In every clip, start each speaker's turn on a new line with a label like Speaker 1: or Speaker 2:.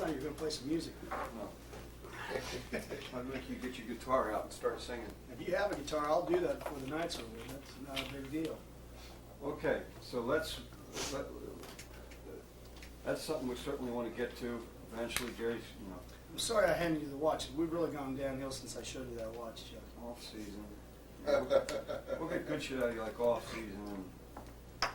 Speaker 1: thought you were going to play some music.
Speaker 2: No. I'd make you get your guitar out and start singing.
Speaker 1: If you have a guitar, I'll do that before the night's over. That's not a big deal.
Speaker 2: Okay, so that's something we certainly want to get to eventually, Gary, you know,
Speaker 1: I'm sorry I handed you the watch. We've really gone downhill since I showed you that watch, Chuck.
Speaker 2: off season. We'll get good shit out of you like off season and I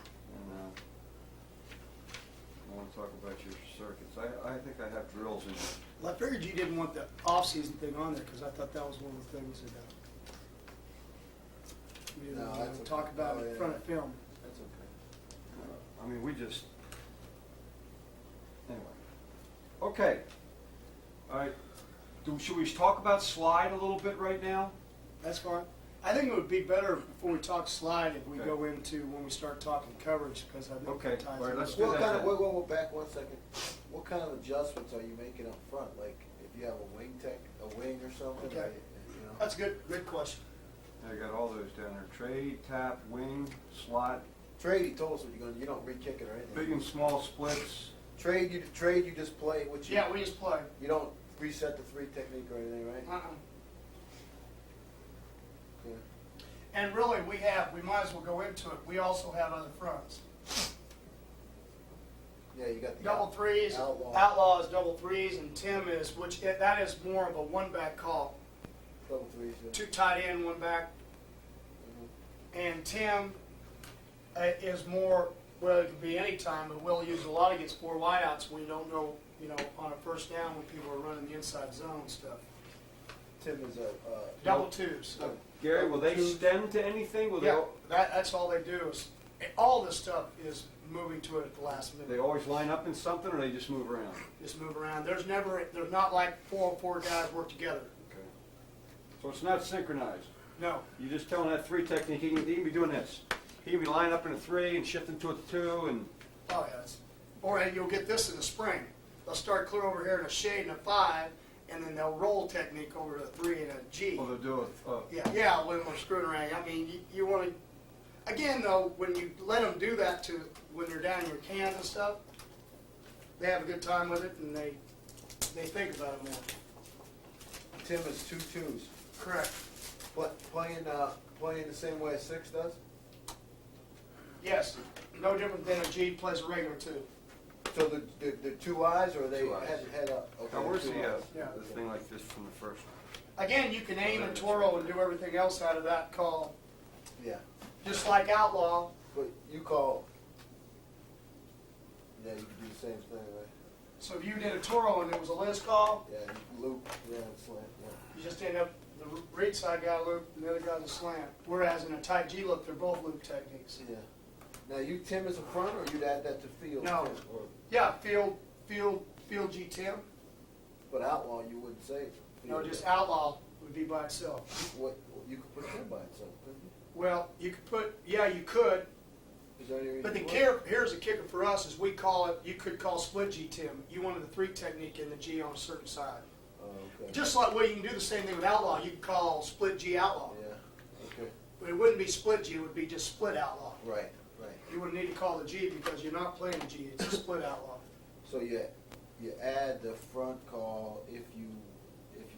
Speaker 2: want to talk about your circuits. I think I have drills in there.
Speaker 1: Well, I figured you didn't want the off-season thing on there because I thought that was one of the things that we didn't
Speaker 3: No,
Speaker 1: want
Speaker 3: that's
Speaker 1: to
Speaker 3: okay.
Speaker 1: talk about
Speaker 3: Oh,
Speaker 1: in
Speaker 3: yeah.
Speaker 1: front of film.
Speaker 3: That's okay.
Speaker 2: I mean, we just, anyway. Okay. All right. Should we talk about slide a little bit right now?
Speaker 1: That's fine. I think it would be better before we talk slide if we
Speaker 2: Okay.
Speaker 1: go into when we start talking coverage because I think
Speaker 2: Okay.
Speaker 1: it ties
Speaker 2: All right,
Speaker 1: in.
Speaker 2: let's do
Speaker 3: What
Speaker 2: that
Speaker 3: kind of,
Speaker 2: then.
Speaker 3: wait, back 1 second. What kind of adjustments are you making up front? Like, if you have a wing or something?
Speaker 1: Okay.
Speaker 3: You know?
Speaker 1: That's a good question.
Speaker 2: I got all those down there. Trade, tap, wing, slot,
Speaker 3: Trade, he told us what you're gonna, you don't re-kick it or anything.
Speaker 2: big and small splits.
Speaker 3: Trade, you just play what you.
Speaker 1: Yeah, we just play.
Speaker 3: You don't reset the 3 technique or anything, right? Yeah.
Speaker 1: And really, we might as well go into it. We also have other fronts.
Speaker 3: Yeah, you got the.
Speaker 1: Double threes,
Speaker 3: Outlaw.
Speaker 1: is double threes, and Tim is, that is more of a one-back call.
Speaker 3: Double threes, yeah.
Speaker 1: 2 tight end, 1 back.
Speaker 3: Mhm.
Speaker 1: And Tim is more, well, it could be any time, but we'll use a lot against 4 wideouts when you don't know, on a first down when people are running the inside zone stuff.
Speaker 3: Tim is a.
Speaker 1: Double twos.
Speaker 2: Gary, will they stem to anything? Will
Speaker 1: Yeah, that's all they do is, all this stuff is moving to it at the last
Speaker 2: they
Speaker 1: minute.
Speaker 2: always line up in something, or they just move around?
Speaker 1: Just move around. There's not like 4 and 4 guys work together.
Speaker 2: Okay. So it's not synchronized.
Speaker 1: No.
Speaker 2: You just tell him that 3 technique. He can be doing this. He can be lining up in a 3 and shifting to a 2 and.
Speaker 1: Oh, yeah. And you'll get this in the spring. They'll start clear over here in a shade and a 5, and then they'll roll technique over to a 3 and a G.
Speaker 2: Well, they'll do
Speaker 1: Yeah, when we're screwing around. I mean, you want to, again though, when you let them do that when they're down in your cans and stuff, they have a good time with it and they think about it more.
Speaker 3: Tim is 2 twos.
Speaker 1: Correct.
Speaker 3: But playing the same way a 6 does?
Speaker 1: Yes, no different than a G plays a regular 2.
Speaker 3: So the 2 eyes, or are they
Speaker 2: 2 eyes.
Speaker 3: head up? Okay,
Speaker 2: Now, where's
Speaker 3: 2
Speaker 2: the
Speaker 3: eyes.
Speaker 1: Yeah.
Speaker 2: thing like this from the first one?
Speaker 1: Again, you can aim and twirl and do everything else out of that call,
Speaker 3: Yeah,
Speaker 1: just like outlaw.
Speaker 3: but you call. Yeah, you can do the same thing, right?
Speaker 1: So if you did a twirl and it was a Liz call,
Speaker 3: Yeah, you loop, yeah, slant, yeah.
Speaker 1: you just end up, the read side got a loop and the other guy's a slant. Whereas in a tight G look, they're both loop techniques.
Speaker 3: Yeah. Now, Tim is a front, or you'd add that to field?
Speaker 1: No.
Speaker 3: Tim, or,
Speaker 1: Yeah, field G Tim.
Speaker 3: but outlaw, you wouldn't say.
Speaker 1: No, just outlaw would be by itself.
Speaker 3: What, you could put Tim by itself, couldn't you?
Speaker 1: Well, you could put, yeah, you could,
Speaker 3: Is there any reason
Speaker 1: but
Speaker 3: why?
Speaker 1: here's the kicker for us is we call it, you could call split G Tim. You wanted the 3 technique and the G on a certain side.
Speaker 3: Oh, okay.
Speaker 1: Just like, well, you can do the same thing with outlaw. You could call split G outlaw.
Speaker 3: Yeah, okay,
Speaker 1: But it wouldn't be split G, it would be just split outlaw.
Speaker 3: right.
Speaker 1: You wouldn't need to call the G because you're not playing the G, it's a split outlaw.
Speaker 3: So you add the front call if you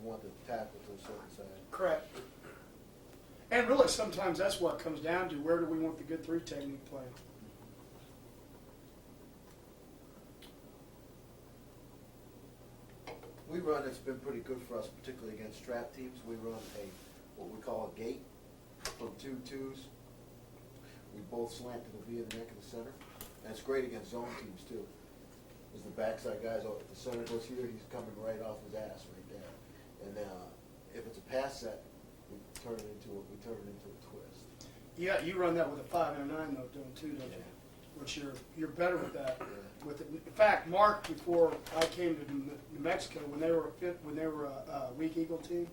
Speaker 3: want the tackle to a certain side.
Speaker 1: Correct. And really, sometimes that's what it comes down to. Where do we want the good 3 technique playing?
Speaker 3: We run, it's been pretty good for us, particularly against trap teams. We run what we call a gate from 2 twos. We both slant to the V of the neck of the center. And it's great against zone teams too. As the backside guys, if the center goes here, he's coming right off his ass right there. And if it's a pass set, we turn it into a twist.
Speaker 1: Yeah, you run that with a 5 and a 9 though, too, don't you? Which you're better with that.
Speaker 3: Yeah.
Speaker 1: With it. In fact, Mark, before I came to New Mexico, when they were a weak eagle team,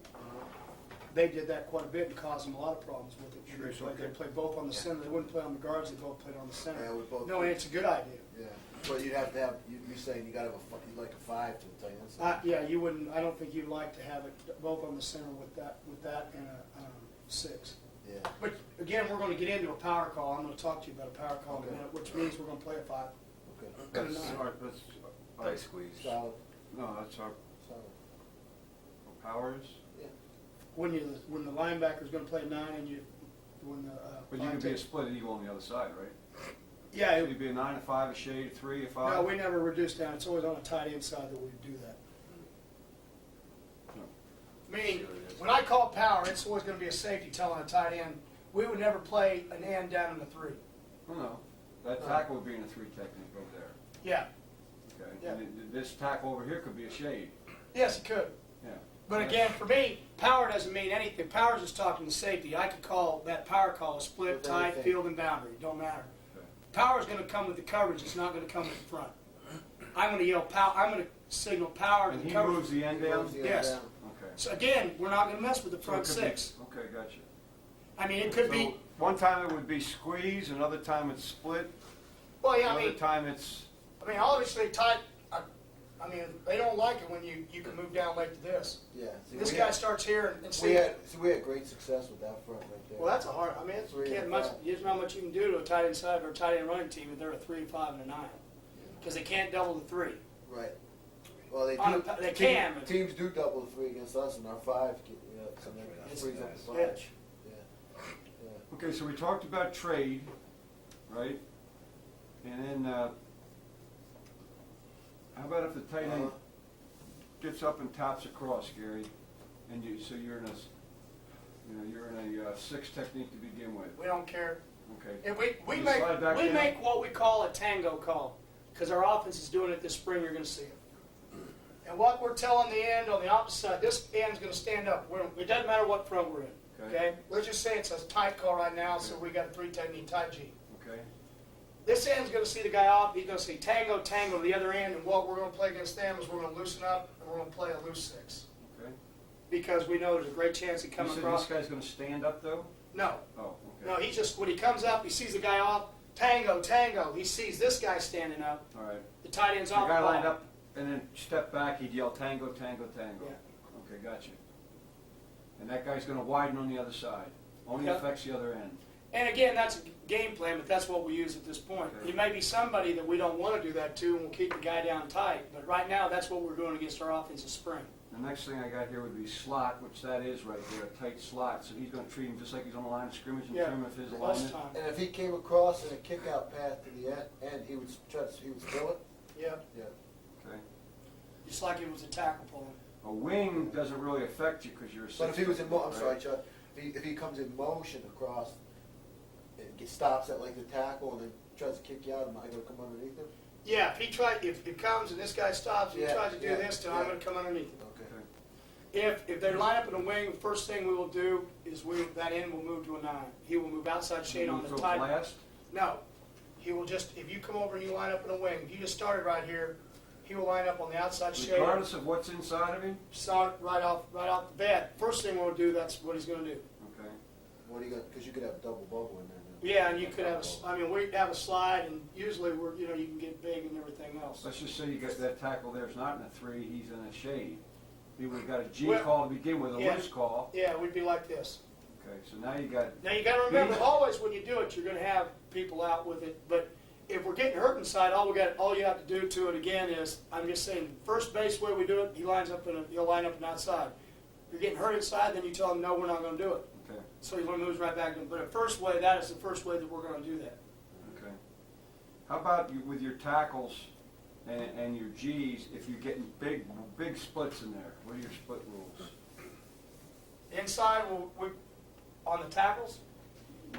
Speaker 1: they did that quite a bit and caused them a lot of problems with it.
Speaker 2: Sure,
Speaker 1: They played both on the center. They wouldn't play on the guards. They both played on the center.
Speaker 3: Yeah, we both
Speaker 1: No, and it's a good idea.
Speaker 3: Yeah. But you'd have to have, you're saying you gotta have you'd like a 5 to the tight end side.
Speaker 1: Yeah, you wouldn't. I don't think you'd like to have it both on the center with that and a 6.
Speaker 3: Yeah.
Speaker 1: But again, we're going to get into a power call. I'm going to talk to you about a power call in a
Speaker 3: Okay.
Speaker 1: minute, which means we're going to play a 5.
Speaker 3: Okay.
Speaker 1: Good
Speaker 2: Let's
Speaker 1: enough.
Speaker 2: eye squeeze.
Speaker 3: Solid.
Speaker 2: No, that's our
Speaker 3: So,
Speaker 2: powers.
Speaker 3: yeah.
Speaker 1: When the linebacker's gonna play 9 and when the,
Speaker 2: But you can
Speaker 1: five
Speaker 2: be a
Speaker 1: takes-
Speaker 2: split eagle on the other side, right?
Speaker 1: Yeah,
Speaker 2: So you'd be a 9, a 5, a shade, a 3, a 5?
Speaker 1: no, we never reduce down, it's always on a tight end side that we do that.
Speaker 2: No.
Speaker 1: Meaning, when I call power, it's always gonna be a safety telling a tight end, we would never play an end down in the 3.
Speaker 2: Oh, no. That tackle would be in a 3 technique over there.
Speaker 1: Yeah,
Speaker 2: Okay.
Speaker 1: Yeah.
Speaker 2: And this tackle over here could be a shade.
Speaker 1: yes, it could.
Speaker 2: Yeah.
Speaker 1: But again, for me, power doesn't mean anything. Power's just talking to safety. I could call that power call a split,
Speaker 3: With
Speaker 1: tight,
Speaker 3: anything.
Speaker 1: field, and boundary. It don't matter.
Speaker 2: Okay.
Speaker 1: Power's going to come with the coverage. It's not going to come with the front. I'm going to yell power. I'm going to signal power.
Speaker 2: And
Speaker 1: the
Speaker 2: he
Speaker 1: coverage.
Speaker 2: moves the end
Speaker 3: He
Speaker 2: down?
Speaker 3: moves the end
Speaker 1: Yes.
Speaker 3: down.
Speaker 2: Okay.
Speaker 1: So again, we're not going to mess with the
Speaker 2: So
Speaker 1: front
Speaker 2: it could
Speaker 1: 6.
Speaker 2: Be, okay, gotcha.
Speaker 1: I mean, it could
Speaker 2: So
Speaker 1: be.
Speaker 2: one time it would be squeeze, another time it's split,
Speaker 1: Well, yeah. I
Speaker 2: another
Speaker 1: mean,
Speaker 2: time it's...
Speaker 1: obviously, tight. I mean, they don't like it when you can move down late to this.
Speaker 3: Yeah. See,
Speaker 1: This
Speaker 3: we
Speaker 1: guy
Speaker 3: had-
Speaker 1: starts here and
Speaker 3: We
Speaker 1: see.
Speaker 3: had great success with that front right there.
Speaker 1: Well, that's a hard. I mean, it's,
Speaker 3: Three
Speaker 1: can't
Speaker 3: and
Speaker 1: much.
Speaker 3: five.
Speaker 1: There's not much you can do to a tight end side or a tight end running team if they're a 3, 5, and a 9, because they can't double the 3.
Speaker 3: Right. Well, they
Speaker 1: On
Speaker 3: do.
Speaker 1: a- they can, but-
Speaker 3: Teams do double the 3 against us, and our 5 get, so then
Speaker 1: It's
Speaker 3: frees up the 5.
Speaker 1: edge.
Speaker 3: Yeah. Yeah.
Speaker 2: Okay, so we talked about trade, right? And then, how about if the tight end
Speaker 3: Uh-huh.
Speaker 2: gets up and tops across, Gary? And so you're in a, you're in a 6 technique to begin with,
Speaker 1: We don't care.
Speaker 2: okay?
Speaker 1: And we
Speaker 2: You
Speaker 1: make
Speaker 2: slide back
Speaker 1: we
Speaker 2: in?
Speaker 1: make what we call a tango call, because our offense is doing it this spring. You're going to see it. And what we're telling the end on the opposite side, this end's going to stand up. It doesn't matter what front we're in.
Speaker 2: Okay.
Speaker 1: Okay. Let's just say it's a tight call right now, so we got a 3 technique tight G.
Speaker 2: Okay,
Speaker 1: This end's going to see the guy off. He's going to see tango, tango to the other end, and what we're going to play against them is we're going to loosen up and we're going to play a loose 6,
Speaker 2: okay.
Speaker 1: because we know there's a great chance of
Speaker 2: You
Speaker 1: coming
Speaker 2: said
Speaker 1: across.
Speaker 2: this guy's gonna stand up though?
Speaker 1: No,
Speaker 2: Oh,
Speaker 1: no,
Speaker 2: okay.
Speaker 1: he just when he comes up, he sees the guy off. Tango, tango. He sees this guy standing up.
Speaker 2: All right.
Speaker 1: The tight end's
Speaker 2: The
Speaker 1: off.
Speaker 2: guy
Speaker 1: the ball.
Speaker 2: lined up and then step back, he'd yell tango, tango, tango.
Speaker 1: Yeah.
Speaker 2: Okay, gotcha. And that guy's gonna widen on the other side. Only
Speaker 1: Yeah.
Speaker 2: affects the other end.
Speaker 1: And again, that's a game plan, but that's what we use at this point.
Speaker 2: Okay.
Speaker 1: It may be somebody that we don't want to do that to, and we'll keep the guy down tight. But right now, that's what we're doing against our offensive spring.
Speaker 2: The next thing I got here would be slot, which that is right there, a tight slot. So he's gonna treat him just like he's on the line of scrimmage and
Speaker 1: Yeah,
Speaker 2: trim with his
Speaker 1: most
Speaker 2: alignment.
Speaker 1: time.
Speaker 3: And if he came across in a kick-out path to the end, he would throw it.
Speaker 1: Yeah,
Speaker 3: Yeah.
Speaker 2: Okay.
Speaker 1: just like it was a tackle pulling.
Speaker 2: A wing doesn't really affect you because you're a
Speaker 3: But if he was in, I'm
Speaker 2: right?
Speaker 3: sorry, Chuck. If he comes in motion across, and stops at like the tackle, and then tries to kick you out, am I going to come underneath him?
Speaker 1: Yeah, if it comes and this guy stops and he
Speaker 3: Yeah,
Speaker 1: tries to do
Speaker 3: yeah,
Speaker 1: this, then I'm
Speaker 3: yeah.
Speaker 1: going to come underneath him.
Speaker 3: Okay.
Speaker 1: If they line up in a wing, the first thing we will do is that end will move to a 9. He will move outside shade on the
Speaker 2: So
Speaker 1: tight.
Speaker 2: blast?
Speaker 1: No, he will just, if you come over and you line up in a wing, if you just started right here, he will line up on the outside shade.
Speaker 2: Regardless of what's inside of him?
Speaker 1: Start right off the bat. First thing we'll do, that's what he's going to do.
Speaker 2: Okay.
Speaker 3: What are you going? Because you could have a double bubble in there. Now.
Speaker 1: Yeah, and you could have, we have a slide, and usually you can get big and everything else.
Speaker 2: Let's just say you got that tackle there's not in a 3, he's in a shade. He would have got a G
Speaker 1: Well,
Speaker 2: call to begin with, a
Speaker 1: yeah.
Speaker 2: loose call.
Speaker 1: Yeah, we'd be like this.
Speaker 2: Okay, so now you got,
Speaker 1: Now you got to remember,
Speaker 2: These-
Speaker 1: always when you do it, you're going to have people out with it. But if we're getting hurt inside, all you have to do to it again is, I'm just saying, first base way we do it, he'll line up and outside. If you're getting hurt inside, then you tell him, no, we're not going to do it.
Speaker 2: okay,
Speaker 1: So he moves right back to him. But the first way, that is the first way that we're going to do that.
Speaker 2: okay. How about you, with your tackles and your Gs, if you're getting big splits in there? What are your split rules?
Speaker 1: Inside, on the tackles,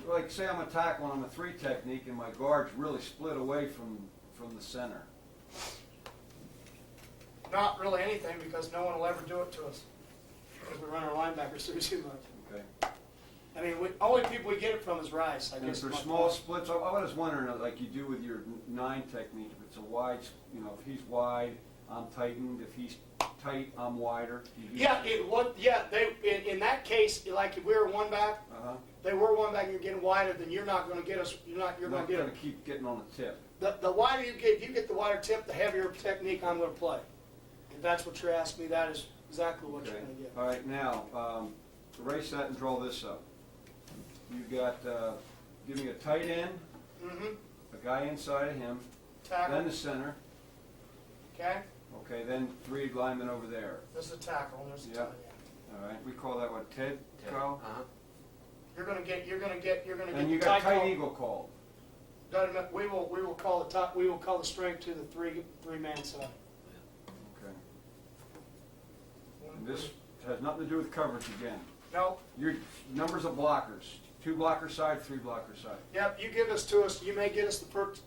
Speaker 2: Like, say I'm a tackle and I'm a 3 technique and my guard's really split away from the center.
Speaker 1: not really anything, because no one will ever do it to us. Because we run our linebackers through too much.
Speaker 2: Okay.
Speaker 1: I mean, only people we get it from is Rice. I
Speaker 2: And
Speaker 1: guess
Speaker 2: if there's
Speaker 1: my
Speaker 2: small
Speaker 1: point.
Speaker 2: splits, I was wondering, like you do with your 9 technique, if it's a wide, if he's wide, I'm tightened. If he's tight, I'm wider.
Speaker 1: Yeah, in that case, like if we were one back,
Speaker 2: Uh-huh.
Speaker 1: they were one back and you're getting wider, then you're not going to get us. You're
Speaker 2: You're
Speaker 1: going
Speaker 2: not
Speaker 1: to get
Speaker 2: going
Speaker 1: it.
Speaker 2: to keep getting on the tip.
Speaker 1: The wider you get, the wider tip, the heavier technique I'm going to play. If that's what you're asking me, that is exactly what
Speaker 2: Okay.
Speaker 1: you're going to get.
Speaker 2: All right, now, erase that and draw this up. You've got, give me a tight end,
Speaker 1: Mm-hmm.
Speaker 2: a guy inside of him,
Speaker 1: Tackle.
Speaker 2: then the center,
Speaker 1: Okay.
Speaker 2: Okay, then 3 linemen over there.
Speaker 1: This is a tackle, and there's a
Speaker 2: Yeah.
Speaker 1: tight end.
Speaker 2: All right, we call that what, Ted? Call?
Speaker 4: Uh-huh.
Speaker 1: You're gonna get
Speaker 2: And
Speaker 1: the
Speaker 2: you got
Speaker 1: tight
Speaker 2: tight
Speaker 1: call.
Speaker 2: eagle called.
Speaker 1: Doesn't matter. We will call the top, we will call the strength to the three-man side.
Speaker 2: Okay. And this has nothing to do with coverage again.
Speaker 1: No,
Speaker 2: Your numbers of blockers, 2 blocker side, 3 blocker side.
Speaker 1: yep, you give this to us, you might get us the first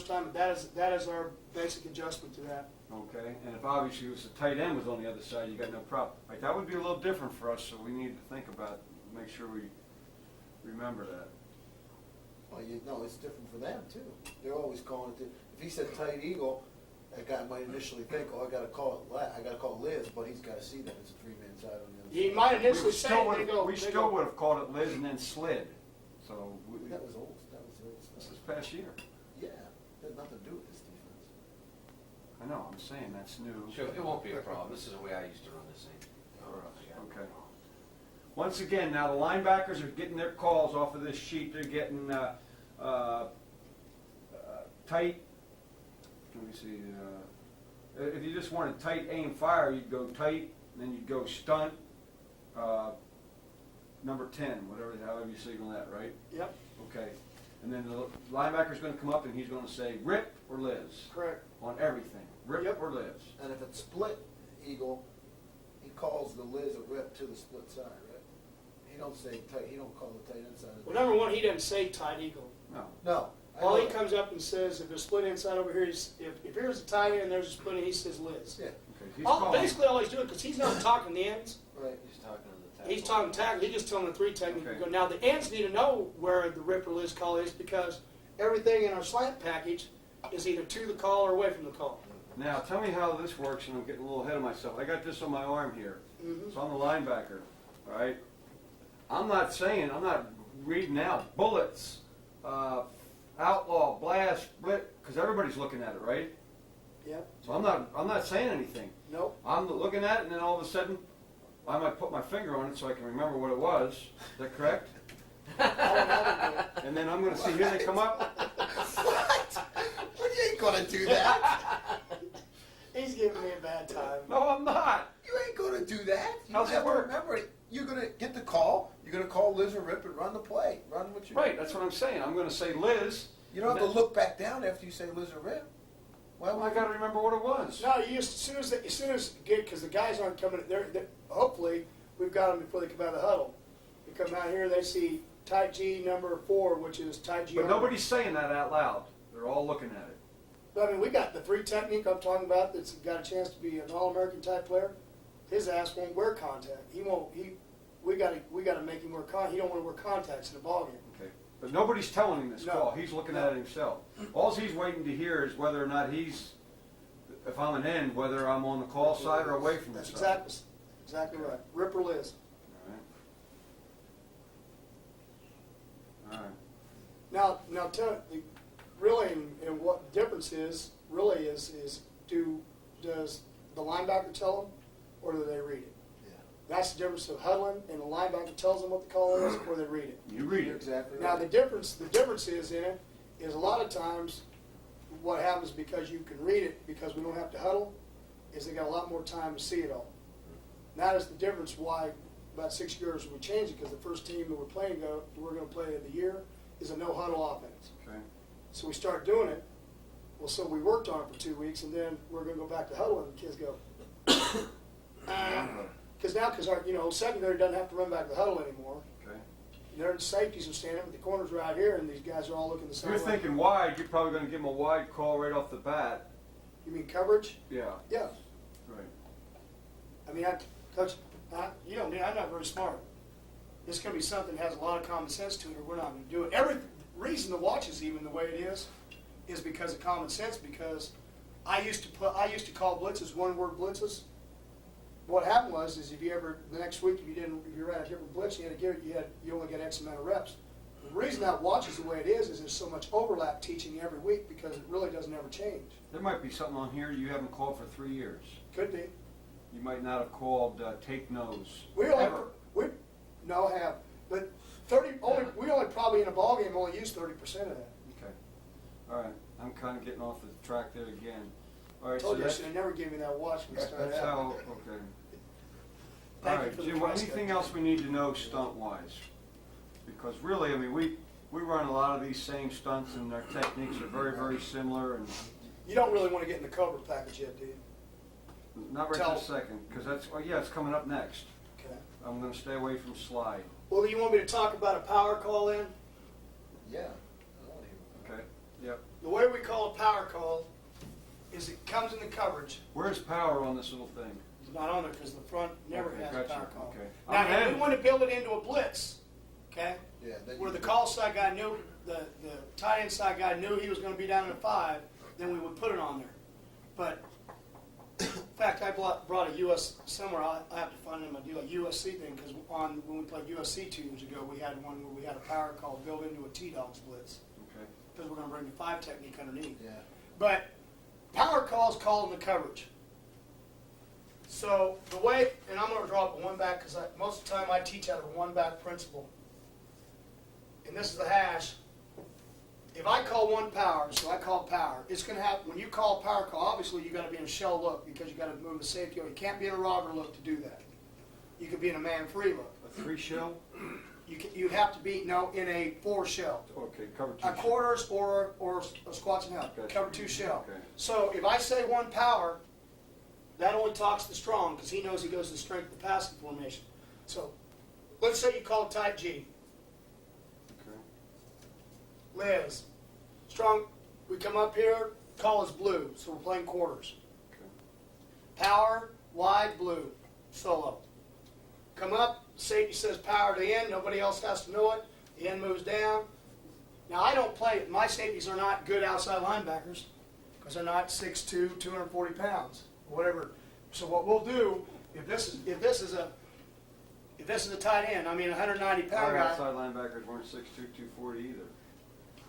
Speaker 1: time, but that is our basic adjustment to that.
Speaker 2: Okay, and if obviously it was the tight end was on the other side, you got no problem. Like, that would be a little different for us, so we need to think about, make sure we remember that.
Speaker 3: Well, you know, it's different for them too. They're always calling it, if he said tight eagle, that guy might initially think, oh, I gotta call Liz, but he's gotta see that it's a 3-man side on the other side.
Speaker 1: He might initially
Speaker 2: We
Speaker 1: say,
Speaker 2: still
Speaker 1: they
Speaker 2: would've-
Speaker 1: go.
Speaker 2: We
Speaker 1: they
Speaker 2: still
Speaker 1: go-
Speaker 2: would have called it Liz and then slid, so.
Speaker 3: That was old
Speaker 2: This
Speaker 3: stuff.
Speaker 2: is past year.
Speaker 3: Yeah, had nothing to do with this defense.
Speaker 2: I know, I'm saying that's new.
Speaker 4: Sure, it won't be a problem. This is the way I used to run this thing.
Speaker 2: Okay. Once again, now the linebackers are getting their calls off of this sheet. They're getting tight. Let me see. If you just wanted tight aim fire, you'd go tight, and then you'd go stunt. Number 10, however you signal that, right?
Speaker 1: Yep,
Speaker 2: Okay. And then the linebacker's going to come up and he's going to say rip or Liz
Speaker 1: correct.
Speaker 2: on everything. Rip
Speaker 1: Yep.
Speaker 2: or Liz.
Speaker 3: And if it's split eagle, he calls the Liz a rip to the split side, right? He don't say tight, he don't call the tight end side.
Speaker 1: Well, number one, he doesn't say tight eagle.
Speaker 2: No.
Speaker 3: No. I
Speaker 1: All
Speaker 3: know
Speaker 1: he
Speaker 3: that.
Speaker 1: comes up and says, if there's split inside over here, if here's a tight end and there's a split, he says Liz.
Speaker 3: Yeah,
Speaker 2: Okay. He's calling.
Speaker 1: Basically, all he's doing, because he's not talking the ends,
Speaker 3: right.
Speaker 4: He's talking to the tackle.
Speaker 1: he's talking tackle, he's just telling the 3 technique.
Speaker 2: Okay.
Speaker 1: To go. Now, the ends need to know where the rip or Liz call is, because everything in our slant package is either to the call or away from the call.
Speaker 2: Now, tell me how this works, and I'm getting a little ahead of myself. I got this on my arm here.
Speaker 1: Mhm.
Speaker 2: So I'm the linebacker, all right? I'm not reading out bullets, outlaw, blast, split, because everybody's looking at it, right?
Speaker 1: Yep,
Speaker 2: So I'm not saying anything.
Speaker 1: nope.
Speaker 2: I'm looking at it, and then all of a sudden, I might put my finger on it so I can remember what it was. Is that correct? And then I'm going to see, here they come up.
Speaker 3: What? Well, you ain't gonna do that.
Speaker 1: He's giving me a bad time.
Speaker 2: No, I'm not.
Speaker 3: You ain't gonna do that. You
Speaker 2: How's it
Speaker 3: have to
Speaker 2: work?
Speaker 3: remember it. You're gonna get the call. You're gonna call Liz or Rip and run the play. Run what you.
Speaker 2: Right, that's what I'm saying. I'm going to say Liz.
Speaker 3: You don't have to look back down after you say Liz or Rip. Why
Speaker 2: Well, I
Speaker 3: would
Speaker 2: got to remember what it was.
Speaker 1: No, you just, as soon as good, because the guys aren't coming. They're hopefully we've got them before they come out of the huddle. They come out here, they see tight G number 4, which is tight G.
Speaker 2: But nobody's saying that out loud. They're all looking at it.
Speaker 1: I mean, we got the 3 technique I'm talking about. That's got a chance to be an All-American type player. His ass won't wear contact. He won't. We got to make him wear contact. He don't want to wear contacts in a ball game.
Speaker 2: Okay. But nobody's telling him this
Speaker 1: No.
Speaker 2: call. He's looking at it himself. All he's waiting to hear is whether or not if I'm an end, whether I'm on the call side or away from the
Speaker 1: That's
Speaker 2: side.
Speaker 1: exactly right. Rip or Liz.
Speaker 2: All right.
Speaker 1: Now tell really, and what the difference is really is does the linebacker tell them, or do they read it?
Speaker 3: Yeah.
Speaker 1: That's the difference of huddling, and the linebacker tells them what the call is, or they read it.
Speaker 2: You read
Speaker 3: You're
Speaker 2: it.
Speaker 3: exactly
Speaker 1: Now
Speaker 3: right.
Speaker 1: the difference is in it is a lot of times what happens because you can read it because we don't have to huddle is they got a lot more time to see it all. And that is the difference why about 6 years we changed it because the first team that we're going to play of the year is a no huddle offense.
Speaker 2: Okay.
Speaker 1: So we start doing it. Well, so we worked on it for 2 weeks, and then we're going to go back to huddle, and the kids go, because our secondary doesn't have to run back to the huddle anymore.
Speaker 2: Okay.
Speaker 1: And their safeties are standing, but the corners are out here, and these guys are all looking the
Speaker 2: If
Speaker 1: same
Speaker 2: you're
Speaker 1: way.
Speaker 2: thinking wide, you're probably going to give him a wide call right off the bat.
Speaker 1: You mean coverage?
Speaker 2: Yeah.
Speaker 1: Yeah.
Speaker 2: Right.
Speaker 1: I mean, you know me, I'm not very smart. It's going to be something that has a lot of common sense to it, or we're not going to do it. Every reason to watch is even the way it is because of common sense. Because I used to call blitzes one-word blitzes. What happened was if the next week if you ran a different blitz, you only get X amount of reps. The reason that watch is the way it is there's so much overlap teaching every week because it really doesn't ever change.
Speaker 2: There might be something on here you haven't called for 3 years.
Speaker 1: Could be.
Speaker 2: You might not have called take nose.
Speaker 1: We
Speaker 2: ever.
Speaker 1: have, but we only probably in a ball game only use 30% of that.
Speaker 2: Okay. All right. I'm kind of getting off the track there again. All right, so
Speaker 1: Told you I
Speaker 2: that's,
Speaker 1: should have never given me that watch when we started
Speaker 2: that's
Speaker 1: out.
Speaker 2: how, okay. All
Speaker 1: Thank you
Speaker 2: right,
Speaker 1: for the
Speaker 2: Jim,
Speaker 1: price
Speaker 2: anything
Speaker 1: cut.
Speaker 2: else we need to know stunt-wise? Because really, I mean, we run a lot of these same stunts and our techniques are very, very similar and
Speaker 1: You don't really want to get in the cover package yet, do you?
Speaker 2: not right
Speaker 1: Tell-
Speaker 2: this second, because that's, oh yeah, it's coming up next.
Speaker 1: Okay.
Speaker 2: I'm gonna stay away from slide,
Speaker 1: Well, you want me to talk about a power call then?
Speaker 3: Yeah. I don't even-
Speaker 2: okay? Yep.
Speaker 1: The way we call a power call is it comes in the coverage.
Speaker 2: Where's power on this little thing?
Speaker 1: It's not on there because the front never
Speaker 2: Okay,
Speaker 1: has
Speaker 2: gotcha,
Speaker 1: a power call.
Speaker 2: okay.
Speaker 1: Now,
Speaker 2: I'm
Speaker 1: if
Speaker 2: in.
Speaker 1: we want to build it into a blitz, okay,
Speaker 3: Yeah. then
Speaker 1: where
Speaker 3: you-
Speaker 1: the call side guy knew, the tight end side guy knew he was going to be down in a 5, then we would put it on there. But, in fact, I brought a US somewhere. I have to find it in my deal, a USC thing, because when we played USC 2 years ago, we had one where we had a power call built into a T-Dogs blitz,
Speaker 2: Okay.
Speaker 1: because we're going to bring the 5 technique underneath.
Speaker 3: Yeah.
Speaker 1: But power call is called in the coverage. So the way, and I'm going to draw up a one back because most of the time I teach out of a one back principle. And this is the hash. If I call one power, so I call power, it's going to have, when you call a power call, obviously you got to be in a shell look because you got to move the safety. You can't be in a robber look to do that. You could be in a man free look.
Speaker 2: A 3 shell?
Speaker 1: You'd have to be, no, in a 4 shell.
Speaker 2: Okay, cover 2
Speaker 1: A quarters or a squats and help.
Speaker 2: Gotcha.
Speaker 1: Cover 2 shell.
Speaker 2: Okay.
Speaker 1: So if I say one power, that only talks to strong because he knows he goes to strength of passing formation. So let's say you call tight G.
Speaker 2: Okay.
Speaker 1: Liz. Strong, we come up here, call is blue, so we're playing quarters.
Speaker 2: Okay.
Speaker 1: Power, wide, blue, solo. Come up, safety says power to end, nobody else has to know it. The end moves down. Now I don't play, my safeties are not good outside linebackers because they're not 6'2", 240 pounds, whatever. So what we'll do, if this is a tight end, I mean a 190 pound
Speaker 2: Our
Speaker 1: guy,
Speaker 2: outside linebackers weren't 6'2", 240 either.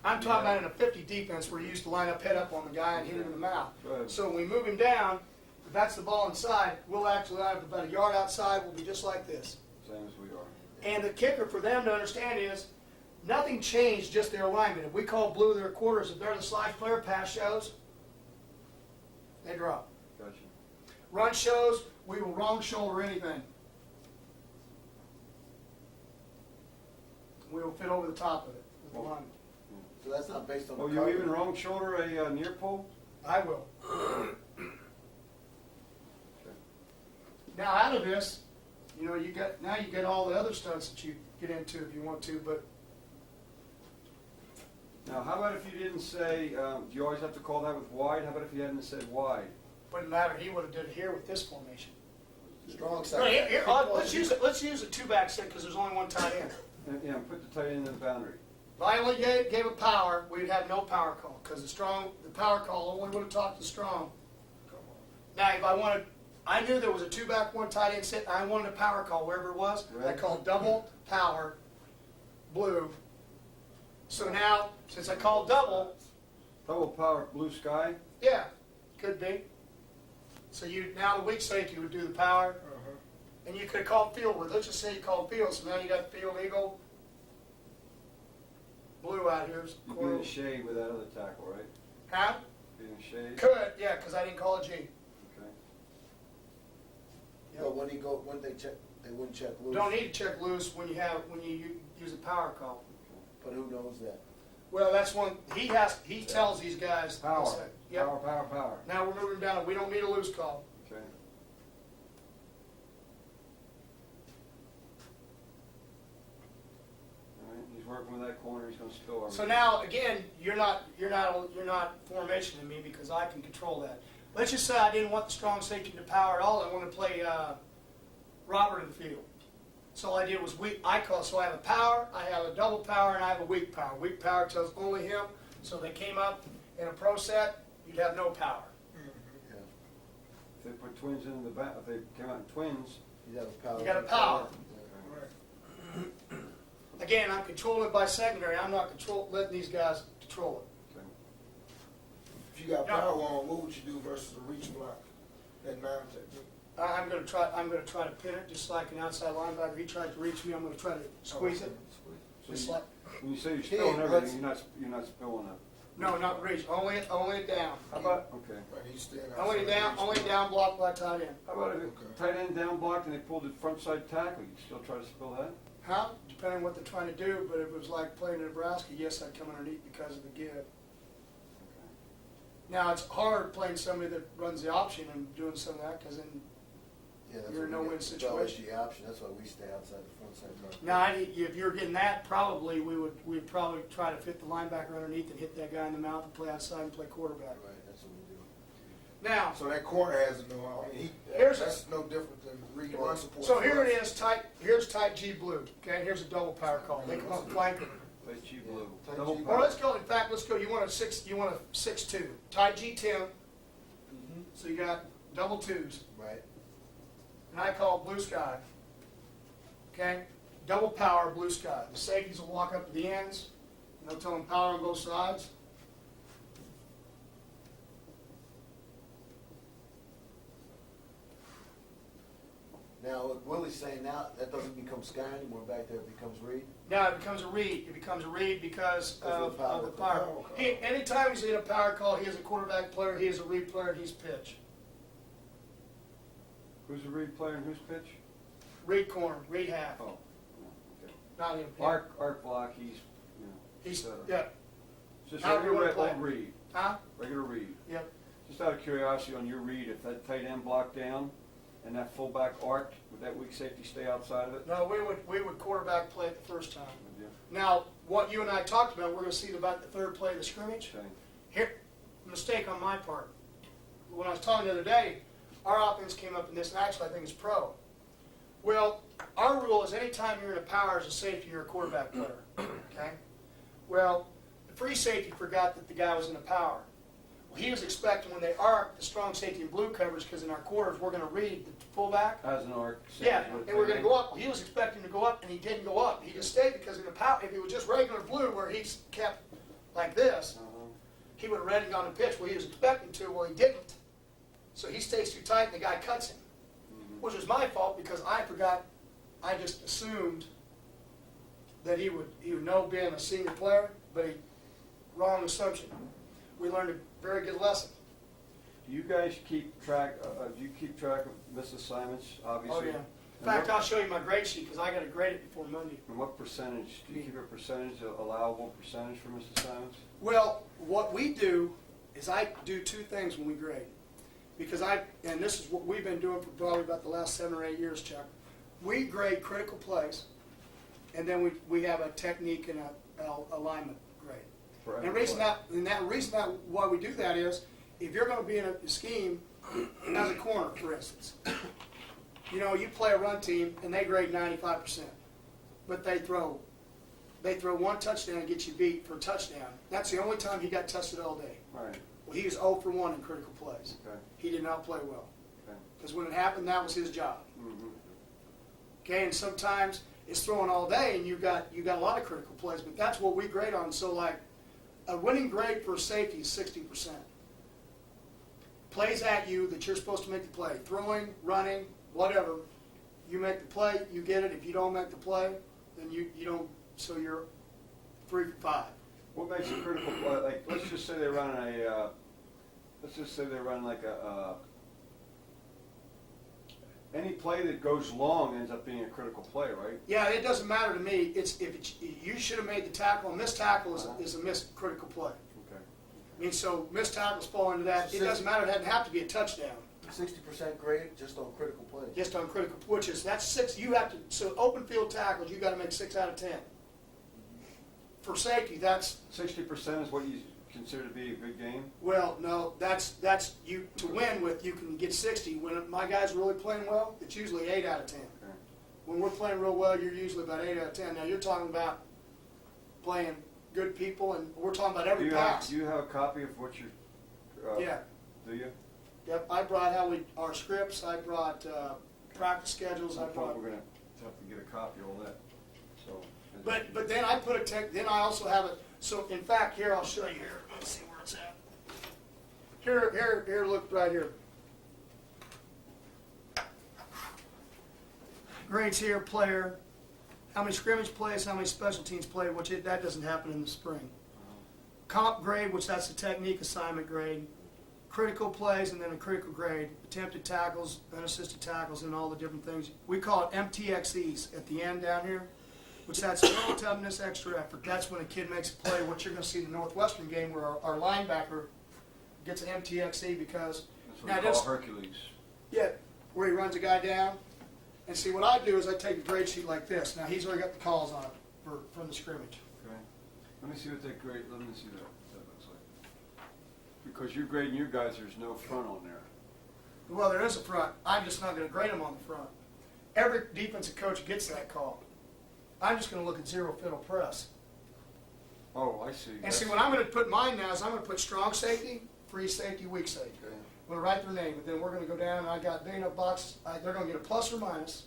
Speaker 1: I'm talking about in a 50 defense where you used to line up head up on the guy and hit him in the mouth.
Speaker 2: Go ahead.
Speaker 1: So when we move him down, if that's the ball inside, we'll actually line up about a yard outside, we'll be just like this.
Speaker 2: Same as we are.
Speaker 1: And the kicker for them to understand is, nothing changed, just their alignment. If we call blue their quarters, if they're the slide player, pass shows, they drop.
Speaker 2: Gotcha.
Speaker 1: Run shows, we will wrong shoulder anything. We will fit over the top of it with the line.
Speaker 3: So that's not based on.
Speaker 2: Oh,
Speaker 3: the
Speaker 2: you
Speaker 3: cover.
Speaker 2: even wrong shoulder a near pull?
Speaker 1: I will. Now out of this, you get all the other stunts that you get into if you want to, but
Speaker 2: Now, how about if you didn't say, do you always have to call that with wide? How about if you hadn't said wide?
Speaker 1: wouldn't matter. He would have did it here with this formation.
Speaker 3: Strong
Speaker 1: No,
Speaker 3: side.
Speaker 1: here, let's use a 2-back set because there's only one tight end.
Speaker 2: Yeah, put the tight end in the boundary.
Speaker 1: If I only gave a power, we'd have no power call because the power call only would have talked to strong. Now, if I knew there was a 2-back, 1 tight end set, and I wanted a power call wherever it was. I
Speaker 2: Right.
Speaker 1: called double power, blue. So now, since I called double,
Speaker 2: Double power, blue sky.
Speaker 1: yeah, could be. So now the weak safety would do the power, and you could have called field with. Let's just say you called field, so now you got field eagle, blue out here.
Speaker 2: You'd be in the shade with that other tackle, right?
Speaker 1: Huh?
Speaker 2: Be in the shade.
Speaker 1: Could, yeah, because I didn't call a G.
Speaker 2: Okay.
Speaker 3: But when they check, they wouldn't check loose.
Speaker 1: Don't need to check loose when you use a power call.
Speaker 3: But who knows that?
Speaker 1: Well, that's one he tells these guys.
Speaker 2: Power.
Speaker 1: Yep.
Speaker 2: Power, power, power.
Speaker 1: Now we're moving down. We don't need a loose call.
Speaker 2: Okay. All right, he's working with that corner. He's going to spill everything.
Speaker 1: So now again, you're not formation in me because I can control that. Let's just say I didn't want the strong safety to power at all. I want to play Robert in the field. So all I did was weak. So I have a power, I have a double power, and I have a weak power. Weak power tells only him. So they came up in a pro set, you'd have no power.
Speaker 3: Yeah.
Speaker 2: If they put twins in the back, if they came out in twins,
Speaker 3: You have a power.
Speaker 1: You got a power.
Speaker 3: Yeah.
Speaker 1: Again, I'm controlling it by secondary. I'm not letting these guys control it.
Speaker 2: okay.
Speaker 5: If you got power on, what would you do versus a reach block? That 9 technique.
Speaker 1: I'm going to try to pin it just like an outside linebacker. He tried to reach me. I'm going to try to squeeze it.
Speaker 2: So
Speaker 1: Just
Speaker 2: you-
Speaker 1: like
Speaker 2: when you say you're
Speaker 3: Okay,
Speaker 2: spilling
Speaker 3: let's-
Speaker 2: everything, you're not spilling it.
Speaker 1: no, not reach. Only it down.
Speaker 2: How about, okay, Okay.
Speaker 5: And he's staying
Speaker 1: Only
Speaker 5: outside
Speaker 1: down,
Speaker 5: the
Speaker 1: only
Speaker 5: reach block.
Speaker 1: down block by tight end.
Speaker 2: How about if
Speaker 5: Okay.
Speaker 2: tight end down blocked and they pulled the front side tackle, you still try to spill that?
Speaker 1: How? Depending on what they're trying to do, but if it was like playing in Nebraska, yes, I'd come underneath because of the give.
Speaker 2: Okay.
Speaker 1: Now, it's hard playing somebody that runs the option and doing some of that, because then,
Speaker 3: Yeah, that's
Speaker 1: You're in
Speaker 3: what
Speaker 1: a
Speaker 3: we
Speaker 1: no-win
Speaker 3: get.
Speaker 1: situation.
Speaker 3: The option, that's why we stay outside the front side guard.
Speaker 1: now, if you're getting that, probably, we'd probably try to fit the linebacker underneath and hit that guy in the mouth and play outside and play quarterback.
Speaker 3: Right, that's what we do.
Speaker 1: Now,
Speaker 5: So that corner has to know, I mean,
Speaker 1: Here's-
Speaker 5: that's no different than read run support.
Speaker 1: so
Speaker 5: for
Speaker 1: here
Speaker 5: us.
Speaker 1: it is, here's tight G blue, okay, here's a double power call, they come up flanker.
Speaker 2: Tight G blue.
Speaker 3: Tight
Speaker 2: Double
Speaker 3: G
Speaker 1: Or
Speaker 2: power.
Speaker 1: let's go, in fact, let's go, you want a 6-2, tight G 10, so you got double twos,
Speaker 3: Right,
Speaker 1: and I call blue sky, okay, double power blue sky, the safeties will walk up to the ends, and they'll tell them power on both sides.
Speaker 3: now, what Willie's saying now, that doesn't become Sky anymore back there, it becomes Reed.
Speaker 1: Now it becomes a read. It becomes a read because of the power.
Speaker 5: Power call.
Speaker 1: Anytime he's in a power call, he is a quarterback player, he is a read player, and he's pitch.
Speaker 2: Who's the read player and who's pitch?
Speaker 1: Read corner, read half,
Speaker 2: Oh, okay.
Speaker 1: not him.
Speaker 2: Arc block, he's, you know.
Speaker 1: He's,
Speaker 2: uh,
Speaker 1: yeah,
Speaker 2: Just
Speaker 1: How do you
Speaker 2: regular
Speaker 1: wanna
Speaker 2: old
Speaker 1: play?
Speaker 2: read,
Speaker 1: huh?
Speaker 2: regular read.
Speaker 1: Yep.
Speaker 2: Just out of curiosity on your read, if that tight end blocked down and that fullback arced, would that weak safety stay outside of it?
Speaker 1: No, we would quarterback play it the first time.
Speaker 2: Would you?
Speaker 1: Now, what you and I talked about, we're gonna see about the third play of the scrimmage.
Speaker 2: Okay.
Speaker 1: Here, mistake on my part. When I was talking the other day, our offense came up in this, and actually I think it's pro. Well, our rule is anytime you're in a power as a safety, you're a quarterback player, okay? Well, the free safety forgot that the guy was in a power. Well, he was expecting when they arc, the strong safety in blue coverage, because in our quarters, we're gonna read the fullback.
Speaker 2: As an arc.
Speaker 1: Yeah,
Speaker 2: safety with
Speaker 1: and we're
Speaker 2: tight
Speaker 1: gonna
Speaker 2: end.
Speaker 1: go up. He was expecting to go up, and he didn't go up. He just stayed because in the power, if he was just regular blue, where he's kept like this,
Speaker 2: Uh-huh.
Speaker 1: he would have read it on the pitch. Well, he was expecting to, well, he didn't. So he stays too tight, and the guy cuts him,
Speaker 2: Mhm.
Speaker 1: which was my fault because I forgot. I just assumed that he would know being a senior player, but wrong assumption. We learned a very good lesson.
Speaker 2: Do you guys keep track, do you keep track of missed assignments, obviously?
Speaker 1: Oh yeah. In
Speaker 2: And
Speaker 1: fact,
Speaker 2: what-
Speaker 1: I'll show you my grade sheet because I got to grade it before Monday.
Speaker 2: And what percentage, do you keep a percentage, allowable percentage for missed assignments?
Speaker 1: Well, what we do is I do two things when we grade. Because and this is what we've been doing for probably about the last 7 or 8 years, Chuck. We grade critical plays, and then we have a technique and a alignment grade.
Speaker 2: For
Speaker 1: And
Speaker 2: every
Speaker 1: reason
Speaker 2: play?
Speaker 1: that why we do that is, if you're going to be in a scheme as a corner, for instance, you know, you play a run team and they grade 95%, but they throw one touchdown and get you beat for a touchdown. That's the only time he got tested all day.
Speaker 2: Right,
Speaker 1: Well, he was 0 for 1 in critical plays.
Speaker 2: okay,
Speaker 1: He did not play well.
Speaker 2: okay.
Speaker 1: Because when it happened, that was his job.
Speaker 2: Mhm.
Speaker 1: Okay, and sometimes it's throwing all day and you got a lot of critical plays, but that's what we grade on. So like a winning grade for a safety is 60%. Plays at you that you're supposed to make the play. Throwing, running, whatever. You make the play, you get it. If you don't make the play, then you don't, so you're 3 for 5.
Speaker 2: What makes a critical play, like, let's just say they run like any play that goes long ends up being a critical play, right?
Speaker 1: Yeah, it doesn't matter to me. You should have made the tackle. A missed tackle is a missed critical play.
Speaker 2: Okay.
Speaker 1: I mean, so missed tackles fall into that. It doesn't matter. It doesn't have to be a touchdown.
Speaker 3: 60% grade just on critical plays.
Speaker 1: Just on critical, which is that's 6. You have to. So open field tackles, you got to make 6 out of 10. For safety, that's
Speaker 2: 60% is what you consider to be a good game?
Speaker 1: well, no, that's you to win with. You can get 60. When my guys are really playing well, it's usually 8 out of 10.
Speaker 2: Okay.
Speaker 1: When we're playing real well, you're usually about 8 out of 10. Now you're talking about playing good people, and we're talking about every pass.
Speaker 2: Do you have a copy of what you're,
Speaker 1: Yeah.
Speaker 2: do you?
Speaker 1: Yep, I brought our scripts, I brought practice schedules, I
Speaker 2: I
Speaker 1: brought.
Speaker 2: thought we're gonna have to get a copy of all that, so.
Speaker 1: But then I put then I also have it, so in fact, here, I'll show you here, let's see where it's at. Here, look right here. Grades here, player, how many scrimmage plays, how many special teams played, which that doesn't happen in the spring. Comp grade, which that's the technique assignment grade. critical plays and then a critical grade, attempted tackles, unassisted tackles, and all the different things. We call it MTXEs at the end down here, which that's mental toughness, extra effort. That's when a kid makes a play, what you're going to see in the Northwestern game where our linebacker gets an MTXE because
Speaker 2: That's
Speaker 1: now
Speaker 2: what we
Speaker 1: this-
Speaker 2: call Hercules.
Speaker 1: yeah, where he runs a guy down. And see, what I do is I take a grade sheet like this. Now, he's already got the calls on it from the scrimmage.
Speaker 2: Okay. Let me see what that grade, let me see what that looks like. Because you're grading your guys, there's no front on there.
Speaker 1: Well, there is a front. I'm just not going to grade them on the front. Every defensive coach gets that call. I'm just going to look at zero fiddle press.
Speaker 2: Oh, I see.
Speaker 1: And see, what I'm going to put mine now is I'm going to put strong safety, free safety, weak safety.
Speaker 3: Okay.
Speaker 1: I'm going to write their name, but then we're going to go down and I got big enough boxes. They're going to get a plus or minus,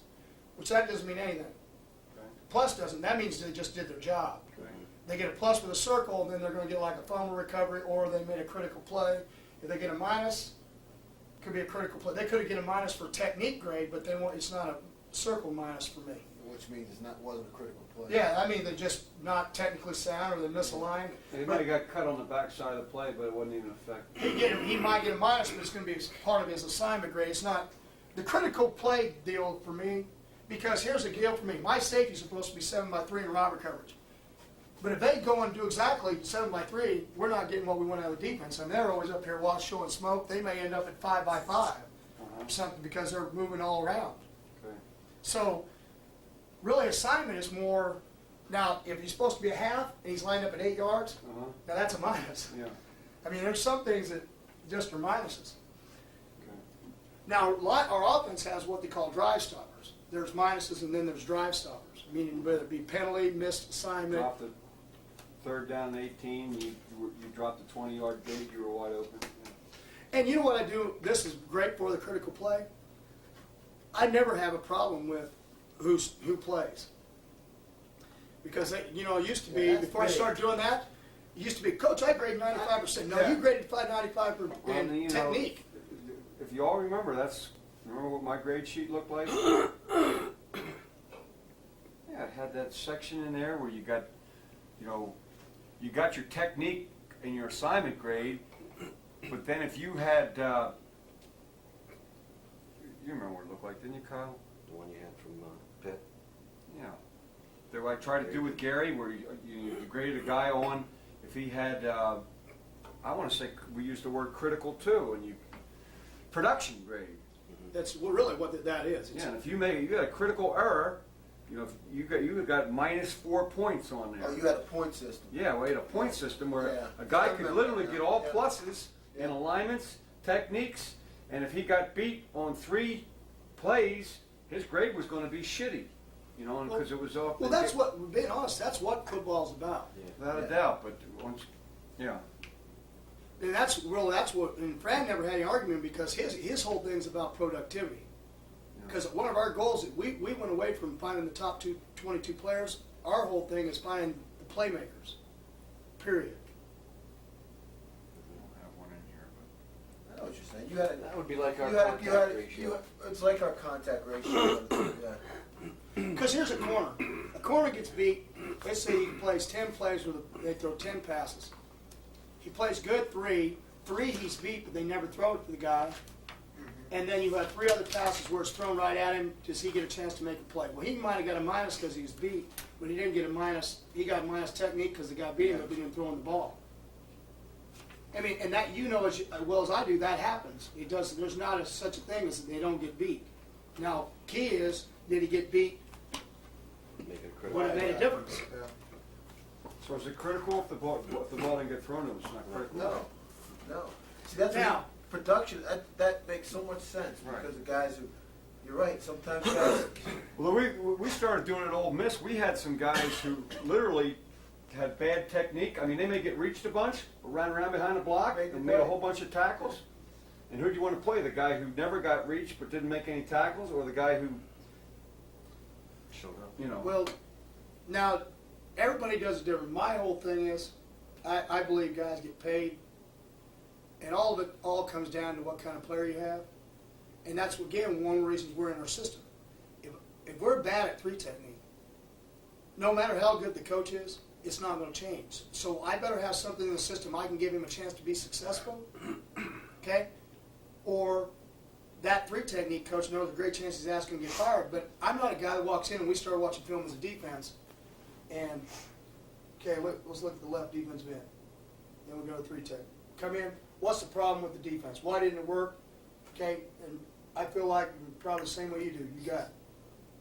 Speaker 1: which that doesn't mean anything.
Speaker 2: Okay.
Speaker 1: Plus doesn't. That means they just did their job.
Speaker 2: Okay.
Speaker 1: They get a plus with a circle, then they're going to get like a fumble recovery, or they made a critical play. If they get a minus, could be a critical play. They could get a minus for technique grade, but then it's not a circle minus for me.
Speaker 3: Which means wasn't a critical play.
Speaker 1: Yeah, I mean they're just not technically sound, or they misaligned.
Speaker 2: He might have got cut on the backside of the play, but it wasn't even affect.
Speaker 1: He might get a minus, but it's going to be part of his assignment grade. It's not the critical play deal for me, because here's the deal for me. My safety's supposed to be 7x3 in robber coverage. But if they go and do exactly 7x3, we're not getting what we want out of the defense. I mean, they're always up here showing smoke. They may end up at 5x5 or something because they're moving all around.
Speaker 2: Okay.
Speaker 1: So, really, assignment is more. Now, if he's supposed to be a half and he's lined up at 8 yards,
Speaker 2: Uh-huh.
Speaker 1: now that's a minus.
Speaker 2: Yeah.
Speaker 1: I mean, there's some things that just are minuses.
Speaker 2: Okay.
Speaker 1: Now, our offense has what they call drive stoppers. There's minuses and then there's drive stoppers, meaning whether it be penalty, missed assignment.
Speaker 2: Dropped the third down and 18. You dropped the 20-yard gate. You were wide open. Yeah.
Speaker 1: And you know what I do? This is great for the critical play. I never have a problem with who plays. Because, it used to be,
Speaker 5: Yeah, that's
Speaker 1: before I
Speaker 5: big.
Speaker 1: started doing that, it used to be, Coach, I grade 95%. No,
Speaker 5: Yeah.
Speaker 1: you graded 95 for
Speaker 2: Well,
Speaker 1: in
Speaker 2: you know,
Speaker 1: technique.
Speaker 2: If you all remember, remember what my grade sheet looked like? Yeah, it had that section in there where you got your technique and your assignment grade, but then if you had, you remember what it looked like, didn't you, Kyle?
Speaker 4: The one you had from Pitt.
Speaker 2: Yeah. They what I tried to do with Gary, where you graded a guy on if he had, I want to say we used the word critical too, and production grade.
Speaker 1: That's really what that is. It's-
Speaker 2: Yeah, and if you got a critical error, if you got minus 4 points on there.
Speaker 3: Oh, you had a point system.
Speaker 2: Yeah, we had a point system where
Speaker 3: Yeah.
Speaker 2: a guy
Speaker 3: I
Speaker 2: could
Speaker 3: remember
Speaker 2: literally
Speaker 3: that
Speaker 2: get
Speaker 3: now.
Speaker 2: all
Speaker 3: Yeah.
Speaker 2: pluses in
Speaker 3: Yeah.
Speaker 2: alignments, techniques, and if he got beat on 3 plays, his grade was going to be shitty, because it was off.
Speaker 1: Well, that's what, being honest, that's what football's about.
Speaker 2: Without a
Speaker 3: Yeah.
Speaker 2: doubt, but once, yeah.
Speaker 1: And that's what, and Fran never had any argument because his whole thing's about productivity. Because one of our goals, we went away from finding the top 22 players. Our whole thing is finding the playmakers, period.
Speaker 2: I don't have one in here,
Speaker 3: I know what you're saying. You had
Speaker 4: That would be like our
Speaker 3: you had
Speaker 4: contact ratio.
Speaker 3: it's like our contact ratio. Yeah.
Speaker 1: Because here's a corner. A corner gets beat. Let's say he plays 10 plays they throw 10 passes. He plays good 3. 3 he's beat, but they never throw it to the guy. And then you have 3 other passes where it's thrown right at him. Does he get a chance to make a play? Well, he might have got a minus because he was beat, but he didn't get a minus. He got a minus technique because the guy beat him, but he didn't throw him the ball. I mean, and that as well as I do, that happens. It does. There's not such a thing as they don't get beat. Now, key is, did he get beat?
Speaker 4: Make it critical.
Speaker 1: Would it made a difference?
Speaker 5: Yeah.
Speaker 2: So is it critical if the ball didn't get thrown? It was not critical.
Speaker 3: No. See, that's
Speaker 1: Now-
Speaker 3: production. That makes so much sense
Speaker 2: Right.
Speaker 3: because the guys who, you're right. Sometimes guys.
Speaker 2: Well, we started doing it at Ole Miss. We had some guys who literally had bad technique. I mean, they may get reached a bunch, or ran around behind the block,
Speaker 3: Made the
Speaker 2: and made a
Speaker 3: play.
Speaker 2: whole bunch of tackles. And who do you want to play? The guy who never got reached but didn't make any tackles, or the guy who,
Speaker 4: Showed up.
Speaker 1: Well, now, everybody does it different. My whole thing is, I believe guys get paid, and all of it all comes down to what kind of player you have. And that's, again, one of the reasons we're in our system. If we're bad at 3 technique, no matter how good the coach is, it's not going to change. So I better have something in the system I can give him a chance to be successful. Okay? three technique coach knows a great chance he's asking to get fired, but I'm not a guy that walks in and we start watching film as a defense, and, okay, let's look at the left defensive end. Then we go to three tech. Come in, what's the problem with the defense? Why didn't it work? Okay, and I feel like probably the same way you do.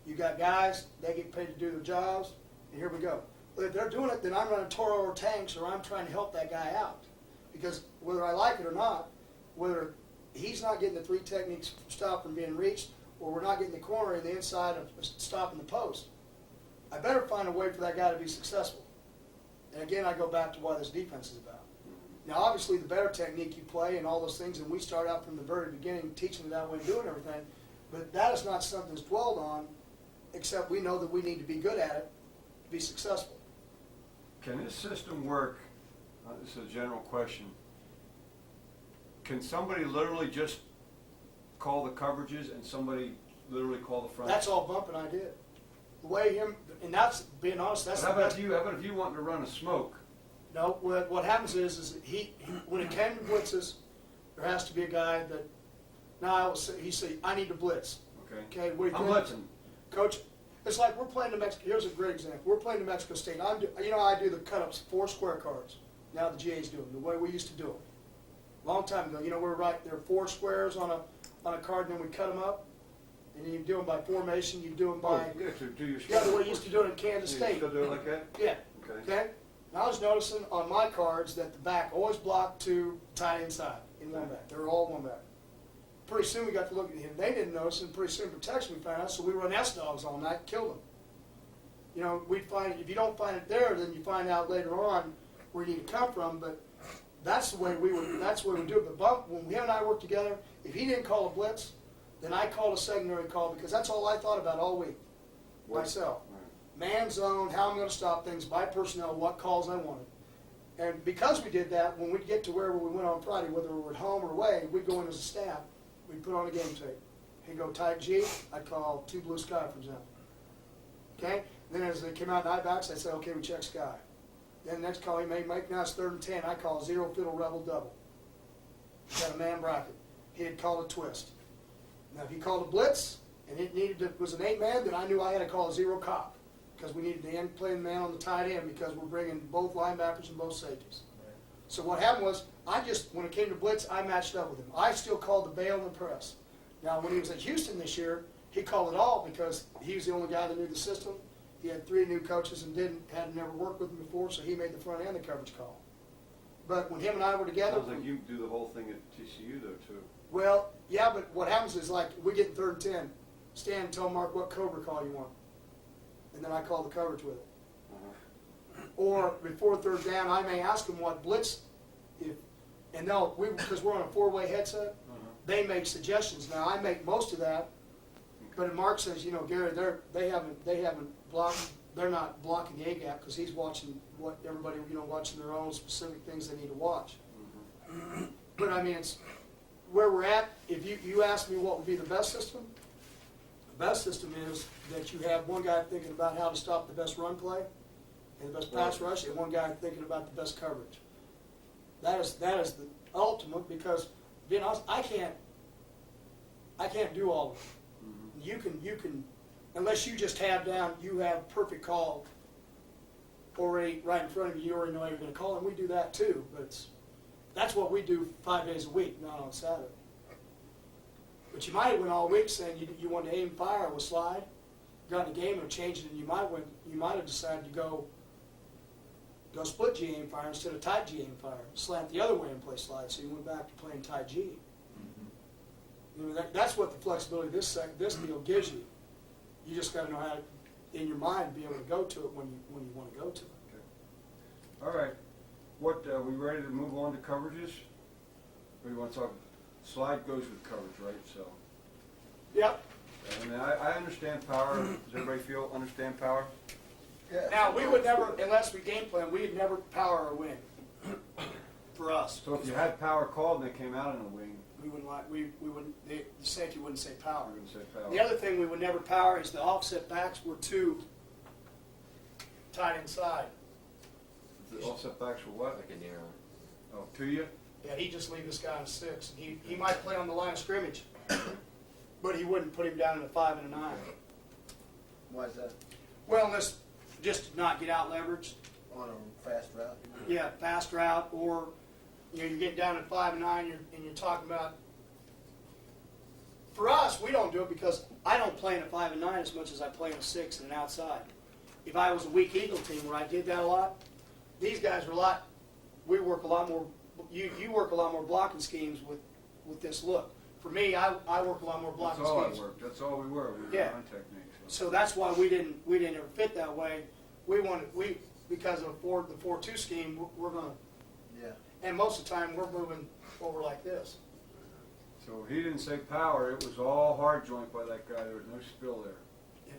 Speaker 1: You got guys, they get paid to do their jobs, and here we go. But if they're doing it, then I'm running Toro or tanks, or I'm trying to help that guy out. Because whether I like it or not, whether he's not getting the three techniques stop from being reached, or we're not getting the corner in the inside of stopping the post, I better find a way for that guy to be successful. And again, I go back to what this defense is about. Now, obviously, the better technique you play and all those things, and we start out from the very beginning teaching it that way, doing everything, but that is not something that's dwelled on, except we know that we need to be good at it to be successful.
Speaker 2: Can this system work? This is a general question. Can somebody literally just call the coverages and somebody literally call the front?
Speaker 1: That's all Bump and I did. The way him, and that's, being honest, that's
Speaker 2: But
Speaker 1: the
Speaker 2: how
Speaker 1: best.
Speaker 2: about if you wanting to run a smoke?
Speaker 1: No, what happens is he when it came to blitzes, there has to be a guy that, now he said, I need to blitz.
Speaker 2: Okay.
Speaker 1: Okay, what do
Speaker 2: I'm
Speaker 1: you think?
Speaker 2: blitzing.
Speaker 1: Coach, it's like we're playing New Mexico. Here's a great example. We're playing New Mexico State. I do the cut-ups, 4 square cards. Now the GA's doing them, the way we used to do them. Long time ago, we're right there, 4 squares on a card, and then we cut them up. And you do them by formation, you do them by,
Speaker 2: Yeah, to do your
Speaker 1: yeah, the way you used to do it in Kansas
Speaker 2: You
Speaker 1: State.
Speaker 2: still do it like that?
Speaker 1: Yeah,
Speaker 2: Okay.
Speaker 1: okay? And I was noticing on my cards that the back always blocked 2 tight inside in one back. They were all one back. Pretty soon we got to look at him. They didn't notice, and pretty soon protection we found out, so we run S-dogs all night, killed them. We'd find, if you don't find it there, then you find out later on where you need to come from, but that's the way we do it. But Bump, when him and I worked together, if he didn't call a blitz, then I called a secondary call, because that's all I thought about all week, myself. Man zone, how I'm going to stop things, by personnel, what calls I wanted. And because we did that, when we'd get to wherever we went on Friday, whether we were at home or away, we'd go in as a staff, we'd put on a game tape. He'd go tight G, I'd call 2 blue sky, for example. Okay? Then as they came out in I-backs, I'd say, okay, we check sky. Then the next call he made, Mike, now it's 3rd and 10, I call 0 fiddle rebel double. Got a man bracket. He'd call a twist. Now if he called a blitz, and it was an 8-man, then I knew I had to call a 0 cop, because we needed the end playing man on the tight end, because we're bringing both linebackers and both safeties. So what happened was, when it came to blitz, I matched up with him. I still called the bail and the press. Now when he was at Houston this year, he called it all, because he was the only guy that knew the system. He had 3 new coaches and had never worked with him before, so he made the front and the coverage call. But when him and I were together,
Speaker 2: Sounds like you do the whole thing at TCU though too.
Speaker 1: well, yeah, but what happens is, like, we get in 3rd and 10. Stan, tell Mark what cobra call you want. And then I call the coverage with it. Or before 3rd down, I may ask them what blitz, because we're on a 4-way headset, they make suggestions. Now, I make most of that, but Mark says, Gary, they haven't blocked, they're not blocking the A-gap, because he's watching what everybody, watching their own specific things they need to watch. But I mean, it's where we're at. If you ask me what would be the best system, the best system is that you have one guy thinking about how to stop the best run play and the best pass rush, and one guy thinking about the best coverage. That is the ultimate, because being honest, I can't do all of it. You can, unless you just have perfect call already right in front of you. You already know how you're going to call, and we do that too. But that's what we do 5 days a week, not on Saturday. But you might have went all week saying you want to aim fire with slide, got in the game and changed it, and you might have decided to go split G aim fire instead of tight G aim fire, slant the other way and play slide. So you went back to playing tight G. That's what the flexibility this deal gives you. You just got to know how to, in your mind, be able to go to it when you want to go to it.
Speaker 2: Okay. All right. What we ready to move on to coverages? Or you want to talk? Slide goes with coverage, right? So.
Speaker 1: Yep.
Speaker 2: I mean, I understand power. Does everybody understand power?
Speaker 5: Yeah.
Speaker 1: Now, we would never, unless we game plan, we'd never power or wing. For us.
Speaker 2: So if you had power called and they came out in a wing,
Speaker 1: We wouldn't, the safety wouldn't say power.
Speaker 2: we're going to say power.
Speaker 1: The other thing we would never power is the offset backs were too tight inside.
Speaker 2: The offset backs were what?
Speaker 4: Like an arrow.
Speaker 2: Oh, to you?
Speaker 1: Yeah, he'd just leave this guy in 6. And he might play on the line of scrimmage. but he wouldn't put him down in a 5 and a 9.
Speaker 3: Why is that?
Speaker 1: Well, let's just not get out leveraged.
Speaker 3: On a fast route?
Speaker 1: Yeah, fast route, or you get down at 5 and 9, and you're talking about. For us, we don't do it because I don't play in a 5 and 9 as much as I play in a 6 and an outside. If I was a weak Eagle team where I did that a lot, these guys are a lot. We work a lot more. You work a lot more blocking schemes with this look. For me, I work a lot more
Speaker 2: That's
Speaker 1: blocking
Speaker 2: all I
Speaker 1: schemes.
Speaker 2: worked, that's all we were
Speaker 1: Yeah.
Speaker 2: line techniques.
Speaker 1: So that's why we didn't ever fit that way. We because of the 4-2 scheme, we're gonna.
Speaker 3: Yeah.
Speaker 1: And most of the time, we're moving over like this.
Speaker 2: So he didn't say power, it was all hard joint by that guy, there was no spill there.
Speaker 1: Yeah.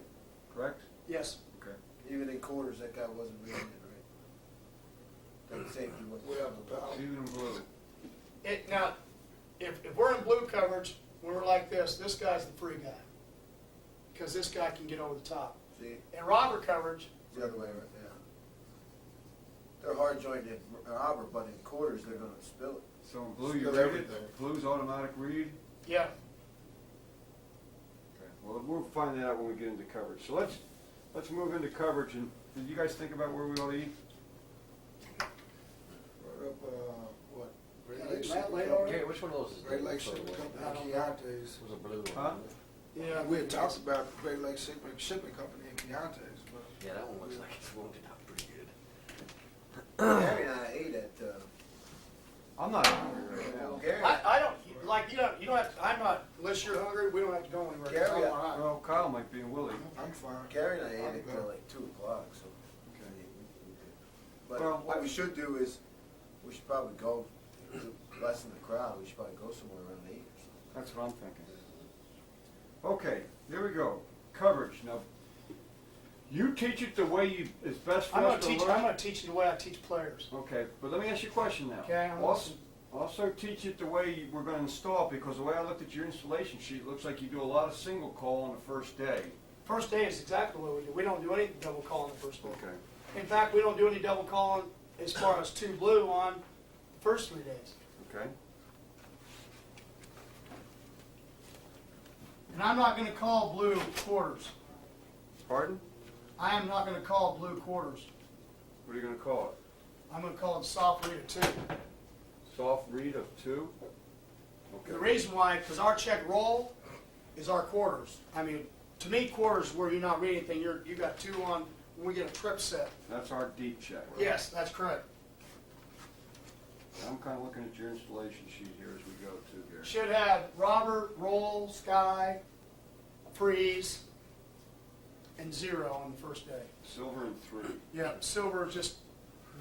Speaker 2: Correct?
Speaker 1: Yes.
Speaker 2: Okay.
Speaker 3: Even in quarters, that guy wasn't reading it right. That safety was.
Speaker 5: We have the power.
Speaker 2: Even in blue.
Speaker 1: Now, if we're in blue coverage, when we're like this guy's the free guy. Because this guy can get over the top.
Speaker 3: See,
Speaker 1: In robber coverage,
Speaker 3: it's the other way, right? Yeah. They're hard jointed in arbor, but in quarters, they're gonna spill it.
Speaker 2: So in blue, you
Speaker 5: Spill
Speaker 2: read
Speaker 5: everything.
Speaker 2: it, blue's automatic read.
Speaker 1: yeah.
Speaker 2: Okay. Well, we'll find that out when we get into coverage. So let's move into coverage, and did you guys think about where we ought to eat?
Speaker 5: Right up, what? Great
Speaker 1: Yeah,
Speaker 5: Lakes
Speaker 1: Matt
Speaker 5: Shipping
Speaker 1: laid
Speaker 5: Company.
Speaker 4: Gary, which one of those is?
Speaker 5: Great
Speaker 4: the-
Speaker 5: Lakes
Speaker 4: for the
Speaker 5: Shipping
Speaker 4: way?
Speaker 5: Company, Keontae's.
Speaker 4: It was a blue one.
Speaker 2: Huh?
Speaker 4: wasn't it?
Speaker 1: Yeah.
Speaker 5: We had talked about Great Lakes Shipping Company and Keontae's, but.
Speaker 4: Yeah, that one looks like it's wounded up pretty good.
Speaker 3: Gary and I ate at,
Speaker 2: I'm not hungry right now.
Speaker 3: Gary.
Speaker 1: I don't, like, you don't have to, I'm not, unless you're hungry, we don't have to go anywhere. 'cause
Speaker 3: Gary,
Speaker 1: I'm all right.
Speaker 2: Well, Kyle might be in Willie.
Speaker 5: I'm fine.
Speaker 3: Gary and I ate
Speaker 5: I'm
Speaker 3: it
Speaker 5: good.
Speaker 3: till like 2 o'clock, so.
Speaker 2: Okay.
Speaker 3: we did. But
Speaker 2: Well,
Speaker 3: what we should do is, we should probably go, to lessen the crowd, we should probably go somewhere around 8 or something.
Speaker 2: That's what I'm thinking. Okay, here we go. Coverage. Now, you teach it the way is best for
Speaker 1: I'm
Speaker 2: us
Speaker 1: gonna
Speaker 2: to learn.
Speaker 1: teach you the way I teach players.
Speaker 2: Okay, but let me ask you a question now.
Speaker 1: Okay, I'm
Speaker 2: Also, also teach it the way we're going to install it, because the way I looked at your installation sheet, it looks like you do a lot of single call on the first day.
Speaker 1: First day is exactly what we do. We don't do any double call on the first day.
Speaker 2: Okay.
Speaker 1: In fact, we don't do any double calling as far as 2 blue on the first 3 days.
Speaker 2: Okay.
Speaker 1: And I'm not gonna call blue quarters.
Speaker 2: Pardon?
Speaker 1: I am not gonna call blue quarters.
Speaker 2: What are you going to call it?
Speaker 1: I'm gonna call it soft read of 2.
Speaker 2: Soft read of 2?
Speaker 1: The
Speaker 2: Okay.
Speaker 1: reason why, because our check roll is our quarters. I mean, to me, quarters where you're not reading anything, you got 2 on, when we get a trip set.
Speaker 2: That's our deep check.
Speaker 1: Yes, that's correct.
Speaker 2: I'm kind of looking at your installation sheet here as we go too, Gary.
Speaker 1: Should have Robert, roll, sky, freeze, and 0 on the first day.
Speaker 2: Silver and 3.
Speaker 1: Yeah, silver just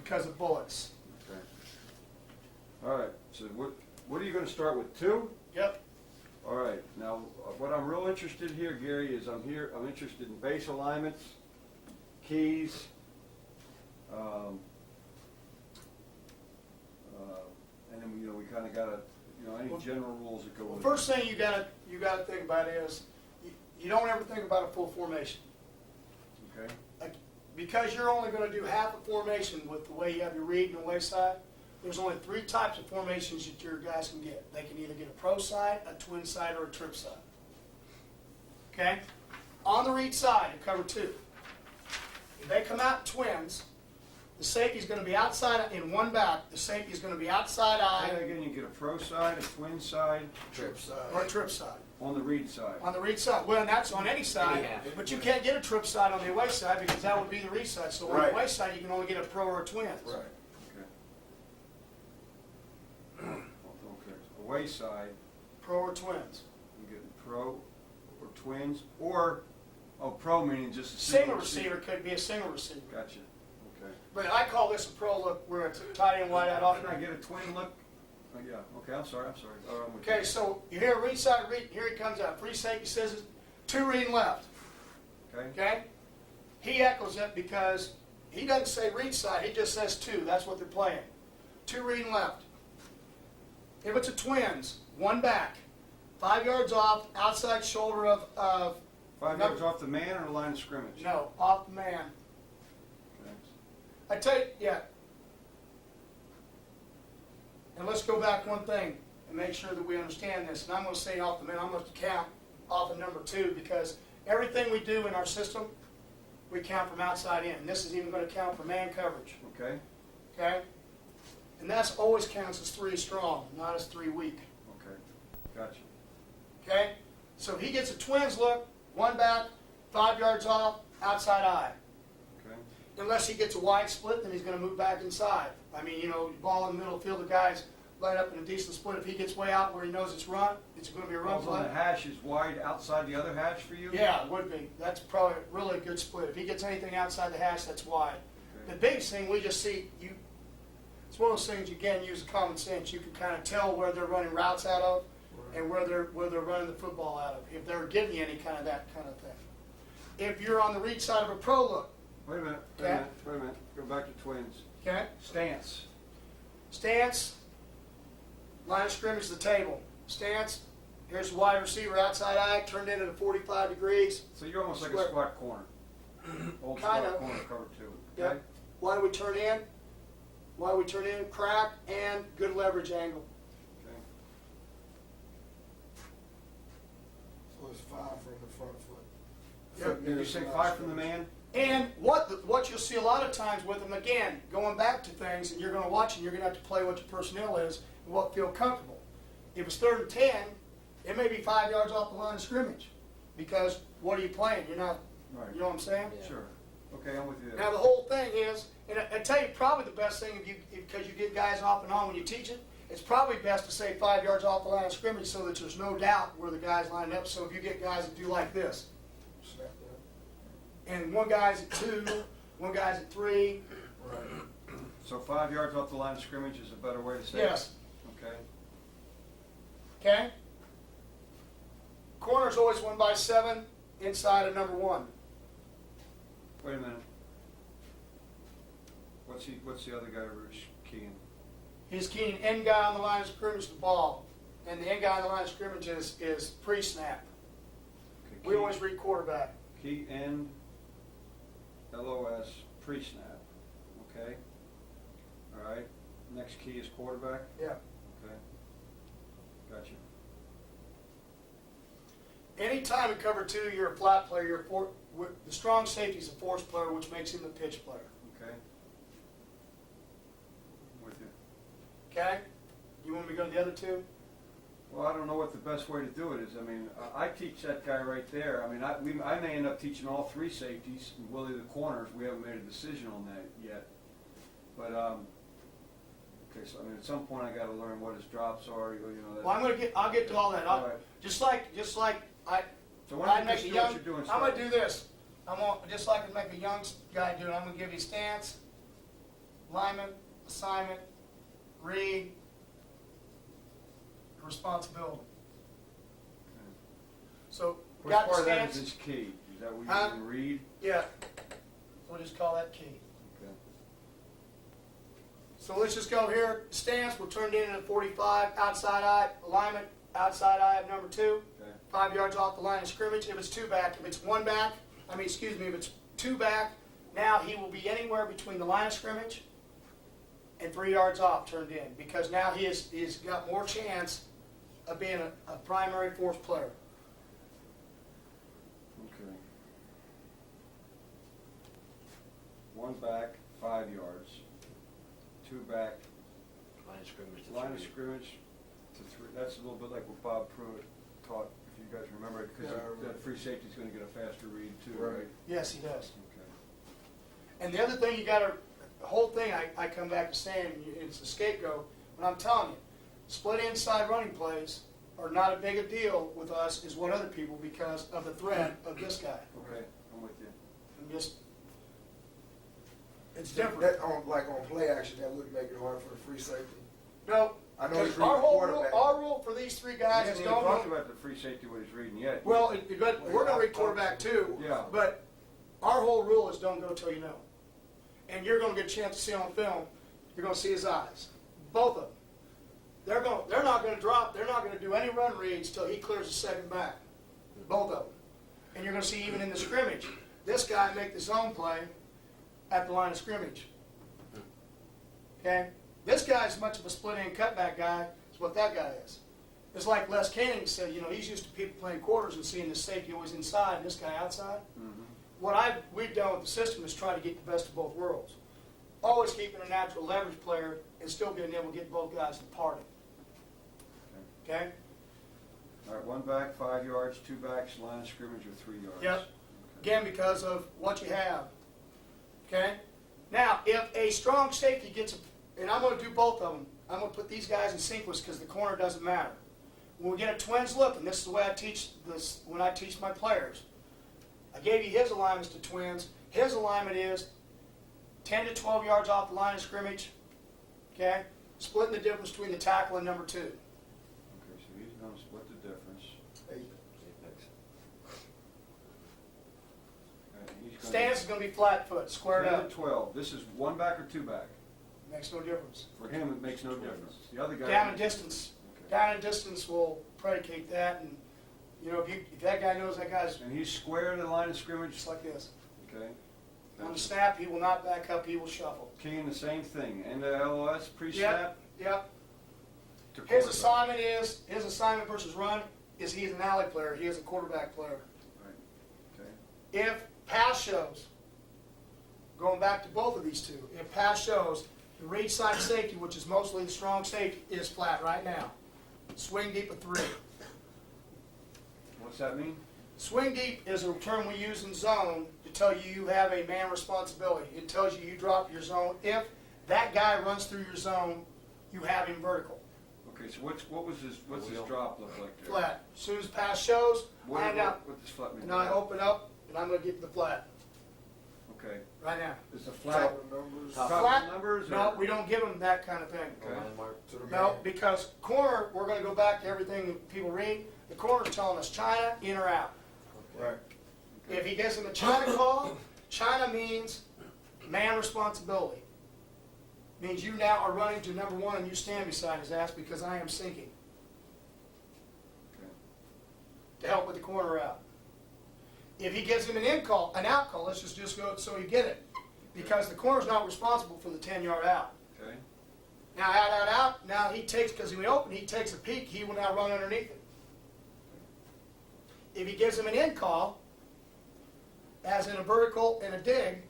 Speaker 1: because of bullets.
Speaker 2: Okay. All right, so what are you going to start with, 2?
Speaker 1: Yep.
Speaker 2: All right, now, what I'm real interested here, Gary, is I'm interested in base alignments, keys, and then, we kind of got to, any general rules that go
Speaker 1: Well,
Speaker 2: with
Speaker 1: first thing you gotta think about is you don't ever think about a full formation.
Speaker 2: it. Okay?
Speaker 1: Like, because you're only going to do half a formation with the way you have your read and the way side, there's only 3 types of formations that your guys can get. They can either get a pro side, a twin side, or a trip side. Okay? On the read side, of cover 2, if they come out in twins, the safety's going to be outside in one back. The safety's going to be outside
Speaker 2: Say
Speaker 1: eye
Speaker 2: that again, you get a pro side, a twin side,
Speaker 5: Trip side.
Speaker 1: or a trip side.
Speaker 2: on the read side.
Speaker 1: On the read side, well, and that's on any side,
Speaker 4: Any half.
Speaker 1: but you can't get a trip side on the away side because that would be the read side. So on
Speaker 3: Right.
Speaker 1: the away side, you can only get a pro or a twins.
Speaker 5: Right.
Speaker 2: Okay. Okay, away side,
Speaker 1: Pro or twins.
Speaker 2: you get pro or twins, or, pro meaning just a
Speaker 1: Single receiver could be a single receiver.
Speaker 2: Gotcha, okay.
Speaker 1: But I call this a pro look where it's tight end wide out off.
Speaker 2: Can I get a twin look? Oh, yeah, okay, I'm sorry. Oh, I'm with
Speaker 1: Okay,
Speaker 2: you.
Speaker 1: so you hear read side, read, here he comes out. Free safety says it's 2 reading left.
Speaker 2: Okay,
Speaker 1: Okay? He echoes it because he doesn't say read side, he just says 2. That's what they're playing. 2 reading left. If it's a twins, 1 back, 5 yards off, outside shoulder of
Speaker 2: 5
Speaker 1: no.
Speaker 2: yards off the man or the line of scrimmage?
Speaker 1: no, off the man.
Speaker 2: Okay.
Speaker 1: I tell you, yeah. And let's go back one thing and make sure that we understand this. And I'm going to say off the man, I'm going to count off of number 2 because everything we do in our system, we count from outside in. And this is even going to count for man coverage.
Speaker 2: Okay,
Speaker 1: Okay? And that's always counts as 3 strong, not as 3 weak.
Speaker 2: okay, gotcha.
Speaker 1: Okay? So he gets a twins look, 1 back, 5 yards off, outside eye.
Speaker 2: Okay,
Speaker 1: Unless he gets a wide split, then he's going to move back inside. I mean, ball in the middle of the field, the guys line up in a decent split. If he gets way out where he knows it's run, it's going to be a run
Speaker 2: balls on
Speaker 1: play.
Speaker 2: the hash is wide outside the other hash for you?
Speaker 1: Yeah, it would be. That's probably a really good split. If he gets anything outside the hash, that's wide. The
Speaker 2: Okay.
Speaker 1: biggest thing we just see, it's one of those things, again, use common sense. You can kind of tell where they're running routes out of and where they're running the football out of, if they're giving you any kind of that kind of thing. If you're on the read side of a pro look,
Speaker 2: Wait a minute,
Speaker 1: Okay.
Speaker 2: wait a minute, go back to twins.
Speaker 1: okay?
Speaker 2: Stance,
Speaker 1: Stance, line of scrimmage, the table. Stance, here's the wide receiver, outside eye, turned in at 45 degrees.
Speaker 2: so you're almost like a
Speaker 1: Square.
Speaker 2: squat corner. Old
Speaker 1: Kind
Speaker 2: squat
Speaker 1: of.
Speaker 2: corner cover 2,
Speaker 1: Yep.
Speaker 2: okay?
Speaker 1: Why do we turn in? Why do we turn in? Crack and good leverage angle.
Speaker 2: Okay.
Speaker 5: So it's 5 from the front foot.
Speaker 1: Yep.
Speaker 2: Did you say 5 from the man?
Speaker 1: And what you'll see a lot of times with them, again, going back to things, and you're going to watch and you're going to have to play what your personnel is and what feel comfortable. If it's 3rd and 10, it may be 5 yards off the line of scrimmage. Because what are you playing? You're not,
Speaker 2: Right.
Speaker 1: you know what I'm saying?
Speaker 2: Sure. Okay, I'm with you
Speaker 1: Now
Speaker 2: there.
Speaker 1: the whole thing is, and I tell you, probably the best thing because you get guys off and on when you teach it, it's probably best to say 5 yards off the line of scrimmage so that there's no doubt where the guys line up. So if you get guys that do like this,
Speaker 5: Snap that.
Speaker 1: and one guy's at 2, one guy's at 3,
Speaker 5: Right.
Speaker 2: So 5 yards off the line of scrimmage is a better way to say it?
Speaker 1: yes,
Speaker 2: Okay,
Speaker 1: okay. Corner's always 1x7 inside of number 1.
Speaker 2: wait a minute. What's the other guy keying?
Speaker 1: He's keying end guy on the line of scrimmage the ball, and the end guy on the line of scrimmage is pre-snap.
Speaker 2: Okay,
Speaker 1: We always read quarterback.
Speaker 2: Key end, LOS, pre-snap, okay? All right, next key is quarterback,
Speaker 1: Yeah.
Speaker 2: okay? Gotcha.
Speaker 1: Anytime in cover 2, you're a flat player. The strong safety is a force player, which makes him a pitch player.
Speaker 2: Okay. With you.
Speaker 1: Okay? You want me to go to the other 2?
Speaker 2: Well, I don't know what the best way to do it is. I mean, I teach that guy right there. I mean, I may end up teaching all 3 safeties, and Willie the corners. We haven't made a decision on that yet. But, okay, so I mean, at some point I got to learn what his drops are. You know. That,
Speaker 1: Well, I'll get to all that.
Speaker 2: All right.
Speaker 1: Just like I.
Speaker 2: So why don't you
Speaker 1: make
Speaker 2: just
Speaker 1: a
Speaker 2: do
Speaker 1: young.
Speaker 2: what you're doing?
Speaker 1: I'm gonna do this. Just like I make a young guy do it. I'm gonna give you stance, alignment, assignment, read, responsibility.
Speaker 2: Okay.
Speaker 1: So
Speaker 2: Which
Speaker 1: got
Speaker 2: part
Speaker 1: the
Speaker 2: of that is
Speaker 1: stance.
Speaker 2: his key? Is that what
Speaker 1: Huh?
Speaker 2: you're going to read?
Speaker 1: Yeah. We'll just call that key.
Speaker 2: Okay.
Speaker 1: So let's just go here. Stance, we're turned in at 45. Outside eye, alignment, outside eye of number 2.
Speaker 2: Okay.
Speaker 1: 5 yards off the line of scrimmage. If it's 2 back, if it's 1 back, if it's 2 back, now he will be anywhere between the line of scrimmage and 3 yards off turned in because now he's got more chance of being a primary force player.
Speaker 2: Okay. 1 back, 5 yards. 2 back,
Speaker 4: Line of scrimmage to
Speaker 2: line of
Speaker 4: 3.
Speaker 2: scrimmage to 3. That's a little bit like what Bob Pruitt taught, if you guys remember it, because
Speaker 5: Yeah, I remember.
Speaker 2: that free safety's going to get a faster read too,
Speaker 5: Right.
Speaker 2: right?
Speaker 1: Yes, he does.
Speaker 2: Okay.
Speaker 1: And the other thing the whole thing I come back to saying, it's a scapegoat, but I'm telling you, split inside running plays are not a big a deal with us as what other people because of the threat of this guy.
Speaker 2: Okay, I'm with you.
Speaker 1: I'm just, it's
Speaker 5: That
Speaker 1: different.
Speaker 5: on play action, that wouldn't make it hard for the free safety.
Speaker 1: No,
Speaker 5: I know
Speaker 1: because
Speaker 5: he's reading quarterback.
Speaker 1: our rule for these 3
Speaker 2: He
Speaker 1: guys
Speaker 2: hasn't
Speaker 1: is
Speaker 2: even talked
Speaker 1: don't.
Speaker 2: about the free safety what he's reading yet.
Speaker 1: Well, we're going to read quarterback too.
Speaker 2: Yeah.
Speaker 1: But our whole rule is don't go till you know. And you're going to get a chance to see on film. You're going to see his eyes, both of them. They're not going to drop. They're not going to do any run reads till he clears the second back, both of them. And you're going to see even in the scrimmage, this guy make the zone play at the line of scrimmage. Okay, this guy's as much of a split end cutback guy as what that guy is. It's like Les Canning said, you know, he's used to people playing quarters and seeing the safety always inside and this guy outside.
Speaker 2: Mhm.
Speaker 1: What we've done with the system is try to get the best of both worlds. Always keeping a natural leverage player and still being able to get both guys to party. Okay?
Speaker 2: All right, 1 back, 5 yards, 2 backs, line of scrimmage or 3 yards.
Speaker 1: Yep. Again, because of what you have. Okay? Now, if a strong safety gets, and I'm going to do both of them, I'm going to put these guys in sequence because the corner doesn't matter. When we get a twins look, and this is the way I teach this when I teach my players, I gave you his alignments to twins. His alignment is 10 to 12 yards off the line of scrimmage, okay? Splitting the difference between the tackle and number 2.
Speaker 2: Okay, so he's going to split the difference.
Speaker 5: Hey,
Speaker 2: Okay, he's gonna-
Speaker 1: Stance is going to be flat foot, squared
Speaker 2: 10
Speaker 1: up.
Speaker 2: to 12. This is 1 back or 2 back?
Speaker 1: Makes no difference.
Speaker 2: For him, it makes no difference. The other guy.
Speaker 1: Down and distance.
Speaker 2: Okay.
Speaker 1: Down and distance will predicate that, and you know if that guy knows that guy's
Speaker 2: And he's square to the line of scrimmage.
Speaker 1: just like this.
Speaker 2: Okay.
Speaker 1: On the snap, he will not back up. He will shuffle.
Speaker 2: Keying the same thing. End of LOS, pre-snap.
Speaker 1: Yep.
Speaker 2: to
Speaker 1: His
Speaker 2: quarterback.
Speaker 1: assignment versus run is he's an alley player. He is a quarterback player.
Speaker 2: Okay.
Speaker 1: If pass shows, going back to both of these two, if pass shows, the read side safety, which is mostly the strong safety, is flat right now. Swing deep of 3.
Speaker 2: What's that mean?
Speaker 1: Swing deep is a term we use in zone to tell you you have a man responsibility. It tells you you drop your zone. If that guy runs through your zone, you have him vertical.
Speaker 2: Okay, so what's his drop look like there?
Speaker 1: Flat. As soon as pass shows,
Speaker 2: What,
Speaker 1: hand out,
Speaker 2: what does flat mean?
Speaker 1: and I open up, and I'm going to get to the flat
Speaker 2: Okay.
Speaker 1: right now.
Speaker 2: Is the flat
Speaker 5: top of numbers.
Speaker 4: Top.
Speaker 2: top
Speaker 1: Flat?
Speaker 2: numbers? Or?
Speaker 1: No, we don't give them that kind of thing.
Speaker 2: Okay.
Speaker 4: Line mark.
Speaker 5: To the
Speaker 1: No,
Speaker 5: man.
Speaker 1: because corner, we're going to go back to everything that people read. The corner's telling us China, in or out.
Speaker 5: Right.
Speaker 1: If he gives him a China call, China means man responsibility. Means you now are running to number 1 and you stand beside his ass because I am sinking
Speaker 2: Okay.
Speaker 1: to help with the corner out. If he gives him an in call, an out call, let's just go so you get it. Because the corner's not responsible for the 10-yard out.
Speaker 2: Okay.
Speaker 1: Now out, now he takes, because we open, he takes a peek, he will now run underneath it. If he gives him an in call, as in a vertical and a dig,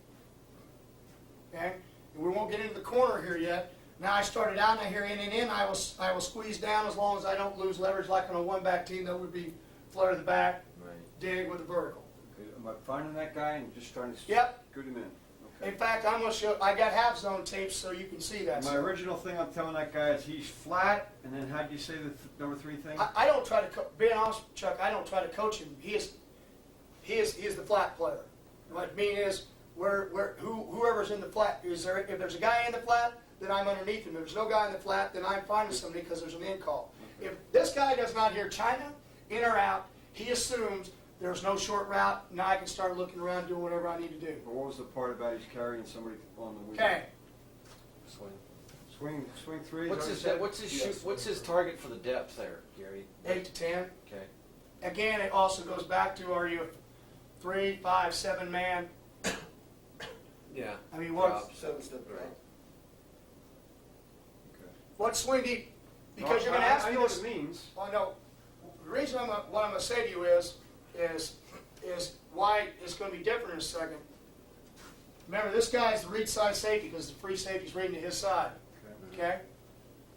Speaker 1: okay, and we won't get into the corner here yet. Now I started out and I hear in, I will squeeze down as long as I don't lose leverage like on a 1-back team that would be flare to the back,
Speaker 4: Right.
Speaker 1: dig with a vertical.
Speaker 2: Okay. Am I finding that guy and just trying to
Speaker 1: Yep.
Speaker 2: scoot him in?
Speaker 1: In
Speaker 2: Okay.
Speaker 1: fact, I'm going to show, I got half zone tapes so you can see that.
Speaker 2: My original thing I'm telling that guy is he's flat, and then how do you say the number 3 thing?
Speaker 1: I don't try to, being honest, Chuck, I don't try to coach him. He is the flat player. What I mean is, whoever's in the flat, if there's a guy in the flat, then I'm underneath him. If there's no guy in the flat, then I'm finding somebody because there's an in call. If this guy does not hear China, in or out, he assumes there's no short route, now I can start looking around doing whatever I need to do.
Speaker 2: But what was the part about he's carrying somebody on the wheel?
Speaker 1: Okay,
Speaker 4: Swing.
Speaker 2: Swing 3.
Speaker 4: What's his
Speaker 5: Yes.
Speaker 4: what's his target for the depth there, Gary?
Speaker 1: 8 to 10.
Speaker 4: Okay.
Speaker 1: Again, it also goes back to, are you a 3, 5, 7 man?
Speaker 4: Yeah.
Speaker 1: I mean, what?
Speaker 4: Drop.
Speaker 5: 7-step drop.
Speaker 2: Okay.
Speaker 1: What's swing deep? Because you're
Speaker 2: No,
Speaker 1: going to ask
Speaker 2: I
Speaker 1: me
Speaker 2: know what
Speaker 1: this.
Speaker 2: it means.
Speaker 1: Well, no. The reason what I'm going to say to you is why it's going to be different in a second. Remember, this guy's the read side safety because the free safety's reading to his side.
Speaker 2: Okay.
Speaker 1: Okay?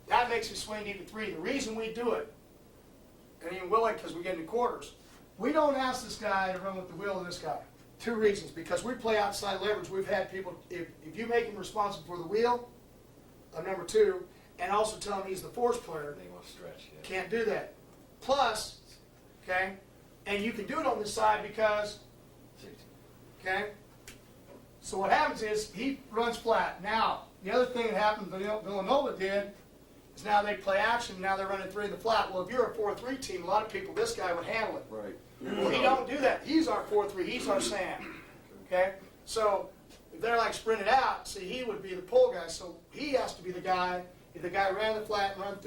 Speaker 1: That makes him swing deep at 3. The reason we do it, and even willing because we get into quarters, we don't ask this guy to run with the wheel of this guy. 2 reasons. Because we play outside leverage, we've had people, if you make him responsible for the wheel of number 2, and also tell him he's the force player,
Speaker 4: They want to stretch. Yeah.
Speaker 1: can't do that. Plus, okay, and you can do it on this side because,
Speaker 4: Safety.
Speaker 1: okay, so what happens is he runs flat. Now, the other thing that happened, Villanova did, is now they play action, now they're running 3 in the flat. Well, if you're a 4-3 team, a lot of people, this guy would handle it.
Speaker 2: Right.
Speaker 1: Well, he don't do that. He's our 4-3, he's our Sam, okay? So, if they're like sprinted out, see, he would be the pull guy, so he has to be the guy, if the guy ran the flat and ran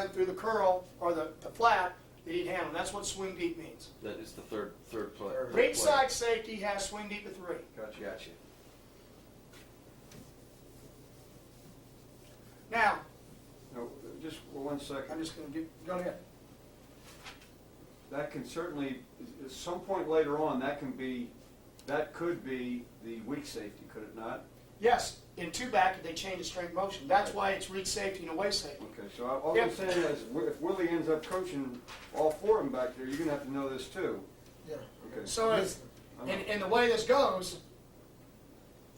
Speaker 1: through the curl, or the flat, that he'd handle. That's what swing deep means.
Speaker 4: That is the third play.
Speaker 1: Read side safety has swing deep at 3.
Speaker 2: Gotcha.
Speaker 4: Gotcha.
Speaker 1: Now,
Speaker 2: No, just 1 second.
Speaker 1: I'm just going to go ahead.
Speaker 2: that can certainly, at some point later on, that could be the weak safety, could it not?
Speaker 1: Yes, in two back, they change the strength motion. That's why it's reach safety and away safety.
Speaker 2: Okay, so all I'm
Speaker 1: Yep.
Speaker 2: saying is, if Willie ends up coaching all four of them back there, you're gonna have to know this too.
Speaker 5: Yeah.
Speaker 2: Okay.
Speaker 1: So if,
Speaker 5: Listen,
Speaker 1: and the way this goes,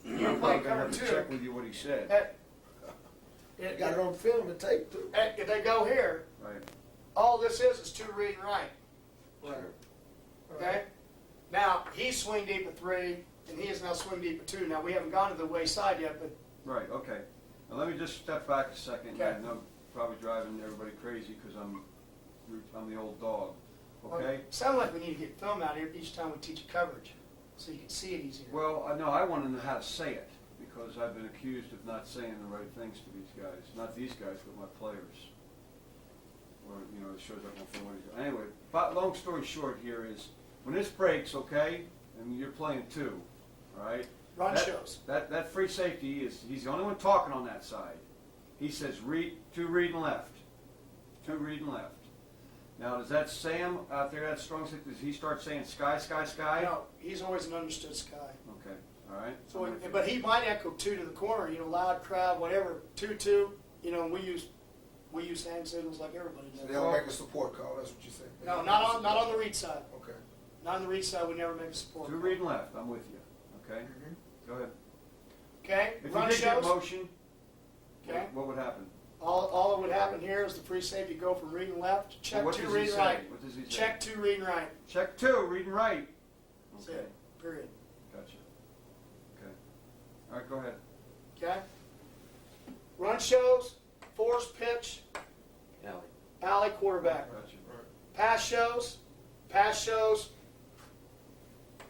Speaker 1: you're
Speaker 2: I'm
Speaker 1: playing
Speaker 2: gonna
Speaker 1: cover
Speaker 2: have to
Speaker 1: two.
Speaker 2: check with you what he said.
Speaker 5: you got it on film and tape too.
Speaker 1: If they go here,
Speaker 2: Right.
Speaker 1: all this is two read and right.
Speaker 5: Right.
Speaker 1: Okay? Now, he's swing deep at 3, and he is now swing deep at 2. Now, we haven't gone to the way side yet, but
Speaker 2: Right, okay. Now let me just step back a second.
Speaker 1: Okay.
Speaker 2: I know I'm probably driving everybody crazy because I'm the old dog. Okay?
Speaker 1: sounds like we need to get film out here each time we teach coverage, so you can see it easier.
Speaker 2: Well, I know I want to know how to say it because I've been accused of not saying the right things to these guys. Not these guys, but my players. Or, you know, it shows up on film. Anyway, long story short here is, when this breaks, okay, and you're playing 2, all right?
Speaker 1: Run
Speaker 2: That-
Speaker 1: shows.
Speaker 2: That free safety he's the only one talking on that side. He says two read and left. 2 read and left. Now, does that Sam out there, that strong safety, does he start saying sky, sky, sky?
Speaker 1: No, he's always an understood sky.
Speaker 2: Okay, all right.
Speaker 1: So, but he might echo 2 to the corner, loud crowd, whatever, 2-2, and we use hand signals like everybody
Speaker 5: So
Speaker 1: does.
Speaker 5: they don't make a support call, that's what you say.
Speaker 1: No, not on the read side.
Speaker 5: Okay.
Speaker 1: Not on the read side, we never make a support.
Speaker 2: 2
Speaker 1: call.
Speaker 2: read and left, I'm with you, okay? Go ahead.
Speaker 1: Okay,
Speaker 2: If
Speaker 1: run
Speaker 2: you did get
Speaker 1: shows.
Speaker 2: motion,
Speaker 1: Okay.
Speaker 2: what would happen?
Speaker 1: All that would happen here is the free safety go from read and left, check
Speaker 2: Well, what
Speaker 1: 2
Speaker 2: does he
Speaker 1: read and
Speaker 2: say?
Speaker 1: right.
Speaker 2: What does he say?
Speaker 1: Check 2 read and right.
Speaker 2: Check 2, read and write.
Speaker 1: That's
Speaker 2: Okay,
Speaker 1: it. Period.
Speaker 2: gotcha. Okay. All right, go ahead.
Speaker 1: Okay? Run shows, force pitch,
Speaker 4: Alley.
Speaker 1: alley quarterback.
Speaker 2: Gotcha.
Speaker 1: Pass shows,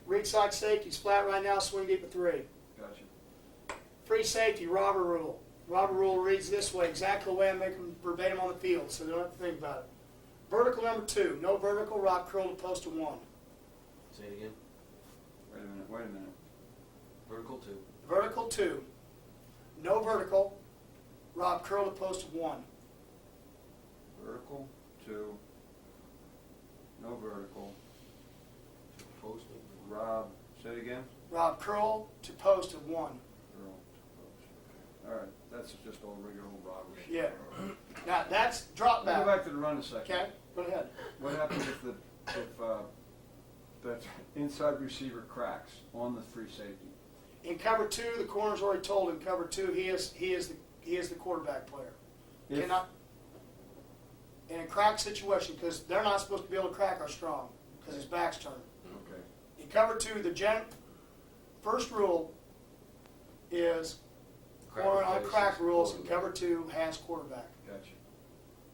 Speaker 1: read side safety's flat right now, swing deep at 3.
Speaker 2: Gotcha.
Speaker 1: Free safety, robber rule. Robber rule reads this way, exactly the way I make them verbatim on the field, so they don't have to think about it. Vertical number 2, no vertical, rock curl to post to 1.
Speaker 4: Say it again.
Speaker 2: Wait a minute.
Speaker 4: Vertical 2.
Speaker 1: Vertical 2, no vertical, rock curl to post to 1.
Speaker 2: Vertical, 2, no vertical,
Speaker 4: Post.
Speaker 2: Rob, say it again?
Speaker 1: Rob curl to post to 1.
Speaker 2: Girl, post, okay. All right, that's just all regular old robbery.
Speaker 1: Yeah. Now that's drop
Speaker 2: Let's go
Speaker 1: back.
Speaker 2: back to the run a second.
Speaker 1: Okay, go ahead.
Speaker 2: What happens if that inside receiver cracks on the free safety?
Speaker 1: In cover 2, the corner's already told in cover 2 he is the quarterback player.
Speaker 2: If-
Speaker 1: Cannot in a crack situation because they're not supposed to be able to crack our strong because his back's turned.
Speaker 2: Okay,
Speaker 1: In cover 2, the first rule is corner on crack rules. In cover 2 has quarterback.
Speaker 2: gotcha.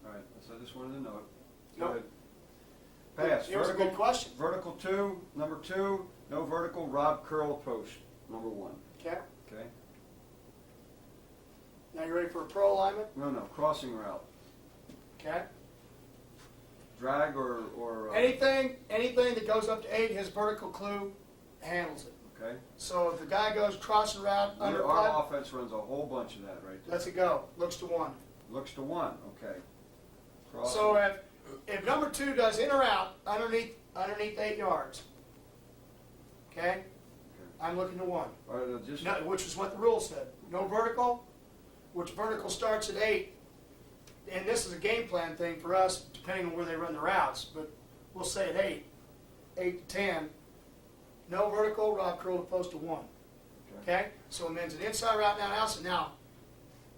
Speaker 2: All right, so I just wanted to know it. Go
Speaker 1: Nope.
Speaker 2: ahead. Pass.
Speaker 1: It was a good question.
Speaker 2: Vertical 2, number 2, no vertical, Rob curl post, number 1.
Speaker 1: Okay.
Speaker 2: Okay?
Speaker 1: Now you ready for a pro alignment?
Speaker 2: No, crossing route.
Speaker 1: Okay.
Speaker 2: Drag or
Speaker 1: Anything that goes up to 8, his vertical clue handles it.
Speaker 2: okay?
Speaker 1: So if the guy goes crossing route under
Speaker 2: Our
Speaker 1: 5,
Speaker 2: offense runs a whole bunch of that right there.
Speaker 1: lets it go. Looks to 1.
Speaker 2: Looks to 1, okay. Crossing.
Speaker 1: So if number 2 does in or out underneath 8 yards, okay, I'm looking to 1.
Speaker 2: All right, just,
Speaker 1: No, which is what the rule said. No vertical, which vertical starts at 8. And this is a game plan thing for us, depending on where they run the routes, but we'll say at 8 to 10, no vertical, rock curl to post to 1. Okay? So it means an inside route now, outside. Now,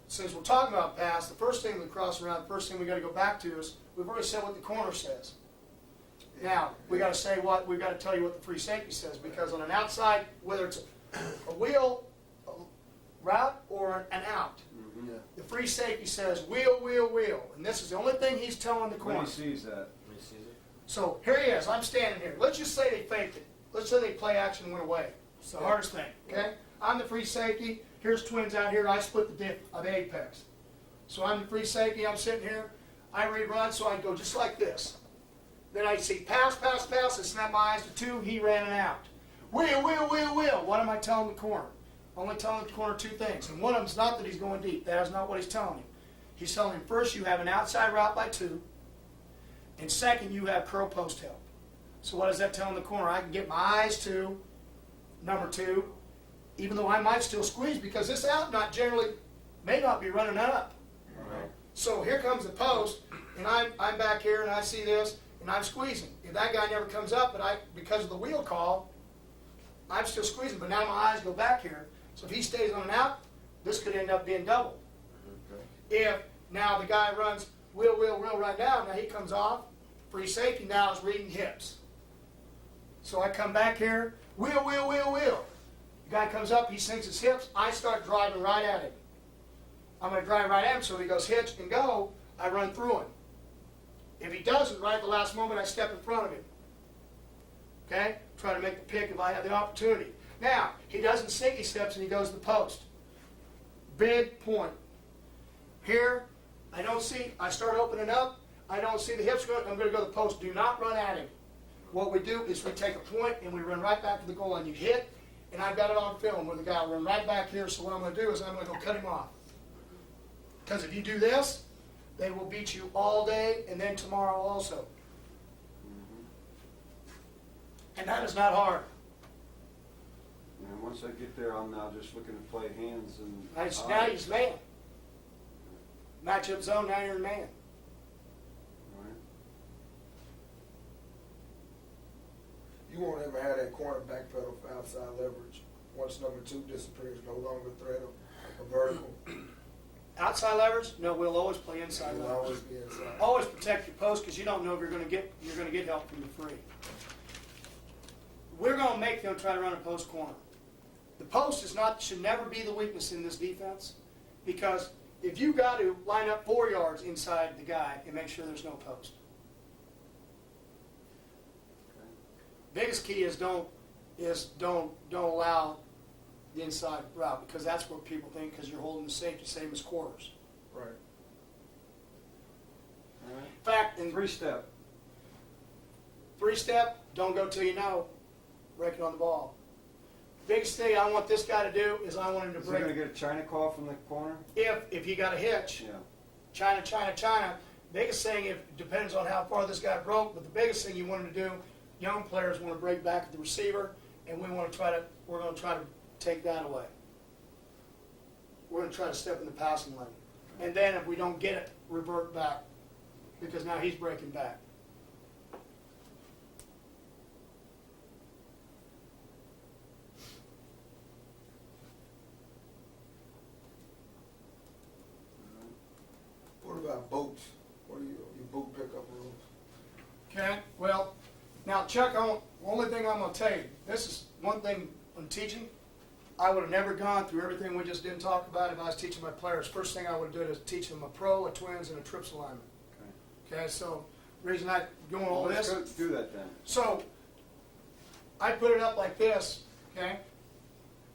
Speaker 1: since we're talking about pass, the first thing we cross around, the first thing we got to go back to is we've already said what the corner says. Now, we got to we've got to tell you what the free safety says, because on an outside, whether it's a wheel, a route, or an out,
Speaker 2: Mhm.
Speaker 3: Yeah.
Speaker 1: the free safety says wheel, and this is the only thing he's telling the
Speaker 2: When
Speaker 1: corner.
Speaker 2: he sees that,
Speaker 4: Let me see it.
Speaker 1: So here he is. I'm standing here. Let's just say they faked it. Let's say they play action and went away. It's the hardest thing. Okay. I'm the free safety. Here's twins out here. I split the dip of the apex. So I'm the free safety. I'm sitting here. I read run, so I go just like this. Then I see pass. I snap my eyes to 2. He ran it out. Wheel. What am I telling the corner? Only telling the corner 2 things. And one of them's not that he's going deep. That is not what he's telling him. He's telling him first you have an outside route by 2. And second, you have curl post help. So what does that tell in the corner? I can get my eyes to number 2, even though I might still squeeze because this out not generally may not be running up.
Speaker 2: Right.
Speaker 1: So here comes the post, and I'm back here and I see this, and I'm squeezing. If that guy never comes up, but because of the wheel call, I'm still squeezing, but now my eyes go back here. So if he stays on and out, this could end up being double.
Speaker 2: Okay.
Speaker 1: If now the guy runs wheel right now he comes off, free safety now is reading hips. So I come back here, wheel. The guy comes up, he sinks his hips, I start driving right at him. I'm going to drive right at him, so he goes hitch and go, I run through him. If he doesn't, right at the last moment, I step in front of him. Okay? Try to make the pick if I have the opportunity. Now, he doesn't sink, he steps and he goes to the post. Big point. Here, I don't see, I start opening up, I don't see the hips going, I'm going to go to the post. Do not run at him. What we do is we take a point and we run right back to the goal line. You hit, and I've got it on film where the guy will run right back here, so what I'm going to do is I'm going to go cut him off. Because if you do this, they will beat you all day and then tomorrow also. And that is not hard.
Speaker 2: And once I get there, I'm now just looking to play hands and
Speaker 1: Now he's man. Matchup zone, now you're man.
Speaker 2: Right.
Speaker 5: You won't ever have that corner backpedal for outside leverage. Once number 2 disappears, no longer a threat of vertical.
Speaker 1: Outside leverage? No, we'll always play inside
Speaker 5: You'll
Speaker 1: leverage.
Speaker 5: always be inside.
Speaker 1: Always protect your post because you don't know if you're going to get help from the free. We're going to make them try to run a post corner. The post should never be the weakness in this defense because if you got to line up 4 yards inside the guy and make sure there's no post. Biggest key is don't allow the inside route because that's what people think because you're holding the safety same as quarters.
Speaker 5: Right.
Speaker 2: All right.
Speaker 1: In fact, in
Speaker 2: 3-step.
Speaker 1: 3-step, don't go till you know, break it on the ball. Biggest thing I want this guy to do is I want him to
Speaker 2: Is he going to
Speaker 1: break.
Speaker 2: get a China call from the corner?
Speaker 1: If you got a hitch,
Speaker 2: Yeah.
Speaker 1: China. Biggest thing, it depends on how far this guy broke, but the biggest thing you want him to do, young players want to break back at the receiver, and we're going to try to take that away. We're going to try to step in the passing lane. And then if we don't get it, revert back, because now he's breaking back.
Speaker 5: What about boats? What are your boat pickup rules?
Speaker 1: Okay, well, now Chuck, only thing I'm going to tell you, this is one thing I'm teaching. I would have never gone through everything we just didn't talk about if I was teaching my players. First thing I would have done is teach them a pro, a twins, and a trips alignment. Okay, so reason I doing all
Speaker 2: Let's
Speaker 1: this.
Speaker 2: go do that then.
Speaker 1: So I put it up like this, okay,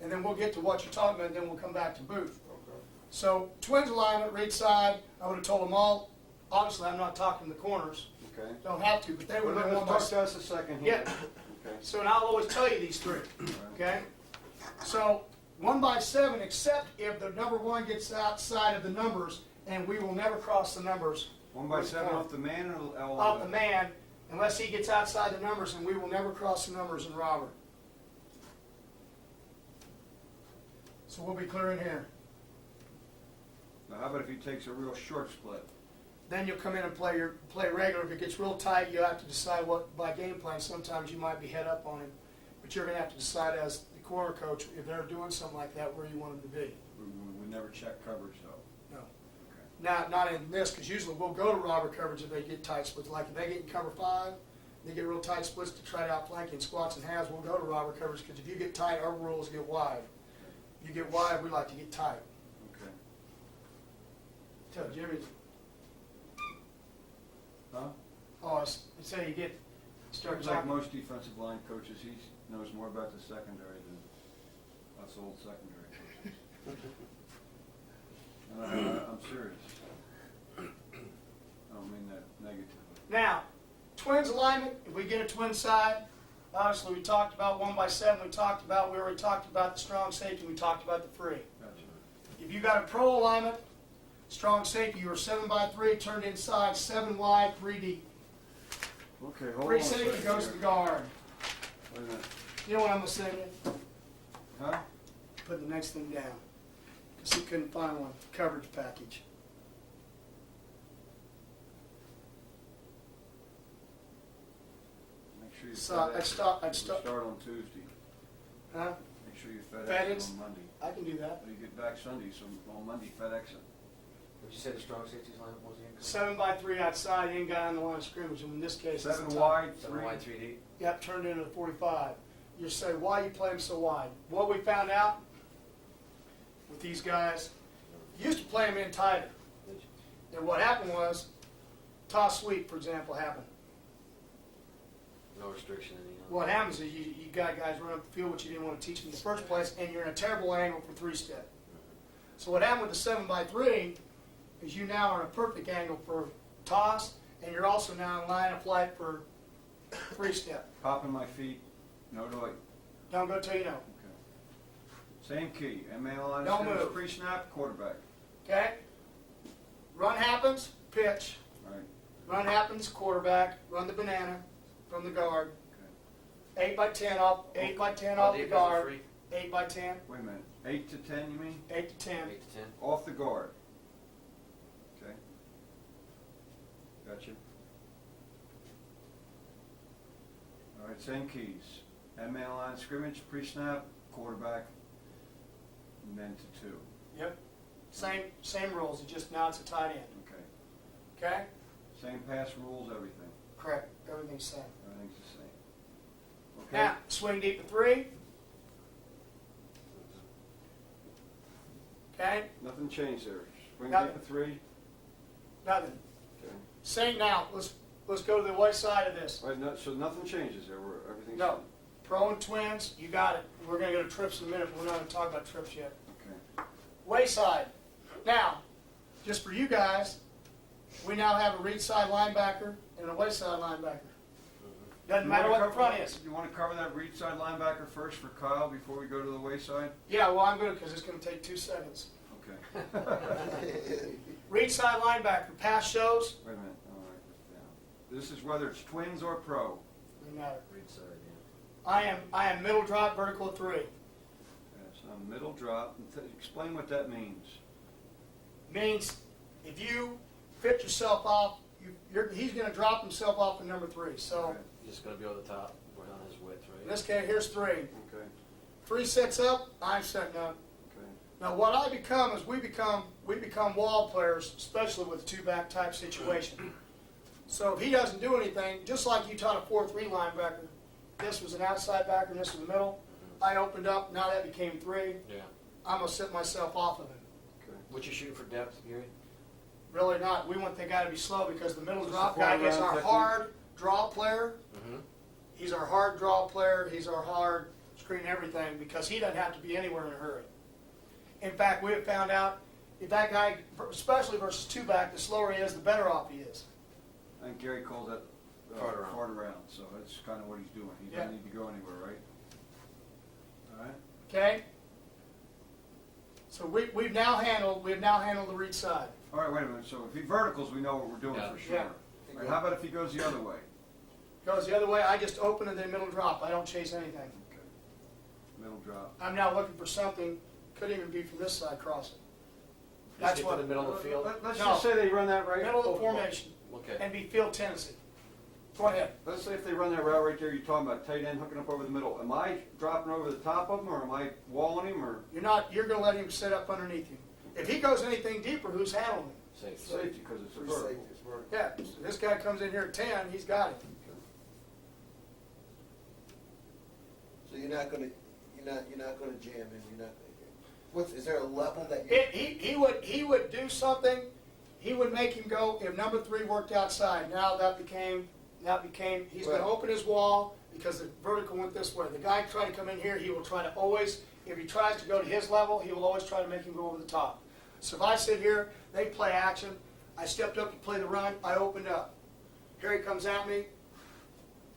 Speaker 1: and then we'll get to what you're talking about, and then we'll come back to Booth.
Speaker 5: Okay.
Speaker 1: So twins alignment, read side. I would have told them all. Obviously, I'm not talking the corners.
Speaker 2: Okay.
Speaker 1: Don't have to, but they would
Speaker 2: Well,
Speaker 1: have
Speaker 2: let's
Speaker 1: one
Speaker 2: talk to us a second here.
Speaker 1: Yeah.
Speaker 2: Okay.
Speaker 1: So and I'll always tell you these 3. Okay? So 1x7, except if the number 1 gets outside of the numbers, and we will never cross the numbers
Speaker 2: 1x7 off the man or
Speaker 1: off the man unless he gets outside the numbers, and we will never cross the numbers in Robert. So we'll be clear in here.
Speaker 2: Now, how about if he takes a real short split?
Speaker 1: Then you'll come in and play regular. If it gets real tight, you have to decide what by game plan. Sometimes you might be head up on him, but you're going to have to decide as the corner coach if they're doing something like that where you want them to be.
Speaker 2: We never check coverage though.
Speaker 1: No.
Speaker 2: Okay.
Speaker 1: Not in this, because usually we'll go to robber coverage if they get tight splits. Like if they get in cover 5, they get real tight splits to try to outflank in squats and halves, we'll go to robber coverage because if you get tight, our rules get wide. If you get wide, we like to get tight.
Speaker 2: Okay.
Speaker 1: Tell Jimmy.
Speaker 2: Huh?
Speaker 1: Oh, I say you get start
Speaker 2: Seems like
Speaker 1: talking.
Speaker 2: most defensive line coaches, he knows more about the secondary than us old secondary coaches. And I'm serious. I don't mean that negatively.
Speaker 1: Now, twins alignment, if we get a twin side, obviously we talked about 1x7, we already talked about the strong safety, we talked about the free.
Speaker 2: Gotcha.
Speaker 1: If you got a pro alignment, strong safety, you are 7x3, turned inside, 7 wide, 3 deep.
Speaker 2: Okay, hold on
Speaker 1: Free
Speaker 2: a
Speaker 1: safety
Speaker 2: second
Speaker 1: goes to the
Speaker 2: here.
Speaker 1: guard.
Speaker 2: Wait a minute.
Speaker 1: You know what I'm gonna send you?
Speaker 2: Huh?
Speaker 1: Put the next thing down. Because he couldn't find one. Coverage package.
Speaker 2: Make sure you
Speaker 1: So, I'd start-
Speaker 2: We start on Tuesday.
Speaker 1: Huh?
Speaker 2: Make sure you FedEx
Speaker 1: FedEx?
Speaker 2: it on Monday.
Speaker 1: I can do that.
Speaker 2: So you get back Sunday, so on Monday FedEx it.
Speaker 4: What'd you say the strong safeties lineup was again?
Speaker 1: 7x3 outside, ain't got on the line of scrimmage. And in this case, it's
Speaker 2: 7
Speaker 1: a tie.
Speaker 2: wide,
Speaker 4: 7
Speaker 2: 3.
Speaker 4: wide, 3 deep.
Speaker 1: Yep, turned into a 45. You say, why you play them so wide? What we found out with these guys, used to play them in tighter. And what happened was, toss sweep, for example, happened.
Speaker 4: No restriction any.
Speaker 1: What happens is you got guys run up the field, which you didn't want to teach them in the first place, and you're in a terrible angle for three-step. So what happened with the 7x3 is you now are in a perfect angle for toss, and you're also now in line of flight for three-step.
Speaker 2: Popping my feet, no delay.
Speaker 1: Don't go till you know.
Speaker 2: Okay. Same key, MA line,
Speaker 1: Don't
Speaker 2: scrimmage,
Speaker 1: move.
Speaker 2: pre-snap, quarterback.
Speaker 1: Okay? Run happens, pitch.
Speaker 2: All right.
Speaker 1: Run happens, quarterback. Run the banana from the guard.
Speaker 2: Okay.
Speaker 1: 8x10 off. 8x10
Speaker 4: All
Speaker 1: off the
Speaker 4: defensive
Speaker 1: guard.
Speaker 4: free,
Speaker 1: 8x10.
Speaker 2: Wait a minute, 8 to 10 you mean?
Speaker 1: 8 to 10.
Speaker 4: 8 to 10.
Speaker 2: Off the guard. Okay. Gotcha. All right, same keys. MA line, scrimmage, pre-snap, quarterback, and then to 2.
Speaker 1: Yep. Same rules. It just now it's a tight end.
Speaker 2: Okay.
Speaker 1: Okay?
Speaker 2: Same pass rules, everything.
Speaker 1: Correct. Everything's same.
Speaker 2: Everything's the same. Okay.
Speaker 1: Now, swing deep to 3. Okay?
Speaker 2: Nothing changed there. Swing
Speaker 1: Nothing.
Speaker 2: deep to 3.
Speaker 1: Nothing.
Speaker 2: Okay.
Speaker 1: Same now. Let's go to the right side of this.
Speaker 2: Right, no, so nothing changes there. Everything's
Speaker 1: No. Pro and twins, you got it. We're going to go to trips in a minute, but we're not going to talk about trips yet.
Speaker 2: Okay.
Speaker 1: Wayside. Now, just for you guys, we now have a read side linebacker and a wayside linebacker. Doesn't
Speaker 2: You
Speaker 1: matter
Speaker 2: wanna
Speaker 1: what the
Speaker 2: cover-
Speaker 1: front is.
Speaker 2: You want to cover that read side linebacker first for Kyle before we go to the wayside?
Speaker 1: Yeah, well, I'm good because it's going to take 2 seconds.
Speaker 2: Okay.
Speaker 1: Read side linebacker, pass shows,
Speaker 2: Wait a minute. I'll write this down. This is whether it's twins or pro.
Speaker 1: doesn't matter.
Speaker 4: Read side, yeah.
Speaker 1: I am middle drop, vertical 3.
Speaker 2: Okay, so middle drop. Explain what that means.
Speaker 1: Means if you fit yourself off, he's going to drop himself off to number 3. So
Speaker 2: Okay.
Speaker 4: You're just gonna be over the top, right on his width,
Speaker 1: in
Speaker 4: right?
Speaker 1: this case, here's 3.
Speaker 2: Okay.
Speaker 1: 3 sets up, I'm setting up.
Speaker 2: Okay.
Speaker 1: Now, what I become is we become wall players, especially with a 2-back type situation. So if he doesn't do anything, just like you taught a 4-3 linebacker, this was an outside backer and this was the middle. I opened up, now that became 3.
Speaker 4: Yeah.
Speaker 1: I'm gonna sit myself off of him.
Speaker 2: Okay.
Speaker 4: What you shooting for depth, Gary?
Speaker 1: Really not. We want the guy to be slow because the middle
Speaker 2: Just
Speaker 1: drop
Speaker 2: the
Speaker 1: guy
Speaker 2: forward
Speaker 1: is
Speaker 2: round
Speaker 1: our
Speaker 2: technique.
Speaker 1: hard draw player.
Speaker 4: Mm-hmm.
Speaker 1: He's our hard draw player. He's our hard screen everything because he doesn't have to be anywhere in a hurry. In fact, we have found out if that guy, especially versus 2-back, the slower he is, the better off he is.
Speaker 2: I think Gary calls that
Speaker 4: Fart around.
Speaker 2: so that's kind of what he's doing. He
Speaker 1: Yeah.
Speaker 2: doesn't need to go anywhere, right? All right.
Speaker 1: Okay? So we've now handled the read side.
Speaker 2: All right, wait a minute. So if he verticals, we know what we're doing
Speaker 4: Yeah.
Speaker 2: for sure.
Speaker 1: Yeah.
Speaker 2: All right, how about if he goes the other way?
Speaker 1: Goes the other way, I just open and then middle drop. I don't chase anything.
Speaker 2: Okay. Middle drop.
Speaker 1: I'm now looking for something, could even be from this side crossing.
Speaker 4: Just
Speaker 1: That's
Speaker 4: get
Speaker 1: what,
Speaker 4: to the middle of the field?
Speaker 2: Let's
Speaker 1: No.
Speaker 2: just say they run that right.
Speaker 1: middle of the formation
Speaker 4: Okay.
Speaker 1: and be field tendency. Go ahead.
Speaker 2: Let's say if they run that route right there, you're talking about tight end hooking up over the middle. Am I dropping over the top of him, or am I walling him, or
Speaker 1: You're gonna let him sit up underneath you. If he goes anything deeper, who's handling him?
Speaker 4: Safe.
Speaker 2: safety because it's a
Speaker 5: Free
Speaker 2: vertical?
Speaker 5: safety is vertical.
Speaker 1: Yeah, so this guy comes in here at 10, he's got it.
Speaker 3: So you're not gonna jam him, is there a level that you?
Speaker 1: He would do something, he would make him go, if number 3 worked outside, now that became, he's gonna
Speaker 3: Right.
Speaker 1: open his wall because the vertical went this way. The guy tried to come in here, he will try to always, if he tries to go to his level, he will always try to make him go over the top. So if I sit here, they play action, I stepped up to play the run, I opened up. Here he comes at me,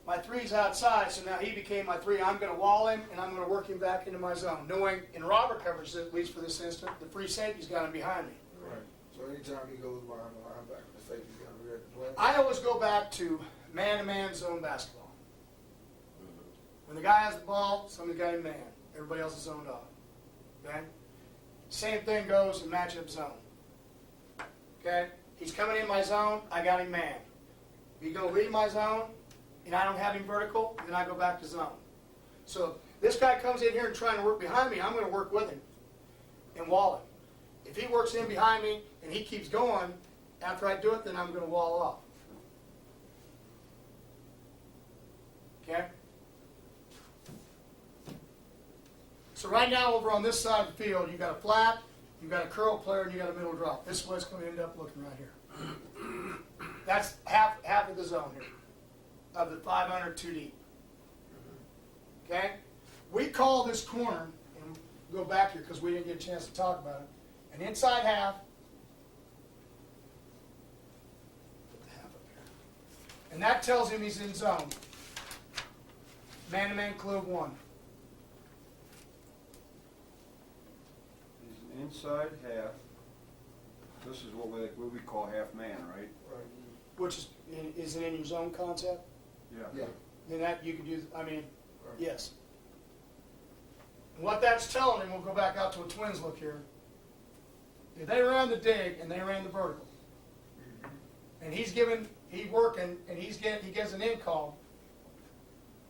Speaker 1: my 3's outside, so now he became my 3. I'm going to wall him, and I'm going to work him back into my zone, knowing in robber coverage, at least for this instant, the free safety's got him behind me.
Speaker 5: Right. So anytime he goes behind the linebacker, the safety's got to be ready to play.
Speaker 1: I always go back to man-to-man zone basketball. When the guy has the ball, somebody's got him man. Everybody else is zoned off. Okay? Same thing goes in matchup zone. Okay? He's coming in my zone, I got him man. If he go leave my zone, and I don't have him vertical, then I go back to zone. So if this guy comes in here and trying to work behind me, I'm going to work with him and wall him. If he works in behind me and he keeps going, after I do it, then I'm going to wall off. Okay? So right now over on this side of the field, you've got a flat, you've got a curl player, and you've got a middle drop. This is what it's going to end up looking right here. That's half of the zone here, of the 500 2 deep. Okay? We call this corner, and go back here because we didn't get a chance to talk about it, an inside half. Put the half up here. And that tells him he's in zone. Man-to-man clue of 1.
Speaker 2: He's an inside half. This is what we call half man, right?
Speaker 5: Right.
Speaker 1: Which is it in your zone concept?
Speaker 5: Yeah.
Speaker 1: Then that you can do, I mean,
Speaker 5: Right.
Speaker 1: yes. And what that's telling him, we'll go back out to a Twins look here. If they ran the dig and they ran the vertical, and he's working, and he gets an in call,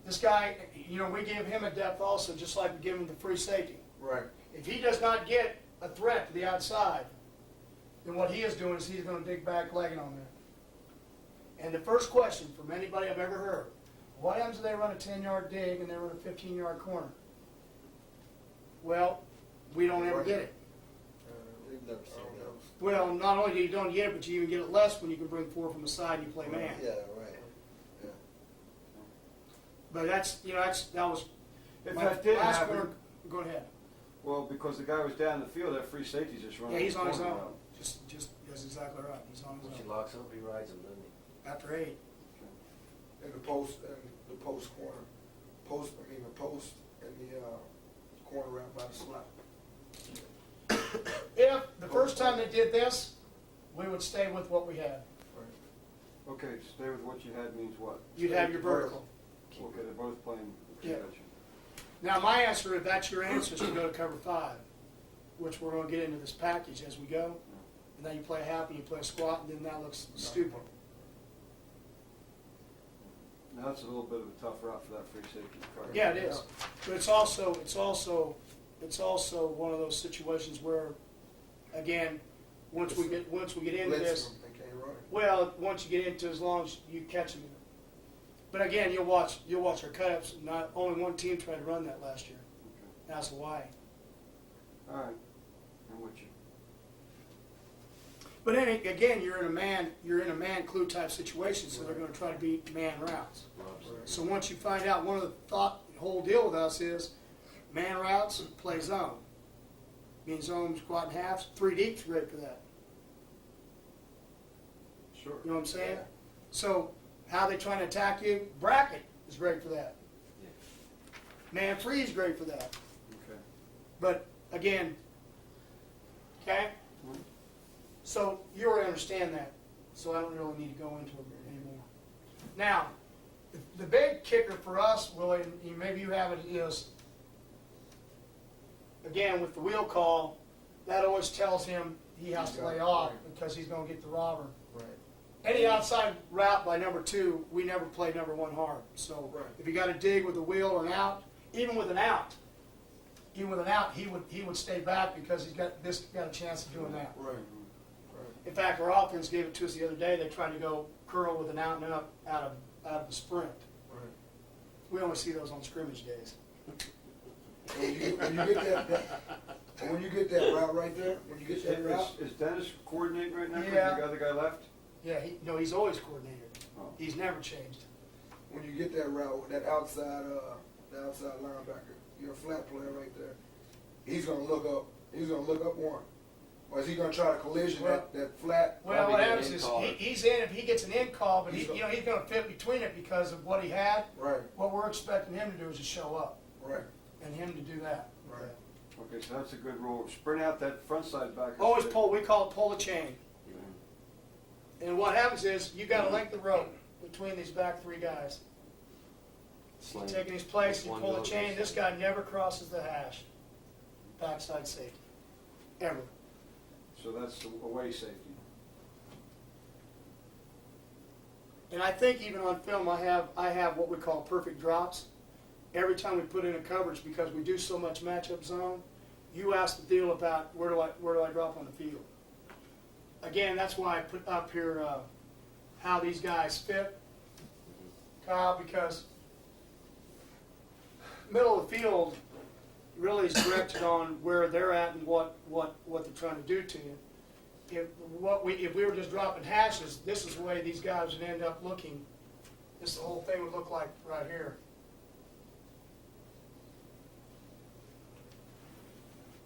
Speaker 1: this guy, we give him a depth also, just like we give him the free safety.
Speaker 5: Right.
Speaker 1: If he does not get a threat to the outside, then what he is doing is he's going to dig back legging on there. And the first question from anybody I've ever heard, what happens if they run a 10-yard dig and they run a 15-yard corner? Well, we don't ever get it.
Speaker 3: We've never seen that.
Speaker 1: Well, not only do you don't get it, but you even get it less when you can bring 4 from the side and you play man.
Speaker 3: Yeah, right. Yeah.
Speaker 1: But that was
Speaker 2: If
Speaker 1: my
Speaker 2: that did
Speaker 1: last
Speaker 2: happen,
Speaker 1: corner. Go ahead.
Speaker 2: well, because the guy was down the field, that free safety's just running.
Speaker 1: Yeah, he's
Speaker 2: the
Speaker 1: on his
Speaker 2: corner
Speaker 1: own.
Speaker 2: route.
Speaker 1: Just that's exactly right. He's on his
Speaker 4: Once he
Speaker 1: own.
Speaker 4: locks up, he rides him, doesn't he?
Speaker 1: After 8.
Speaker 5: And the post corner, the post and the corner route by the slot.
Speaker 1: If the first time they did this, we would stay with what we had.
Speaker 5: Right.
Speaker 2: Okay, stay with what you had means what?
Speaker 1: You'd have your vertical.
Speaker 2: Okay, they're both playing.
Speaker 1: Yeah.
Speaker 2: Gotcha.
Speaker 1: Now, my answer, if that's your answer, is to go to cover 5, which we're going to get into this package as we go. And then you play a half and you play a squat, and then that looks stupid.
Speaker 2: Now that's a little bit of a tough route for that free safety.
Speaker 1: Yeah, it is. But it's also one of those situations where, again, once we get into this,
Speaker 5: Blitzing them, they can't run it.
Speaker 1: well, once you get into as long as you catch them. But again, you'll watch our cut-ups. Not only one team tried to run that last year.
Speaker 2: Okay.
Speaker 1: That's Hawaii.
Speaker 2: All right, I'm with you.
Speaker 1: But then again, you're in a man clue type situation, so they're going to try to beat man routes. So once you find out, one of the whole deal with us is man routes, play zone. Means zone, squat and halves. 3 deep's great for that.
Speaker 2: Sure.
Speaker 1: You know what I'm saying?
Speaker 3: Yeah.
Speaker 1: So how they trying to attack you? Bracket is great for that.
Speaker 4: Yeah.
Speaker 1: Man free is great for that.
Speaker 2: Okay.
Speaker 1: But again, okay? So you already understand that. So I don't really need to go into it anymore. Now, the big kicker for us, Willie, and maybe you have it, is, again, with the wheel call, that always tells him he has to lay off because he's going to get the robber.
Speaker 5: Right.
Speaker 1: Any outside route by number 2, we never play number 1 hard. So
Speaker 5: Right.
Speaker 1: if you got to dig with a wheel or an out, even with an out, he would stay back because he's got a chance of doing that.
Speaker 5: Right.
Speaker 1: In fact, our offense gave it to us the other day. They tried to go curl with an out and up out of the sprint.
Speaker 5: Right.
Speaker 1: We only see those on scrimmage days.
Speaker 5: When you get that route right there, when you get that route,
Speaker 2: Is Dennis coordinating right now?
Speaker 1: Yeah.
Speaker 2: The other guy left?
Speaker 1: Yeah, he's always coordinated.
Speaker 2: Oh.
Speaker 1: He's never changed.
Speaker 5: when you get that route, that outside linebacker, you're a flat player right there. He's gonna look up. He's gonna look up one. Or is he gonna try to collision that flat?
Speaker 1: Well,
Speaker 4: Probably
Speaker 1: what
Speaker 4: get
Speaker 1: happens
Speaker 4: in
Speaker 1: is
Speaker 4: call.
Speaker 1: he's in if he gets an in call, but
Speaker 5: He's
Speaker 1: he's going to fit between it because of what he had.
Speaker 5: Right.
Speaker 1: What we're expecting him to do is to show up
Speaker 5: Right.
Speaker 1: and him to do that.
Speaker 5: Right.
Speaker 2: Okay, so that's a good rule. Sprint out that front side back.
Speaker 1: Always pull. We call it pull the chain. And what happens is you got a length of rope. between these back three guys.
Speaker 4: Slant.
Speaker 1: He's taking his place, you
Speaker 4: One
Speaker 1: pull the
Speaker 4: goes,
Speaker 1: chain, this
Speaker 4: slant.
Speaker 1: guy never crosses the hash. Backside safety, ever.
Speaker 2: So that's the away safety.
Speaker 1: And I think even on film, I have what we call perfect drops. Every time we put in a coverage, because we do so much matchup zone, you ask the deal about where do I drop on the field. Again, that's why I put up here how these guys fit, Kyle, because middle of the field really is directed on where they're at and what they're trying to do to you. If we were just dropping hashes, this is the way these guys would end up looking. This the whole thing would look like right here.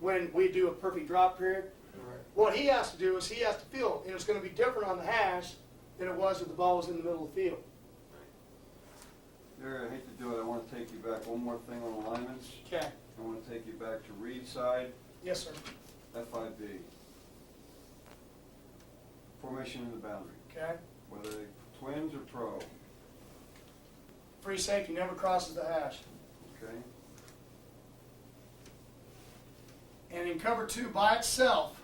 Speaker 1: When we do a perfect drop period, what he has to do is he has to feel, and it's going to be different on the hash than it was if the ball was in the middle of the field.
Speaker 2: There, I hate to do it, I want to take you back one more thing on alignments.
Speaker 1: Okay.
Speaker 2: I want to take you back to read side,
Speaker 1: Yes, sir.
Speaker 2: FIB. Formation in the boundary,
Speaker 1: Okay.
Speaker 2: whether they twins or pro,
Speaker 1: Free safety never crosses the hash.
Speaker 2: okay?
Speaker 1: And in cover two by itself,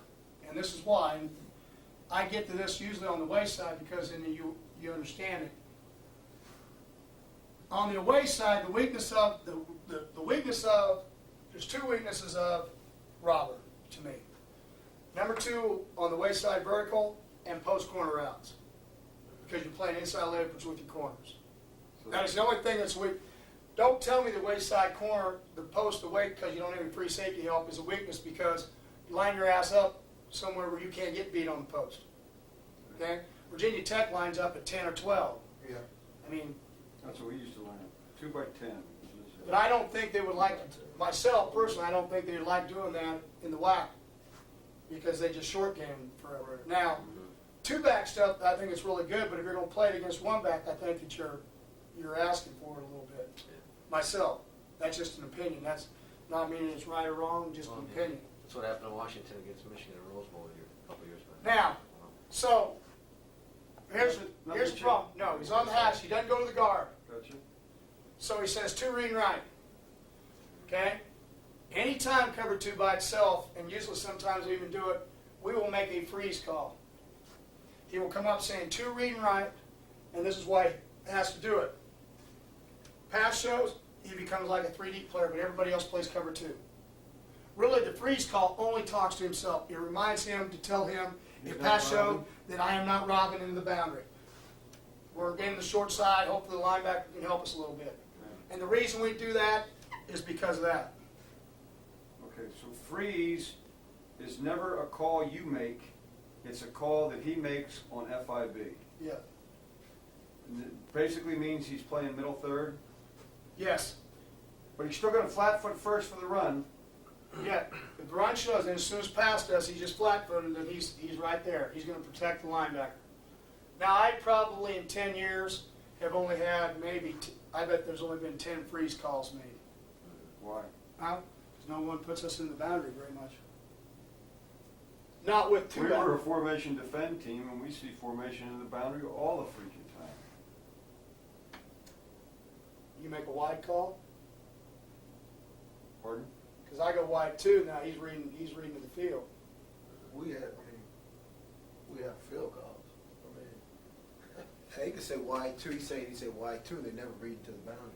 Speaker 1: and this is why, and I get to this usually on the away side because then you understand it. On the away side, the weakness of the weakness of there's two weaknesses of Robert to me. Number two on the away side, vertical and post corner routes, because you're playing inside leverage with your corners.
Speaker 2: So
Speaker 1: That is the only thing that's weak. Don't tell me the wayside corner, the post away, because you don't have any free safety help, is a weakness because you line your ass up somewhere where you can't get beat on the post. Okay? Virginia Tech lines up at 10 or 12.
Speaker 5: Yeah.
Speaker 1: I mean,
Speaker 2: that's what we used to line up, 2 by 10.
Speaker 1: but I don't think they would like, myself personally, I don't think they would like doing that in the WAC because they just short game forever. Now, two back stuff, I think it's really good, but if you're going to play it against one back, I think that you're asking for it a little bit. Myself, that's just an opinion. That's not meaning it's right or wrong, just an
Speaker 4: Well, yeah.
Speaker 1: opinion.
Speaker 4: That's what happened in Washington against Michigan in Rose Bowl a couple years back.
Speaker 1: Now, so here's the problem. No, he's on the hash. He doesn't go to the guard.
Speaker 2: Gotcha.
Speaker 1: So he says two read and right. Okay? Anytime cover two by itself, and usually sometimes we even do it, we will make a freeze call. He will come up saying two read and right, and this is why he has to do it. Pass shows, he becomes like a 3D player, but everybody else plays cover two. Really, the freeze call only talks to himself. It reminds him to tell him,
Speaker 2: He's
Speaker 1: if
Speaker 2: not
Speaker 1: pass showed,
Speaker 2: robbing.
Speaker 1: that I am not robbing into the boundary. We're getting the short side. Hopefully the linebacker can help us a little bit.
Speaker 2: Okay.
Speaker 1: And the reason we do that is because of that.
Speaker 2: Okay, so freeze is never a call you make, it's a call that he makes on FIB.
Speaker 1: Yeah.
Speaker 2: And it basically means he's playing middle third,
Speaker 1: Yes.
Speaker 2: but he's still got a flat foot first for the run.
Speaker 1: Yeah. If the run shows, and as soon as pass does, he's just flat-footed, and he's right there. He's going to protect the linebacker. Now, I probably in 10 years have only had maybe, I bet there's only been 10 freeze calls made.
Speaker 2: Why?
Speaker 1: Huh? Because no one puts us in the boundary very much. Not with two
Speaker 2: We were a
Speaker 1: back.
Speaker 2: formation defend team, and we see formation in the boundary all the freaking time.
Speaker 5: Mm-hmm.
Speaker 1: You make a wide call,
Speaker 2: Pardon?
Speaker 1: because I go wide too. Now he's reading to the field.
Speaker 5: We have field calls.
Speaker 3: He could say wide two, he say wide two, they never read to the boundary.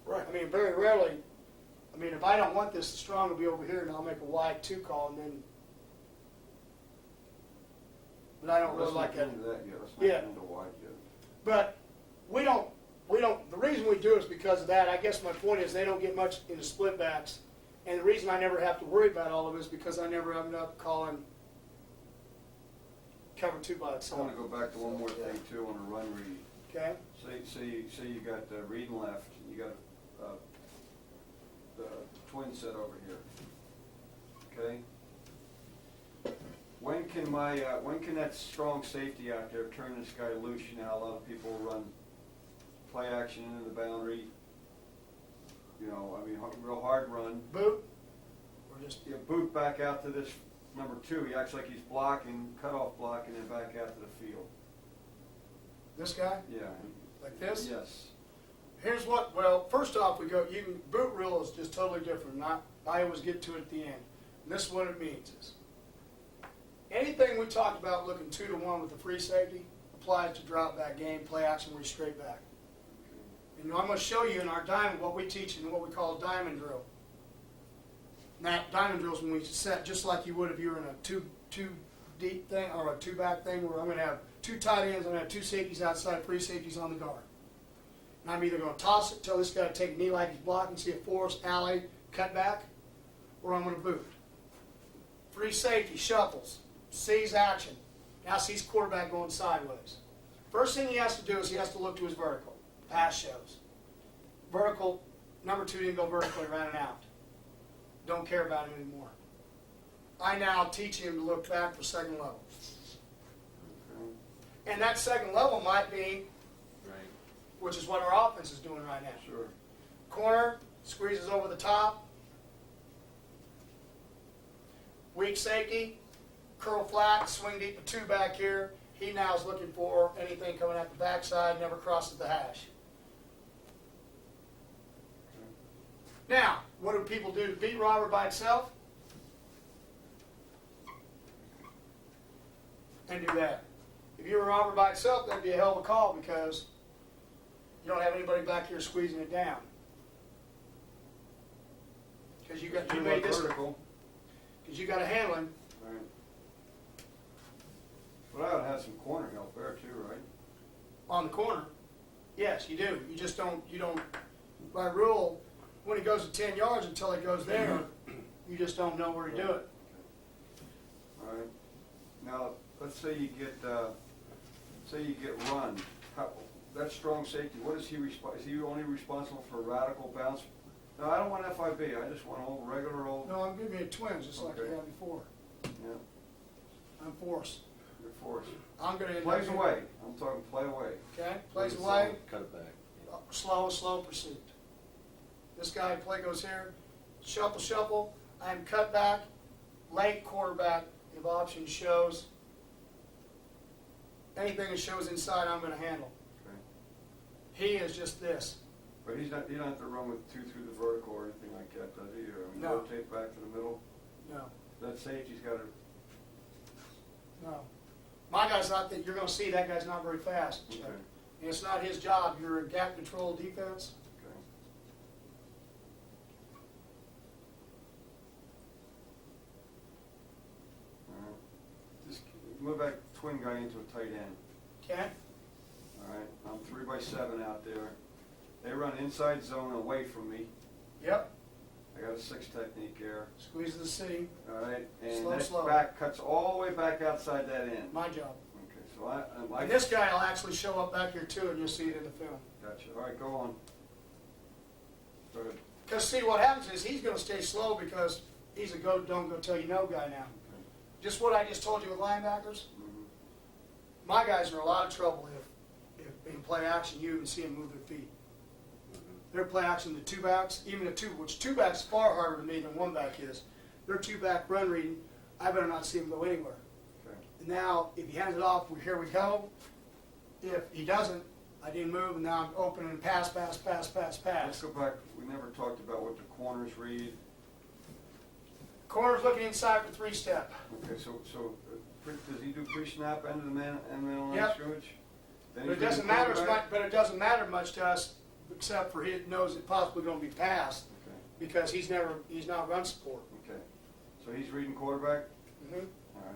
Speaker 1: Right. I mean, very rarely. I mean, if I don't want this strong to be over here, and I'll make a wide two call, and then. But I don't really like
Speaker 2: Let's
Speaker 1: that.
Speaker 2: not get into that yet, let's not
Speaker 1: Yeah.
Speaker 2: get into wide yet.
Speaker 1: But we don't. The reason we do it is because of that. I guess my point is they don't get much into split backs, and the reason I never have to worry about all of it is because I never end up calling cover two by
Speaker 2: I
Speaker 1: itself.
Speaker 2: want to go back to one more thing too on a run read.
Speaker 1: Okay.
Speaker 2: Say you got read and left, you got the twin set over here. Okay. When can that strong safety out there turn this guy loose? You know how a lot of people run play action into the boundary. You know, I mean, real hard run.
Speaker 1: Boot. Or just
Speaker 2: You boot back out to this number two. He acts like he's blocking, cut off block, and then back out to the field.
Speaker 1: this guy.
Speaker 2: Yeah,
Speaker 1: like this.
Speaker 2: Yes.
Speaker 1: Here's what, well, first off, boot rule is just totally different. I always get to it at the end. And this is what it means is, anything we talked about looking 2-to-1 with the free safety applies to drop back game, play action, where you straight back. And I'm going to show you in our diamond what we teach in what we call a diamond drill. Now, diamond drills when we set just like you would if you were in a two deep thing or a 2-back thing where I'm going to have 2 tight ends, I'm going to have 2 safeties outside, free safeties on the guard. And I'm either going to toss it, tell this guy to take a knee like he's blocking, see a force, alley, cut back, or I'm going to boot. Free safety, shuffles, sees action, now sees quarterback going sideways. First thing he has to do is he has to look to his vertical. Pass shows. Vertical, number 2 didn't go vertical, he ran it out. Don't care about him anymore. I now teach him to look back for second level.
Speaker 2: Okay.
Speaker 1: And that second level might be,
Speaker 4: Right.
Speaker 1: which is what our offense is doing right now.
Speaker 2: Sure.
Speaker 1: Corner, squeezes over the top. Weak safety, curl flat, swing deep to 2 back here. He now is looking for anything coming out the backside, never crosses the hash. Now, what do people do to beat Robert by itself? And do that. If you were Robert by itself, that'd be a hell of a call because you don't have anybody back here squeezing it down. Because you made this,
Speaker 2: vertical.
Speaker 1: because you got to handle him.
Speaker 2: Right. But I would have some corner help there too, right?
Speaker 1: On the corner, yes, you do. You just don't, by rule, when he goes to 10 yards until he goes there, you just don't know where to do it.
Speaker 2: All right. Now, let's say you get run. That strong safety, what is he is he only responsible for radical bounce? No, I don't want FIB. I just want regular old.
Speaker 1: No, I'm giving you twins just like you
Speaker 2: Okay.
Speaker 1: had before.
Speaker 2: Yeah,
Speaker 1: I'm force.
Speaker 2: your force.
Speaker 1: I'm going to
Speaker 2: Plays away. I'm talking play away.
Speaker 1: Okay, plays away,
Speaker 4: Cut it back.
Speaker 1: slow pursuit. This guy play goes here, shuffle. I'm cut back, late quarterback. If option shows anything that shows inside, I'm going to handle.
Speaker 2: Okay.
Speaker 1: He is just this.
Speaker 2: But he don't have to run with 2 through the vertical or anything like that, does he? Or
Speaker 1: No.
Speaker 2: rotate back to the middle.
Speaker 1: No.
Speaker 2: That safety's got to.
Speaker 1: No. My guy's not that, you're going to see that guy's not very fast.
Speaker 2: Okay.
Speaker 1: Chuck. And it's not his job. You're a gap control defense.
Speaker 2: Okay. All right. Just move that twin guy into a tight end.
Speaker 1: Okay?
Speaker 2: All right. I'm 3 by 7 out there. They run inside zone away from me.
Speaker 1: Yep.
Speaker 2: I got a 6 technique here.
Speaker 1: Squeeze the C.
Speaker 2: All right. And
Speaker 1: Slow,
Speaker 2: that
Speaker 1: slow.
Speaker 2: back cuts all the way back outside that end.
Speaker 1: My job.
Speaker 2: Okay. So I
Speaker 1: And this guy will actually show up back here too, and you'll see it in the film.
Speaker 2: Gotcha. All right. Go on. Go ahead.
Speaker 1: Because see, what happens is he's going to stay slow because he's a don't go tell you no guy now.
Speaker 2: Okay.
Speaker 1: Just what I just told you with linebackers.
Speaker 2: Mhm.
Speaker 1: My guys are in a lot of trouble if in play action you even see them move their feet. Their play action, the 2 backs, even the 2, which 2 backs is far harder to me than 1 back is. Their 2 back run reading, I better not see him go anywhere.
Speaker 2: Okay.
Speaker 1: And now, if he hands it off, here we go. If he doesn't, I didn't move, and now I'm open and pass.
Speaker 2: Let's go back. We never talked about what the corners read.
Speaker 1: Corner's looking inside for 3-step.
Speaker 2: Okay, so does he do pre-snap end of the man line
Speaker 1: Yep.
Speaker 2: scrimmage? Then
Speaker 1: But it
Speaker 2: he's
Speaker 1: doesn't
Speaker 2: reading
Speaker 1: matter as
Speaker 2: quarterback?
Speaker 1: much. But it doesn't matter much to us, except for he knows it's possibly going to be passed
Speaker 2: Okay,
Speaker 1: because he's not run support.
Speaker 2: okay. So he's reading quarterback.
Speaker 1: Mm-hmm.
Speaker 2: All right.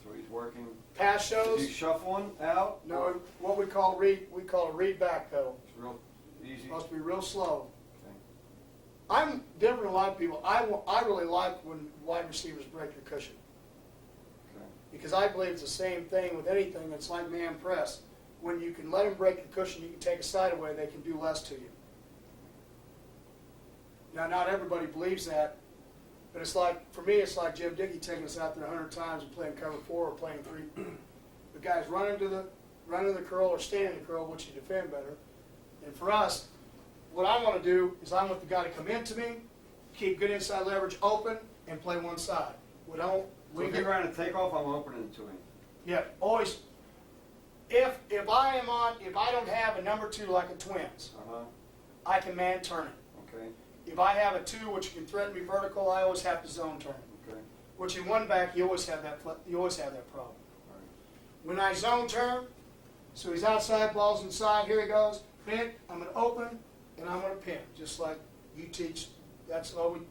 Speaker 2: So he's working.
Speaker 1: Pass
Speaker 2: Is he
Speaker 1: shows.
Speaker 2: shuffling out?
Speaker 1: No, what we call a read back pedal.
Speaker 2: It's real easy.
Speaker 1: Supposed to be real slow.
Speaker 2: Okay.
Speaker 1: I'm different than a lot of people. I really like when wide receivers break your cushion
Speaker 2: Okay.
Speaker 1: because I believe it's the same thing with anything that's like man press. When you can let them break the cushion, you can take a side away, they can do less to you. Now, not everybody believes that, but it's like, for me, it's like Jim Dickey taking us out there 100 times and playing cover 4 or playing 3. The guys running to the curl or standing the curl, which you defend better. And for us, what I want to do is I want the guy to come into me, keep good inside leverage open, and play one side. We don't.
Speaker 2: So if he ran a takeoff, I'm opening it to him.
Speaker 1: Yeah, always. if I don't have a number 2 like a Twins,
Speaker 2: Uh-huh,
Speaker 1: I can man turn it.
Speaker 2: okay,
Speaker 1: If I have a 2 which can threaten me vertical, I always have to zone turn it.
Speaker 2: okay,
Speaker 1: Which in one back, you always have that problem.
Speaker 2: all right.
Speaker 1: When I zone turn, so he's outside, ball's inside, here he goes, pin, I'm going to open, and I'm going to pin, just like you teach. That's always,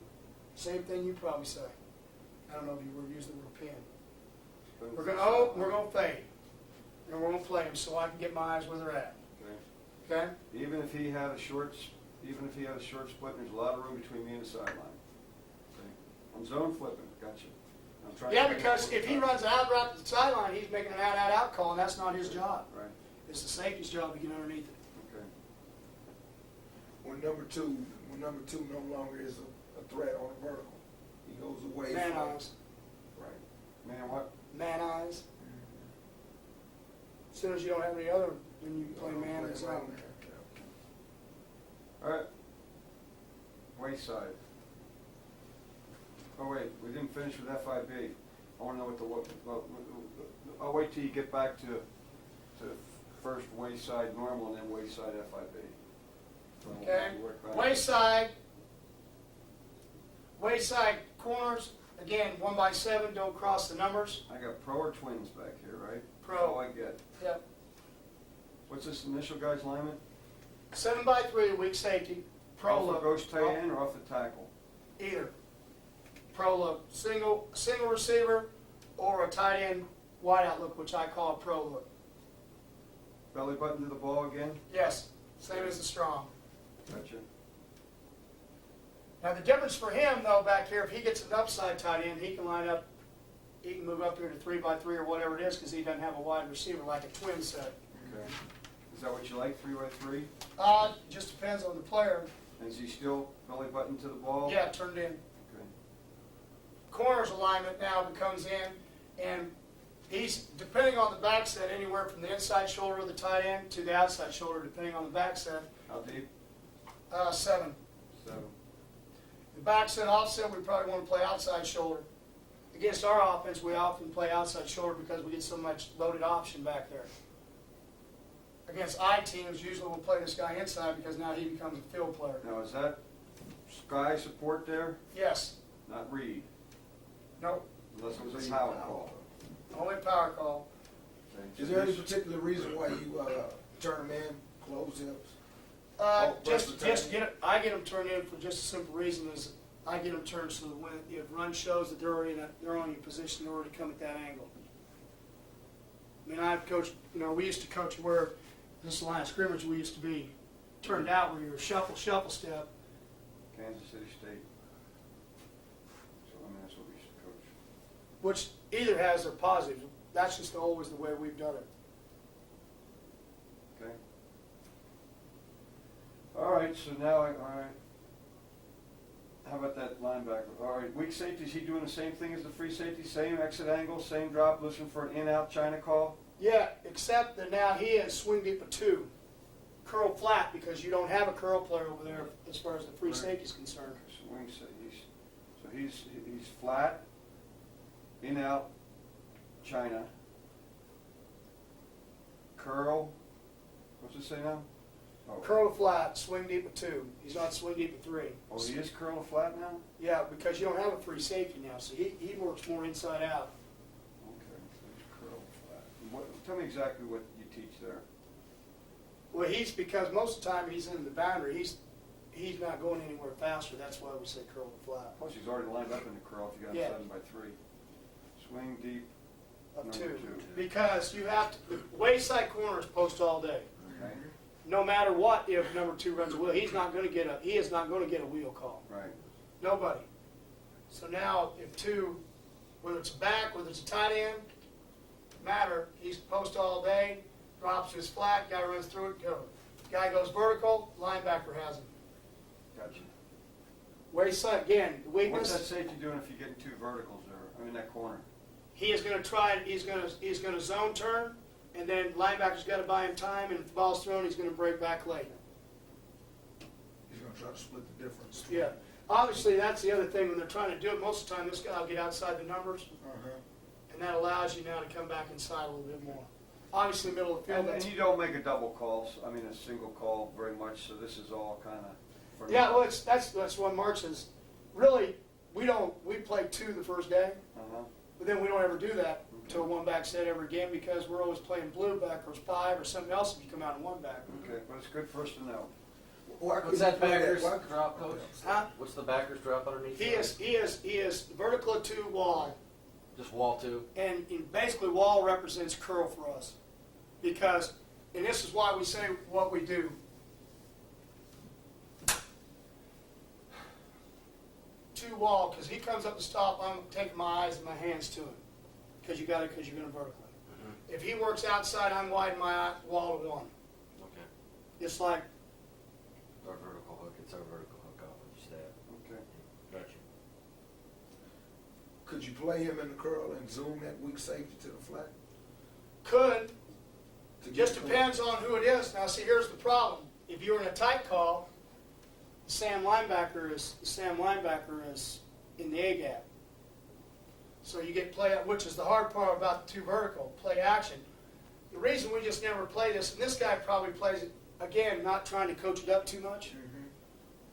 Speaker 1: same thing you probably say. I don't know if you were using the word pin. We're going to fade, and we're going to play him so I can get my eyes where they're at.
Speaker 2: Okay.
Speaker 1: Okay?
Speaker 2: Even if he had a short split, there's a lot of room between me and the sideline. Okay. On zone flipping, gotcha. I'm trying
Speaker 1: Yeah,
Speaker 2: to
Speaker 1: because if he runs out right to the sideline, he's making an out call, and that's not his job.
Speaker 2: Right,
Speaker 1: It's the safety's job to get underneath it.
Speaker 2: okay.
Speaker 5: When number two no longer is a threat on a vertical, he goes away.
Speaker 1: Man
Speaker 5: from-
Speaker 1: eyes.
Speaker 2: Right. Man, what?
Speaker 1: Man eyes. As soon as you don't have any other, then you play man and
Speaker 5: Play
Speaker 1: zone.
Speaker 5: man,
Speaker 2: All right. Wayside. Oh wait, we didn't finish with FIB. I want to know what I'll wait till you get back to first wayside normal and then wayside FIB.
Speaker 1: Okay.
Speaker 2: Work back.
Speaker 1: Wayside corners, again, 1x7, don't cross the numbers.
Speaker 2: I got pro or twins back here, right?
Speaker 1: Pro.
Speaker 2: That's all I get.
Speaker 1: Yep.
Speaker 2: What's this initial guy's lineman?
Speaker 1: 7x3, weak safety. Pro
Speaker 2: Off the
Speaker 1: look.
Speaker 2: ghost tight end or off the tackle?
Speaker 1: Either. Pro look. Single receiver or a tight end wide out look, which I call a pro look.
Speaker 2: Belly button to the ball again?
Speaker 1: Yes, same as the strong.
Speaker 2: Gotcha.
Speaker 1: Now the difference for him though back here, if he gets an upside tight end, he can line up, he can move up here to 3x3 or whatever it is because he doesn't have a wide receiver like a twin set.
Speaker 2: Okay. Is that what you like, 3x3?
Speaker 1: Just depends on the player.
Speaker 2: And is he still belly button to the ball?
Speaker 1: Yeah, turned in.
Speaker 2: Okay.
Speaker 1: Corners alignment now comes in, and he's, depending on the back set, anywhere from the inside shoulder of the tight end to the outside shoulder, depending on the back set,
Speaker 2: How deep?
Speaker 1: 7.
Speaker 2: 7.
Speaker 1: The back set offset, we probably want to play outside shoulder. Against our offense, we often play outside shoulder because we get so much loaded option back there. Against I teams, usually we'll play this guy inside because now he becomes a field player.
Speaker 2: Now, is that Sky support there?
Speaker 1: Yes.
Speaker 2: Not Reed?
Speaker 1: Nope.
Speaker 2: Unless it was a power call.
Speaker 1: Only power call.
Speaker 2: Okay.
Speaker 5: Is there any particular reason why you turn them in, close hips?
Speaker 1: Just get it. I get them turned in for just a simple reason is I get them turned so that when the run shows that they're already in a position in order to come at that angle. I mean, I've coached. We used to coach where this line of scrimmage we used to be turned out where you were shuffle step.
Speaker 2: Kansas City State. So, I mean, that's what we used to coach.
Speaker 1: Which either has their positives. That's just always the way we've done it.
Speaker 2: Okay. All right, so now, all right. How about that linebacker? All right, weak safety, is he doing the same thing as the free safety? Same exit angle, same drop, looking for an in-out China call?
Speaker 1: Yeah, except that now he has swing deep a 2. Curl flat because you don't have a curl player over there as far as the free
Speaker 2: Right.
Speaker 1: safety is concerned.
Speaker 2: Swing, so he's flat, in-out China, curl, what's it say now? Oh.
Speaker 1: Curl flat, swing deep at 2. He's not swing deep at 3.
Speaker 2: Oh, he is curl flat now?
Speaker 1: Yeah, because you don't have a free safety now, so he works more inside out.
Speaker 2: Okay, so he's curl flat. Tell me exactly what you teach there.
Speaker 1: Well, because most of the time he's in the boundary, he's not going anywhere faster. That's why we say curl flat.
Speaker 2: Plus, he's already lined up in the curl if you got
Speaker 1: Yeah.
Speaker 2: 7x3. Swing deep,
Speaker 1: Of
Speaker 2: Number
Speaker 1: 2.
Speaker 2: 2.
Speaker 1: Because you have to, the wayside corner is post all day.
Speaker 2: okay?
Speaker 1: No matter what, if number 2 runs a wheel, he is not going to get a wheel call.
Speaker 2: Right.
Speaker 1: Nobody. So now, if 2, whether it's a back, whether it's a tight end, matter, he's post all day, drops his flat, guy runs through it, go. Guy goes vertical, linebacker has him.
Speaker 2: Gotcha.
Speaker 1: Wayside, again, the
Speaker 2: What's
Speaker 1: weakness,
Speaker 2: that safety doing if you're getting 2 verticals there? I mean, that corner.
Speaker 1: he is going to try, he's going to zone turn, and then linebacker's got to buy him time, and if the ball's thrown, he's going to break back late.
Speaker 5: He's going to try to split the difference.
Speaker 1: Yeah. Obviously, that's the other thing when they're trying to do it. Most of the time, this guy will get outside the numbers,
Speaker 5: Uh-huh.
Speaker 1: and that allows you now to come back inside a little bit more. obviously middle of the field.
Speaker 2: And
Speaker 1: That's,
Speaker 2: you don't make a double call, a single call very much, so this is all kind of.
Speaker 1: yeah, well, that's one Mark says. Really, we play 2 the first day,
Speaker 2: Uh-huh.
Speaker 1: but then we don't ever do that to a one back set ever again because we're always playing blue back or 5 or something else if you come out in one back.
Speaker 2: Okay, but it's good for us to know.
Speaker 5: Why
Speaker 4: What's
Speaker 5: couldn't
Speaker 4: that
Speaker 5: you play
Speaker 4: backers
Speaker 5: why-
Speaker 4: drop, coach?
Speaker 1: Huh?
Speaker 4: What's the backers drop underneath?
Speaker 1: He
Speaker 4: there?
Speaker 1: is vertical at 2 wall,
Speaker 4: Just wall two.
Speaker 1: and basically wall represents curl for us because, and this is why we say what we do. 2 wall, because he comes up to stop, I'm taking my eyes and my hands to him because you're going to vertically. If he works outside, I'm wide my wall to 1.
Speaker 4: Okay.
Speaker 1: It's like,
Speaker 4: Our vertical hook. It's our vertical hook off of the stab.
Speaker 2: Okay.
Speaker 4: Gotcha.
Speaker 5: Could you play him in the curl and zoom that weak safety to the flat?
Speaker 1: could,
Speaker 5: To get
Speaker 1: just
Speaker 5: the-
Speaker 1: depends on who it is. Now, see, here's the problem. If you're in a tight call, the Sam linebacker is in the A gap. So you get play, which is the hard part about the 2 vertical, play action. The reason we just never play this, and this guy probably plays it, again, not trying to coach it up too much.
Speaker 5: Mhm.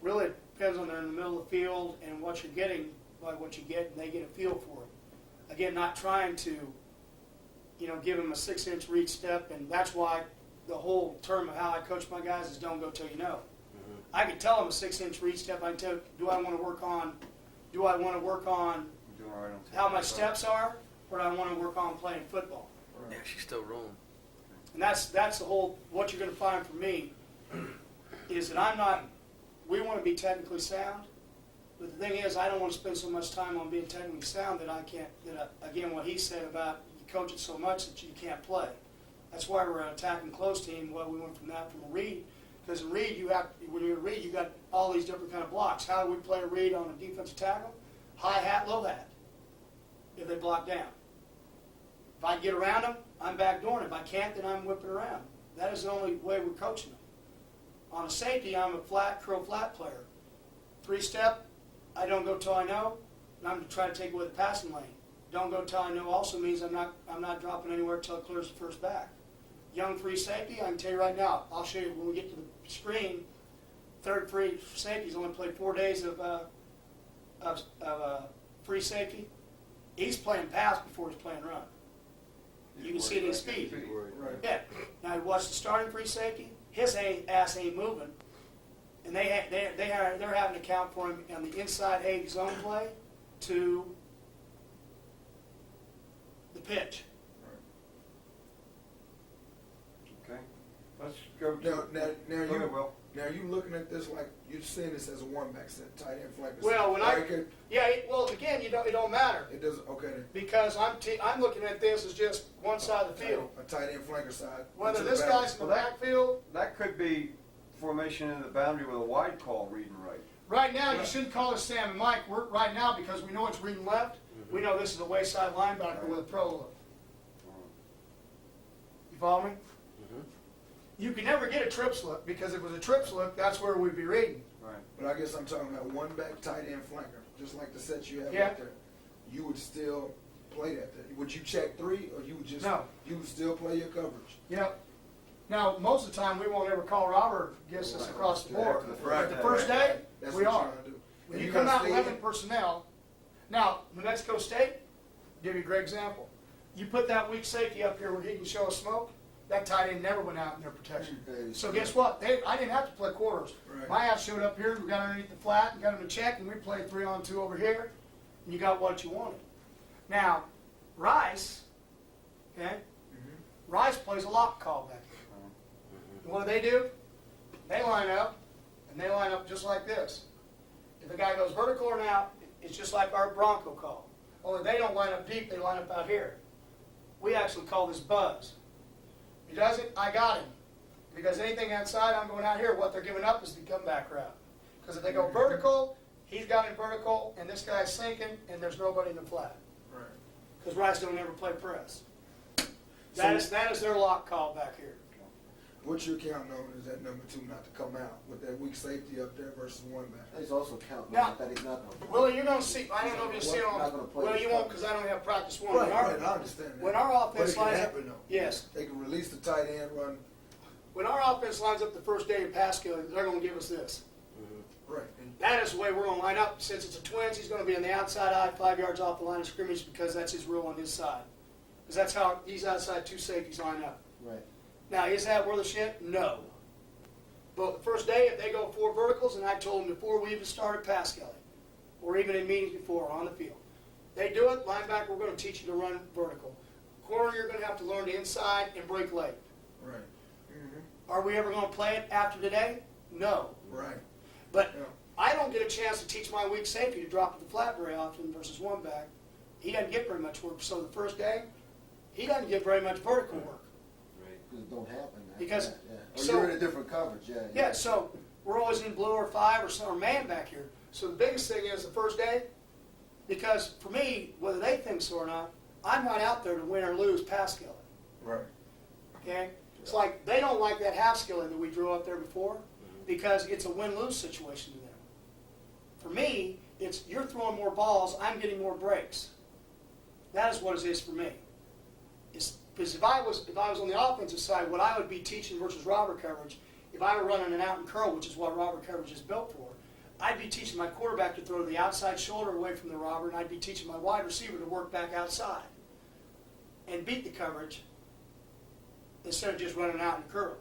Speaker 1: Really depends on they're in the middle of the field and what you're getting by what you get, and they get a feel for it. Again, not trying to, give them a 6-inch reach step, and that's why the whole term of how I coach my guys is don't go till you know. I can tell them a 6-inch reach step. I can tell, do I want to work on
Speaker 2: We're doing all right on
Speaker 1: how my
Speaker 2: tape.
Speaker 1: steps are, or do I want to work on playing football?
Speaker 4: Yeah, she's still rolling.
Speaker 1: And that's the whole, what you're going to find from me is that we want to be technically sound, but the thing is, I don't want to spend so much time on being technically sound that again, what he said about you coach it so much that you can't play. That's why we're an attacking close team, why we went from that from a read, because in read, when you're a read, you got all these different kind of blocks. How do we play a read on a defensive tackle? High hat, low hat, if they block down. If I can get around them, I'm backdooring. If I can't, then I'm whipping around. That is the only way we're coaching them. On a safety, I'm a curl flat player. 3-step, I don't go till I know, and I'm trying to take away the passing lane. Don't go till I know also means I'm not dropping anywhere till it clears the first back. Young free safety, I can tell you right now, I'll show you when we get to the screen, third free safety's only played 4 days of free safety. He's playing pass before he's playing run. You can see it in his speed.
Speaker 5: Right.
Speaker 1: Yeah. Now you watch the starting free safety. His ass ain't moving, and they're having to count for him on the inside 8 zone play to the pitch.
Speaker 2: Okay, let's go to.
Speaker 5: Now
Speaker 2: Go ahead, Will.
Speaker 5: Now you looking at this like you're seeing this as a 1-back set, tight end flanker.
Speaker 1: Well, when
Speaker 5: well,
Speaker 1: again, it don't matter
Speaker 5: it doesn't. Okay. Then.
Speaker 1: because I'm looking at this as just one side of the field.
Speaker 5: A tight end flanker side.
Speaker 1: Whether
Speaker 5: to the
Speaker 1: this
Speaker 5: back.
Speaker 1: guy's in the backfield,
Speaker 2: That could be formation in the boundary with a wide call reading right.
Speaker 1: right now you shouldn't call us Sam and Mike. Right now because we know it's reading left. We know this is a wayside linebacker with a pro look. You follow me? You can never get a trips look because if it was a trips look, that's where we'd be reading.
Speaker 2: Right.
Speaker 5: But I guess I'm talking about 1-back tight end flanker, just like the set you have
Speaker 1: Yeah.
Speaker 5: right there. You would still play that. Would you check 3, or you would just
Speaker 1: No.
Speaker 5: You would still play your coverage.
Speaker 1: Yep. Now, most of the time, we won't ever call Robert against us across the board. But the first day,
Speaker 5: That's
Speaker 1: we
Speaker 5: what
Speaker 1: are.
Speaker 5: you're trying to do.
Speaker 1: When
Speaker 5: And
Speaker 1: you
Speaker 5: gotta
Speaker 1: come out
Speaker 5: stay
Speaker 1: 11
Speaker 5: in.
Speaker 1: personnel, now, New Mexico State, give you a great example. You put that weak safety up here where he can show us smoke, that tight end never went out in their protection. So guess what? I didn't have to play quarters.
Speaker 5: Right.
Speaker 1: My ass showed up here, we got underneath the flat, and got him to check, and we played 3-on-2 over here, and you got what you wanted. Now, Rice, okay? Rice plays a lock call back here. And what do? They line up, and they line up just like this. If the guy goes vertical or out, it's just like our Bronco call. Only they don't line up deep, they line up out here. We actually call this buzz. If he doesn't, I got him. Because anything outside, I'm going out here. What they're giving up is the comeback route. Because if they go vertical, he's got him vertical, and this guy's sinking, and there's nobody in the flat.
Speaker 5: Right.
Speaker 1: Because Rice don't ever play press. That is their lock call back here.
Speaker 5: what you're counting on is that number 2 not to come out with that weak safety up there versus one back.
Speaker 3: He's also counting
Speaker 1: Now-
Speaker 3: on that he's not going to.
Speaker 1: Willie, you're gonna see, I don't know if you see it
Speaker 3: Not gonna
Speaker 1: on,
Speaker 3: play
Speaker 1: well,
Speaker 3: this
Speaker 1: you won't,
Speaker 3: coverage.
Speaker 1: because I don't have practice one.
Speaker 5: Right,
Speaker 1: When our-
Speaker 5: right, I understand that.
Speaker 1: When our
Speaker 5: But
Speaker 1: offense
Speaker 5: it can
Speaker 1: lines,
Speaker 5: happen though.
Speaker 1: yes.
Speaker 5: They can release the tight end, run,
Speaker 1: When our offense lines up the first day in Pasco, they're gonna give us this.
Speaker 5: right. And
Speaker 1: That is the way we're gonna line up. Since it's a twins, he's gonna be on the outside eye, 5 yards off the line of scrimmage, because that's his rule on his side. Because that's how, he's outside 2 safeties line up.
Speaker 3: Right.
Speaker 1: Now, is that worth a shit? No. But the first day, if they go 4 verticals, and I told them before we even started pass Kelly, or even in meetings before on the field, they do it, linebacker, we're gonna teach you to run vertical. Corner, you're gonna have to learn the inside and break late.
Speaker 5: right. Mm-hmm.
Speaker 1: Are we ever gonna play it after today? No.
Speaker 5: Right.
Speaker 1: But
Speaker 5: Yeah.
Speaker 1: I don't get a chance to teach my weak safety to drop to the flat very often versus one back. He doesn't get very much work. So the first day, he doesn't get very much vertical work.
Speaker 4: Right.
Speaker 3: Because it don't happen. after
Speaker 1: Because-
Speaker 3: that, yeah. Or
Speaker 1: so-
Speaker 3: you're in a different coverage, yeah.
Speaker 1: Yeah, so we're always in blue or 5 or some or man back here. So the biggest thing is the first day, because for me, whether they think so or not, I'm not out there to win or lose pass skillet.
Speaker 5: Right.
Speaker 1: Okay? It's like they don't like that half skillet that we drew up there before because it's a win-lose situation to them. For me, it's you're throwing more balls, I'm getting more breaks. That is what it is for me. It's, because if I was on the offensive side, what I would be teaching versus robber coverage, if I were running an out and curl, which is what robber coverage is built for, I'd be teaching my quarterback to throw to the outside shoulder away from the robber, and I'd be teaching my wide receiver to work back outside and beat the coverage instead of just running out and curl.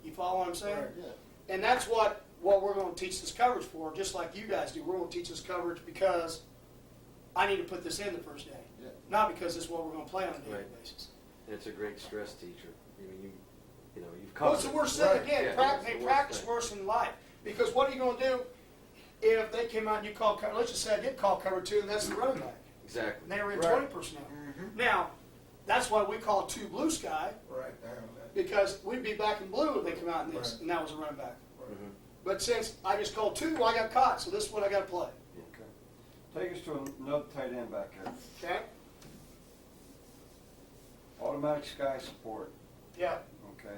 Speaker 1: You follow what I'm saying?
Speaker 5: Right.
Speaker 3: Yeah.
Speaker 1: And that's what we're going to teach this coverage for, just like you guys do. We're going to teach this coverage because I need to put this in the first day,
Speaker 3: Yeah.
Speaker 1: not because it's what we're going to play on a daily
Speaker 4: Right.
Speaker 1: basis.
Speaker 4: And it's a great stress teacher. I mean, you know, you've
Speaker 1: Well,
Speaker 4: covered.
Speaker 1: it's the
Speaker 4: it.
Speaker 1: worst thing
Speaker 5: Right.
Speaker 1: again.
Speaker 4: Yeah,
Speaker 1: Practice,
Speaker 4: it's
Speaker 1: they
Speaker 4: the worst
Speaker 1: practice
Speaker 4: thing.
Speaker 1: worse in life because what are you going to do if they came out and you called cover? Let's just say I did call cover 2, and that's the running back,
Speaker 4: Exactly.
Speaker 1: and they were in
Speaker 5: Right.
Speaker 1: 20 personnel.
Speaker 5: Mm-hmm.
Speaker 1: Now, that's why we call 2 blue sky
Speaker 5: Right. I know that.
Speaker 1: because we'd be back in blue if they come out in this,
Speaker 5: Right.
Speaker 1: and that was a running back.
Speaker 4: Mhm.
Speaker 1: But since I just called 2, I got caught, so this is what I got to play.
Speaker 2: Okay. Take us to another tight end back here.
Speaker 1: Okay?
Speaker 2: Automatic sky support,
Speaker 1: Yeah.
Speaker 2: okay.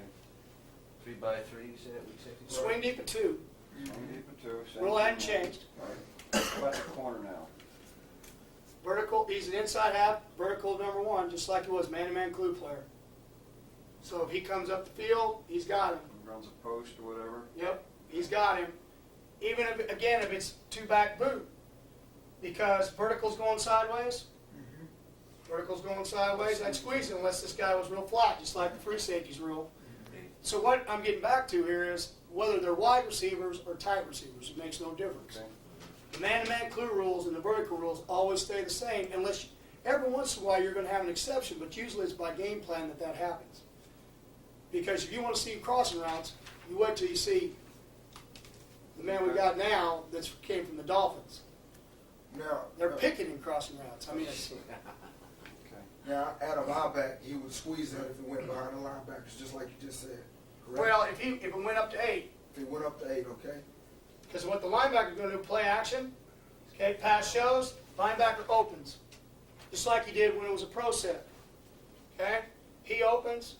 Speaker 4: 3x3, you said, week safety?
Speaker 1: Swing deep at 2.
Speaker 2: Swing deep at 2. same
Speaker 1: Rule hadn't
Speaker 2: thing.
Speaker 1: changed.
Speaker 2: Right. How about the corner now?
Speaker 1: Vertical, he's an inside half, vertical number 1, just like he was man-to-man glue player. So if he comes up the field, he's got him.
Speaker 2: Runs a post or whatever.
Speaker 1: Yep, he's got him. Even if, again, if it's 2-back boot, because vertical's going sideways, vertical's going sideways, I'd squeeze it unless this guy was real flat, just like the free safety's rule. So what I'm getting back to here is whether they're wide receivers or tight receivers, it makes no difference.
Speaker 2: Okay.
Speaker 1: The man-to-man clue rules and the vertical rules always stay the same unless every once in a while you're going to have an exception, but usually it's by game plan that happens. Because if you want to see crossing routes, you wait till you see the man we got now that came from the Dolphins.
Speaker 5: Now,
Speaker 1: They're picking in crossing routes. I mean, it's,
Speaker 2: Okay.
Speaker 5: now, at a linebacker, he would squeeze that if it went behind the linebackers, just like you just said. Correct?
Speaker 1: well, if it went up to 8,
Speaker 5: If it went up to 8, okay?
Speaker 1: because what the linebacker's going to do, play action, okay, pass shows, linebacker opens, just like he did when it was a pro set. Okay, he opens,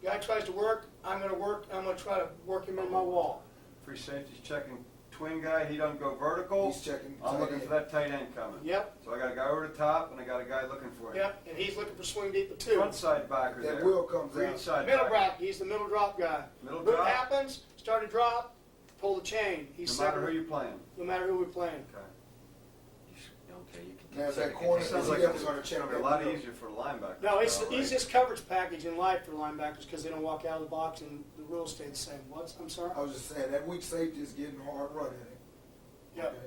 Speaker 1: guy tries to work, I'm going to try to work him in my wall.
Speaker 2: Free safety's checking twin guy, he doesn't go vertical.
Speaker 5: He's checking
Speaker 2: I'm
Speaker 5: tight
Speaker 2: looking
Speaker 5: end.
Speaker 2: for that tight end coming.
Speaker 1: Yep,
Speaker 2: So I got a guy over the top and I got a guy looking for him.
Speaker 1: yep, and he's looking for swing deep at 2.
Speaker 2: Front side backer
Speaker 5: That
Speaker 2: there.
Speaker 5: wheel comes
Speaker 2: Green
Speaker 5: out.
Speaker 2: side
Speaker 1: Middle
Speaker 2: backer.
Speaker 1: drop, he's the middle drop guy.
Speaker 2: Middle
Speaker 1: Boot
Speaker 2: drop.
Speaker 1: happens, start to drop, pull the chain. He's
Speaker 2: No matter
Speaker 1: second,
Speaker 2: who you're playing.
Speaker 1: no matter who we're playing.
Speaker 2: Okay.
Speaker 4: Okay, you can.
Speaker 5: Now, if that
Speaker 4: second
Speaker 5: corner,
Speaker 2: Sounds
Speaker 5: he's
Speaker 2: like
Speaker 5: definitely going to check
Speaker 2: It'll be
Speaker 5: that
Speaker 2: a lot
Speaker 5: wheel.
Speaker 2: easier for the linebacker.
Speaker 1: No, it's
Speaker 2: though, right?
Speaker 1: easiest coverage package in life for linebackers because they don't walk out of the box and the rules stay the same. What? I'm sorry?
Speaker 5: I was just saying, that weak safety is getting hard running it.
Speaker 1: Yep.
Speaker 5: Okay?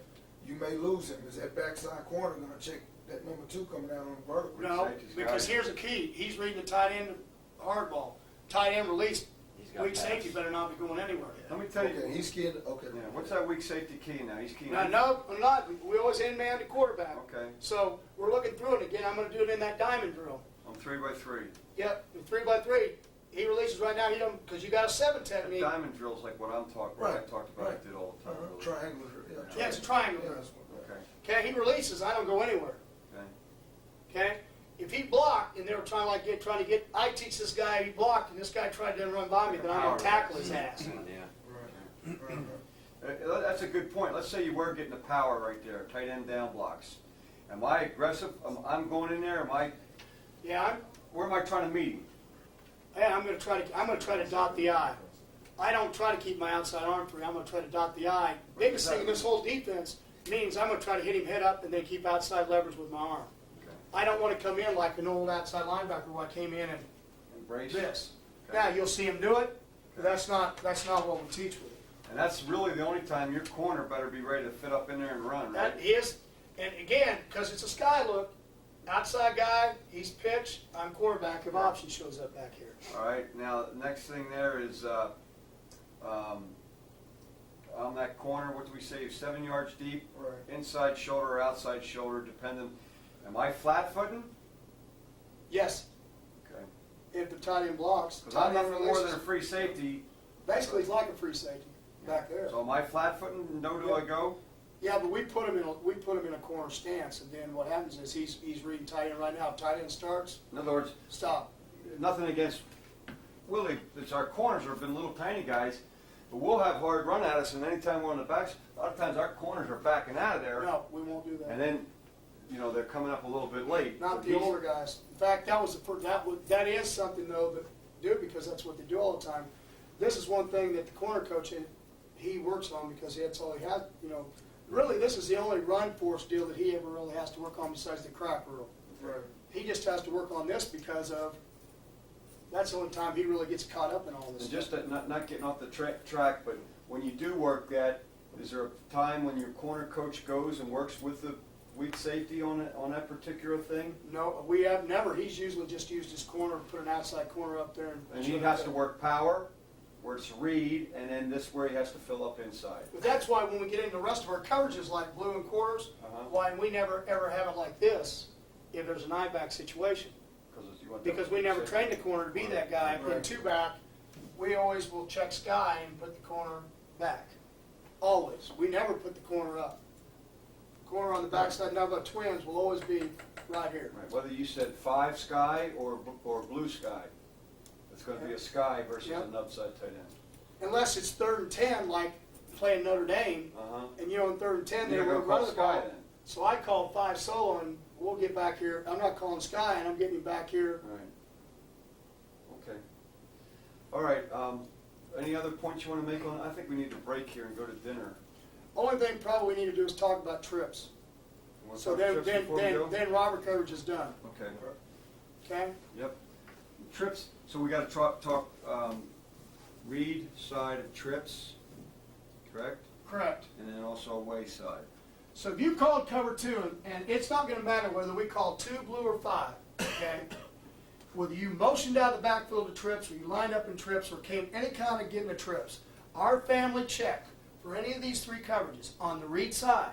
Speaker 5: You may lose him. Is that backside corner going to check that number 2 coming out on the vertical?
Speaker 1: No,
Speaker 2: Safety's
Speaker 1: because
Speaker 2: got it.
Speaker 1: here's the key. He's reading the tight end hardball. Tight end release.
Speaker 4: He's got
Speaker 1: Weak
Speaker 4: pass.
Speaker 1: safety better not be going anywhere.
Speaker 2: Let me tell you.
Speaker 5: Okay, he's getting, okay.
Speaker 2: Yeah, what's that weak safety key now? He's keying.
Speaker 1: Now, no, I'm not. We always end man to quarterback.
Speaker 2: Okay.
Speaker 1: So we're looking through it again. I'm going to do it in that diamond drill.
Speaker 2: On 3x3.
Speaker 1: Yep, in 3x3. He releases right now. He don't because you got a 7
Speaker 2: That
Speaker 1: technique.
Speaker 2: diamond drill's like what I'm talking about.
Speaker 5: Right,
Speaker 2: I talked about.
Speaker 5: right.
Speaker 2: I did all the time. really.
Speaker 5: Triangular.
Speaker 1: Yeah, it's a triangle.
Speaker 5: Yeah, that's what-
Speaker 2: Okay.
Speaker 1: Okay, he releases. I don't go anywhere.
Speaker 2: Okay.
Speaker 1: Okay, if he blocked and they were trying like I teach this guy, he blocked, and this guy tried to run by me, then I'm gonna tackle his ass.
Speaker 4: Yeah.
Speaker 2: That's a good point. Let's say you were getting the power right there, tight end down blocks. Am I aggressive? I'm going in there.
Speaker 1: Yeah,
Speaker 2: Where am I trying to meet him?
Speaker 1: I'm gonna try to dot the I. I don't try to keep my outside arm free. I'm gonna try to dot the I. Biggest thing in this whole defense means I'm gonna try to hit him head up and then keep outside leverage with my arm.
Speaker 2: Okay.
Speaker 1: I don't want to come in like an old outside linebacker who I came in and
Speaker 2: Embrace
Speaker 1: this.
Speaker 2: Okay.
Speaker 1: Now you'll see him do it, but that's not what we teach with it.
Speaker 2: And that's really the only time your corner better be ready to fit up in there and run, right?
Speaker 1: That is, and again, because it's a sky look, outside guy, he's pitch, I'm quarterback if option shows up back here.
Speaker 2: All right. Now, the next thing there is on that corner, what do we say, 7 yards deep,
Speaker 1: Right.
Speaker 2: inside shoulder or outside shoulder, dependent. Am I flat-footing?
Speaker 1: Yes,
Speaker 2: Okay.
Speaker 1: if the tight end blocks.
Speaker 2: Because I'm
Speaker 1: tight end
Speaker 2: nothing more
Speaker 1: releases.
Speaker 2: than a free safety.
Speaker 1: Basically, he's like a free safety back there.
Speaker 2: So am I flat-footing? No, do I go?
Speaker 1: Yeah, but we put him in a corner stance, and then what happens is he's reading tight end right now. If tight end starts,
Speaker 2: In other words,
Speaker 1: stop.
Speaker 2: nothing against Willie. It's our corners have been little tiny guys, but we'll have hard run at us, and anytime we're on the backs, a lot of times our corners are backing out of there,
Speaker 1: No, we won't do that.
Speaker 2: and then, they're coming up a little bit late.
Speaker 1: Not
Speaker 2: But
Speaker 1: the older guys. In fact, that is something though that do because that's what they do all the time. This is one thing that the corner coach he works on because that's all he has. Really, this is the only run force deal that he ever really has to work on besides the crack rule.
Speaker 5: Right.
Speaker 1: He just has to work on this because of that's the only time he really gets caught up in all this.
Speaker 2: And just that, not getting off the track, but when you do work that, is there a time when your corner coach goes and works with the weak safety on that particular thing?
Speaker 1: No, we have never. He's usually just used his corner, put an outside corner up there,
Speaker 2: And he has to work power, where it's read, and then this where he has to fill up inside.
Speaker 1: But that's why when we get into the rest of our coverages, like blue and quarters,
Speaker 2: Uh-huh.
Speaker 1: why we never ever have it like this if there's an eye back situation. Because we never trained the corner to be that guy. In two back, we always will check sky and put the corner back. Always. We never put the corner up. Corner on the backside, now the twins will always be right here.
Speaker 2: Right, whether you said 5 sky or blue sky, it's going to be a sky versus
Speaker 1: Yep.
Speaker 2: an upside tight end.
Speaker 1: Unless it's 3rd and 10, like playing Notre Dame,
Speaker 2: Uh-huh.
Speaker 1: and in 3rd and 10,
Speaker 2: You're
Speaker 1: they're
Speaker 2: gonna
Speaker 1: going to
Speaker 2: call
Speaker 1: run the
Speaker 2: sky
Speaker 1: ball.
Speaker 2: then.
Speaker 1: So I called 5 solo, and we'll get back here. I'm not calling sky, and I'm getting him back here.
Speaker 2: Right. Okay. All right. Any other points you want to make on? I think we need to break here and go to dinner.
Speaker 1: Only thing probably we need to do is talk about trips.
Speaker 2: You want to
Speaker 1: So
Speaker 2: talk
Speaker 1: then,
Speaker 2: trips
Speaker 1: then,
Speaker 2: before we
Speaker 1: then,
Speaker 2: go?
Speaker 1: then Robert coverage is done.
Speaker 2: Okay.
Speaker 1: Okay?
Speaker 2: Yep. Trips. So we got to talk read side of trips, correct?
Speaker 1: Correct.
Speaker 2: And then also away side.
Speaker 1: So if you called cover 2, and it's not going to matter whether we call 2 blue or 5, okay? Whether you motioned out of the backfield of trips, or you lined up in trips, or came any kind of getting the trips, our family check for any of these 3 coverages on the read side,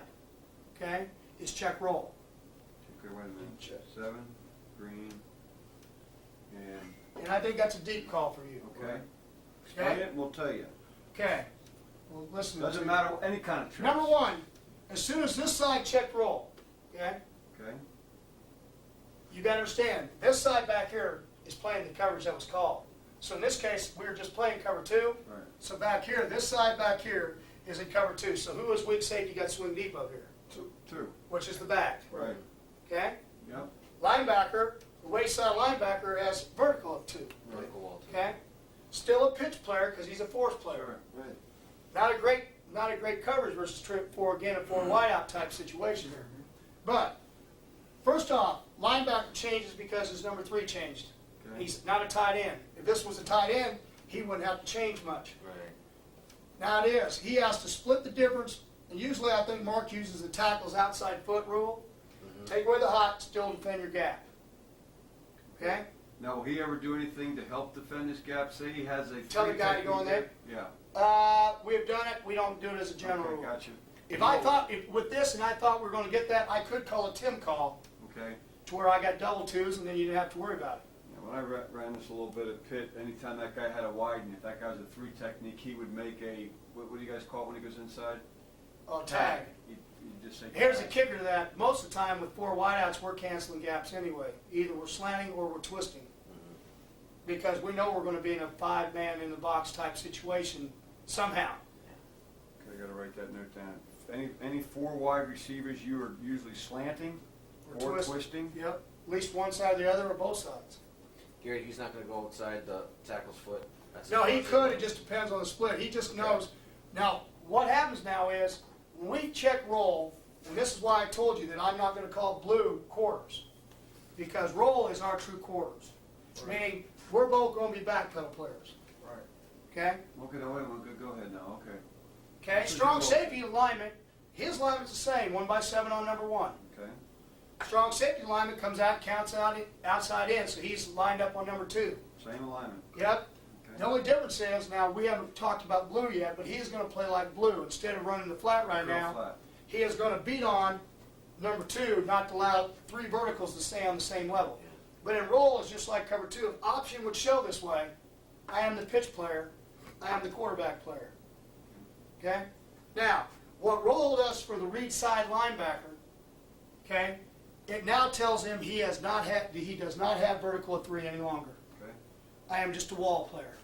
Speaker 1: okay, is check roll.
Speaker 2: Okay, wait a minute. 7, green, and
Speaker 1: And I think that's a deep call for you.
Speaker 2: okay. Explain it, and we'll tell you.
Speaker 1: Okay. Well, listen. to
Speaker 2: Doesn't
Speaker 1: me.
Speaker 2: matter any kind of trips.
Speaker 1: Number 1, as soon as this side checked roll, okay,
Speaker 2: Okay.
Speaker 1: you got to understand, this side back here is playing the coverage that was called. So in this case, we were just playing cover 2.
Speaker 2: Right.
Speaker 1: So back here, this side back here is in cover 2. So who is weak safety got swing deep up here?
Speaker 2: 2.
Speaker 1: Which is the back.
Speaker 2: Right.
Speaker 1: Okay?
Speaker 2: Yep.
Speaker 1: Linebacker, the wayside linebacker has vertical of 2.
Speaker 4: Vertical wall too.
Speaker 1: Okay? Still a pitch player because he's a force player.
Speaker 2: Right.
Speaker 1: Not a great coverage versus trip 4 again, a 4 wideout type situation here. But first off, linebacker changes because his number 3 changed.
Speaker 2: Okay.
Speaker 1: He's not a tight end. If this was a tight end, he wouldn't have to change much.
Speaker 4: Right.
Speaker 1: Now it is. He has to split the difference, and usually I think Mark uses the tackles outside foot rule. Take away the hot, still defend your gap. Okay?
Speaker 2: Now, will he ever do anything to help defend his gap? Say he has a
Speaker 1: Tell the
Speaker 2: three
Speaker 1: guy to go in
Speaker 2: technique
Speaker 1: there?
Speaker 2: Yeah.
Speaker 1: We have done it. We don't do it as a general
Speaker 2: Okay,
Speaker 1: rule.
Speaker 2: gotcha.
Speaker 1: If I thought, with this, and I thought we were going to get that, I could call a Tim call
Speaker 2: Okay.
Speaker 1: to where I got double 2s, and then you didn't have to worry about it.
Speaker 2: Yeah, when I ran this a little bit at Pitt, anytime that guy had a widen, if that guy was a 3 technique, he would make a, what do you guys call it when he goes inside?
Speaker 1: Oh, tag.
Speaker 2: He'd just say
Speaker 1: Here's the
Speaker 2: tag.
Speaker 1: kicker to that. Most of the time with 4 wideouts, we're canceling gaps anyway. Either we're slanting or we're twisting. because we know we're gonna be in a 5-man in the box type situation somehow.
Speaker 2: Okay, I gotta write that note down. Any 4 wide receivers, you are usually slanting or twisting?
Speaker 1: Yep, at least one side or the other or both sides.
Speaker 4: Gary, he's not gonna go outside the tackle's foot. That's
Speaker 1: No, he
Speaker 4: his
Speaker 1: could, it just depends on the split, he just knows. Now, what happens now is, when we check roll, and this is why I told you that I'm not gonna call blue quarters, because roll is our true quarters. Meaning, we're both gonna be back pedal players,
Speaker 5: Right.
Speaker 1: okay?
Speaker 2: Okay, no, wait, go ahead now, okay.
Speaker 1: Okay, strong safety alignment, his alignment's the same, 1x7 on number 1.
Speaker 2: Okay,
Speaker 1: Strong safety alignment comes out, counts out, outside in, so he's lined up on number 2.
Speaker 2: same alignment,
Speaker 1: Yep.
Speaker 2: okay.
Speaker 1: The only difference is, now, we haven't talked about blue yet, but he's gonna play like blue. Instead of running the flat right
Speaker 2: Real
Speaker 1: now,
Speaker 2: flat.
Speaker 1: he is gonna beat on number 2, not to allow 3 verticals to stay on the same level. But in roll, it's just like cover 2. If option would show this way, I am the pitch player, I am the quarterback player. Okay? Now, what roll does for the read side linebacker, okay, it now tells him he does not have vertical at 3 any longer.
Speaker 2: Okay.
Speaker 1: I am just a wall player.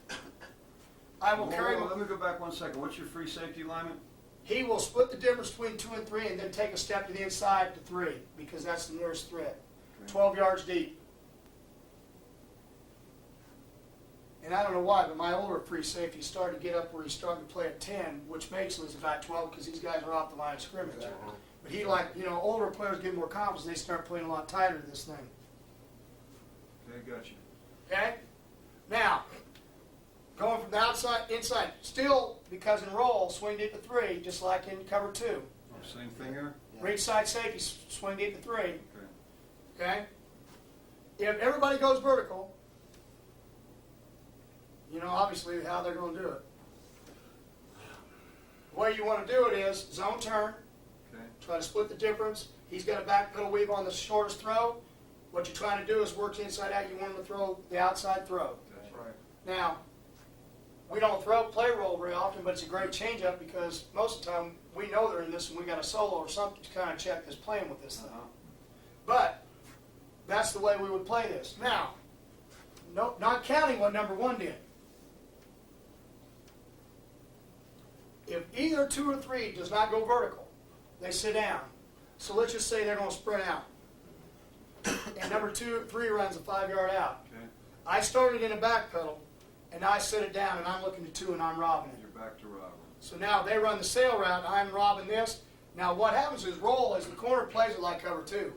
Speaker 1: I will carry
Speaker 2: Hold on,
Speaker 1: him.
Speaker 2: let me go back 1 second. What's your free safety alignment?
Speaker 1: He will split the difference between 2 and 3 and then take a step to the inside to 3 because that's the nearest threat.
Speaker 2: Okay.
Speaker 1: 12 yards deep. And I don't know why, but my older free safety started to get up where he's starting to play at 10, which makes him is about 12 because these guys are off the line of scrimmage.
Speaker 5: Exactly.
Speaker 1: But he older players get more confidence, they start playing a lot tighter this thing.
Speaker 2: Okay, gotcha.
Speaker 1: Okay? Now, going from the outside, inside, still, because in roll, swing deep to 3, just like in cover 2.
Speaker 2: Oh, same thing here?
Speaker 1: Reach side safety, swing deep to 3.
Speaker 2: Okay.
Speaker 1: Okay? If everybody goes vertical, you know obviously how they're going to do it. The way you want to do it is zone turn,
Speaker 2: Okay.
Speaker 1: try to split the difference. He's got a back pedal weave on the shortest throw. What you're trying to do is work inside out. You want him to throw the outside throw.
Speaker 2: Gotcha.
Speaker 5: Right.
Speaker 1: Now, we don't play roll very often, but it's a great changeup because most of the time we know they're in this and we got a solo or something to kind of check this playing with this thing.
Speaker 2: Uh-huh.
Speaker 1: But that's the way we would play this. Now, no, not counting what number 1 did. If either 2 or 3 does not go vertical, they sit down. So let's just say they're going to sprint out. And number 2, 3 runs a 5-yard out.
Speaker 2: Okay.
Speaker 1: I started in a back pedal, and I set it down, and I'm looking to 2, and I'm robbing it.
Speaker 2: You're back to Robert.
Speaker 1: So now they run the sail route, I'm robbing this. Now what happens is roll is the corner plays it like cover 2.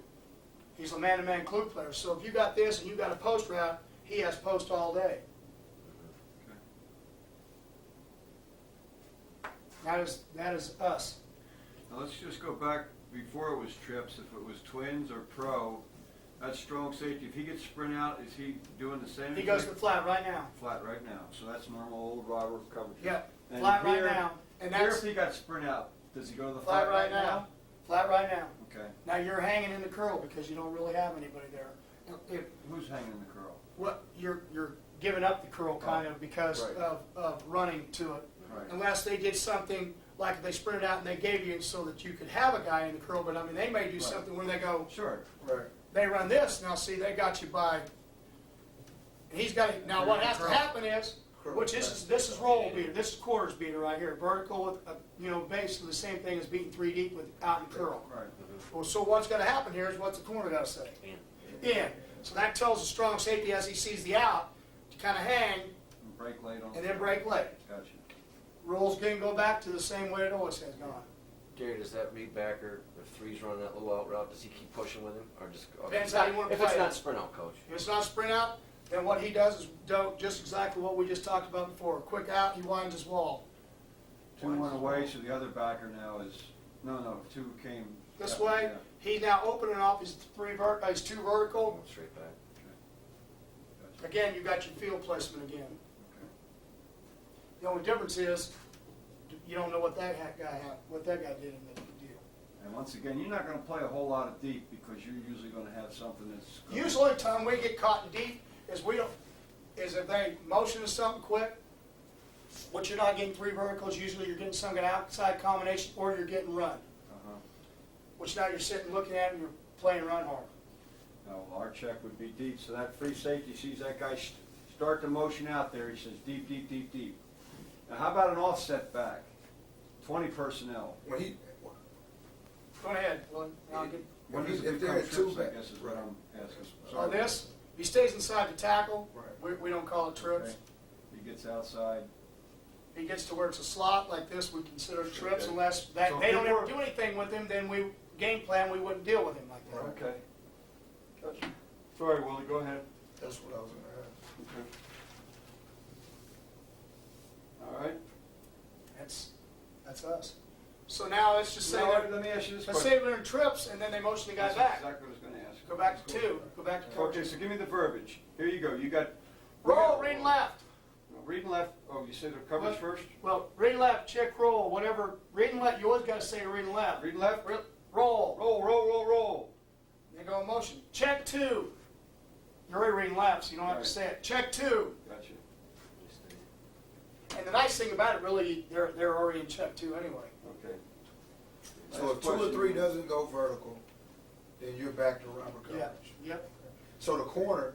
Speaker 1: He's a man-to-man clue player. So if you got this and you got a post route, he has post all day.
Speaker 2: Okay.
Speaker 1: That is us.
Speaker 2: Now let's just go back before it was trips. If it was twins or pro, that's strong safety. If he gets sprint out, is he doing the same?
Speaker 1: He goes to the flat right now.
Speaker 2: Flat right now. So that's normal old Robert coverage.
Speaker 1: Yeah,
Speaker 2: And
Speaker 1: flat right
Speaker 2: here-
Speaker 1: now. And
Speaker 2: Here,
Speaker 1: that's
Speaker 2: if he got sprint out, does he go to the
Speaker 1: flat right now. Flat right now.
Speaker 2: Okay.
Speaker 1: Now you're hanging in the curl because you don't really have anybody there. If
Speaker 2: Who's hanging in the curl?
Speaker 1: what you're giving up the curl kind of because
Speaker 2: Right.
Speaker 1: of running to it.
Speaker 2: Right.
Speaker 1: Unless they did something like if they sprinted out and they gave you so that you could have a guy in the curl, but I mean they may do
Speaker 2: Right.
Speaker 1: something where they go,
Speaker 2: Sure.
Speaker 5: Right.
Speaker 1: they run this, now see they got you by, and he's got it, now what has to happen is, which this is roll beater, this is quarters beater right here, vertical with, basically the same thing as beating 3 deep with out and curl.
Speaker 2: Right.
Speaker 1: Well, so what's gonna happen here is what's the corner gotta say? In. So that tells the strong safety as he sees the out, to kinda hang,
Speaker 2: And break late on.
Speaker 1: and then break late.
Speaker 2: Gotcha.
Speaker 1: Rules can go back to the same way it always has gone.
Speaker 4: Gary, does that read backer, if 3's running that little out route, does he keep pushing with him, or just?
Speaker 1: Depends how you wanna
Speaker 4: If
Speaker 1: play
Speaker 4: it's
Speaker 1: it.
Speaker 4: not sprint out, coach.
Speaker 1: If it's not sprint out, then what he does is do just exactly what we just talked about before. Quick out, he winds his wall.
Speaker 2: 2 went away, so the other backer now is, no, 2 came.
Speaker 1: This
Speaker 2: yeah,
Speaker 1: way,
Speaker 2: yeah.
Speaker 1: he's now opening off his 2 vertical.
Speaker 4: Going straight back.
Speaker 2: Gotcha.
Speaker 1: Again, you got your field placement again.
Speaker 2: Okay.
Speaker 1: The only difference is, you don't know what that guy did in the deal.
Speaker 2: And once again, you're not gonna play a whole lot of deep because you're usually gonna have something that's.
Speaker 1: Usually, the time we get caught in deep is if they motion to something quick, which you're not getting 3 verticals, usually you're getting some kind of outside combination or you're getting run,
Speaker 2: Uh-huh.
Speaker 1: which now you're sitting looking at and you're playing run hard.
Speaker 2: Now, our check would be deep, so that free safety sees that guy start the motion out there, he says deep, deep, deep, deep. Now, how about an offset back? 20 personnel.
Speaker 5: When he,
Speaker 1: Go ahead, well, I'll get,
Speaker 2: When does
Speaker 5: If
Speaker 2: it
Speaker 5: they're
Speaker 2: become
Speaker 5: at two
Speaker 2: trips, I
Speaker 5: back-
Speaker 2: guess is what I'm asking.
Speaker 1: on
Speaker 2: Sorry.
Speaker 1: this, he stays inside the tackle,
Speaker 5: Right.
Speaker 1: we don't call it trips.
Speaker 2: Okay. He gets outside.
Speaker 1: He gets to where it's a slot like this, we consider it trips
Speaker 2: Okay.
Speaker 1: unless that,
Speaker 2: So
Speaker 1: they don't
Speaker 2: people
Speaker 1: ever do anything with him, then we, game plan, we wouldn't deal with him like that.
Speaker 2: Okay. Gotcha. Sorry, Willie, go ahead.
Speaker 5: that's what I was gonna ask.
Speaker 2: Okay. All right.
Speaker 1: That's us. So now let's just say,
Speaker 2: Now,
Speaker 1: that-
Speaker 2: let me ask you this
Speaker 1: let's
Speaker 2: question.
Speaker 1: say they're in trips and then they motion the guy
Speaker 2: That's
Speaker 1: back.
Speaker 2: exactly what I was gonna ask.
Speaker 1: Go back to two, go back to
Speaker 2: Okay,
Speaker 1: coach.
Speaker 2: so give me the verbiage. Here you go. You got.
Speaker 1: Roll, read and left.
Speaker 2: Read and left. Oh, you said the coverage first?
Speaker 1: Well, read and left, check, roll, whatever. Read and left, you always gotta say read and left.
Speaker 2: Read and left.
Speaker 1: Roll.
Speaker 2: Roll, roll, roll, roll.
Speaker 1: They go in motion. Check two. You're already reading left, so you don't have to
Speaker 2: Right.
Speaker 1: say it. Check two.
Speaker 2: Gotcha.
Speaker 1: And the nice thing about it, really, they're already in check two anyway.
Speaker 2: Okay.
Speaker 5: So
Speaker 2: Last
Speaker 5: if 2 or
Speaker 2: question.
Speaker 5: 3 doesn't go vertical, then you're back to rubber
Speaker 1: Yeah,
Speaker 5: coverage.
Speaker 1: yep.
Speaker 5: So the corner,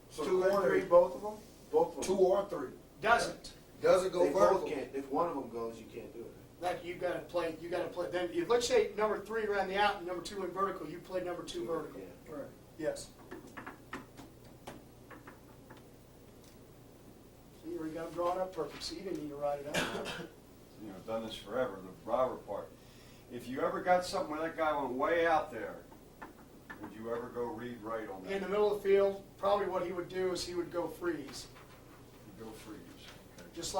Speaker 5: so
Speaker 1: Two
Speaker 5: the
Speaker 1: and
Speaker 5: corner,
Speaker 1: three, both of them?
Speaker 3: Both of
Speaker 5: 2
Speaker 3: them.
Speaker 5: or 3,
Speaker 1: Doesn't.
Speaker 5: doesn't go
Speaker 3: They
Speaker 5: vertical.
Speaker 3: both can't, if one of them goes, you can't do it.
Speaker 1: Like you gotta play, then, if, let's say number 3 ran the out and number 2 went vertical, you play number 2 vertical.
Speaker 3: Yeah.
Speaker 5: Right.
Speaker 1: Yes. See, you already got them drawn up perfect, so you didn't need to write it out.
Speaker 2: You know, done this forever, the robber part. If you ever got something where that guy went way out there, would you ever go read right on that?
Speaker 1: In the middle of the field, probably what he would do is he would go freeze.
Speaker 2: You go freeze. Okay.
Speaker 1: Just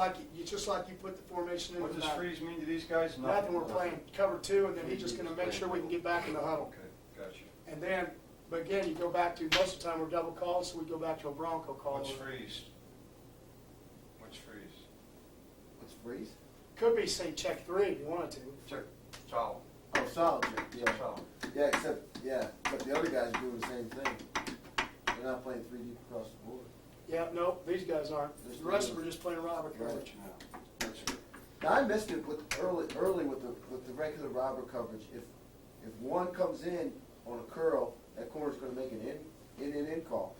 Speaker 1: like you put the formation in
Speaker 2: What
Speaker 1: the
Speaker 2: does
Speaker 1: back.
Speaker 2: freeze mean to these guys?
Speaker 1: Nothing, we're playing cover 2, and then he's just gonna make sure we can get back in the huddle.
Speaker 2: Okay, gotcha.
Speaker 1: And then, but again, you go back to, most of the time we're double called, so we go back to a Bronco call.
Speaker 2: What's freeze? What's freeze?
Speaker 3: What's freeze?
Speaker 1: Could be, say, check 3 if you wanted to.
Speaker 2: Check. Solid.
Speaker 3: Oh, solid check, yeah.
Speaker 2: Solid.
Speaker 3: Yeah, except the other guys are doing the same thing. They're not playing 3 deep across the board.
Speaker 1: Yeah, no, these guys aren't. The rest of them are just playing robber coverage.
Speaker 2: No. Gotcha.
Speaker 3: Now, I missed it with early with the regular robber coverage. If one comes in on a curl, that corner's gonna make an in call.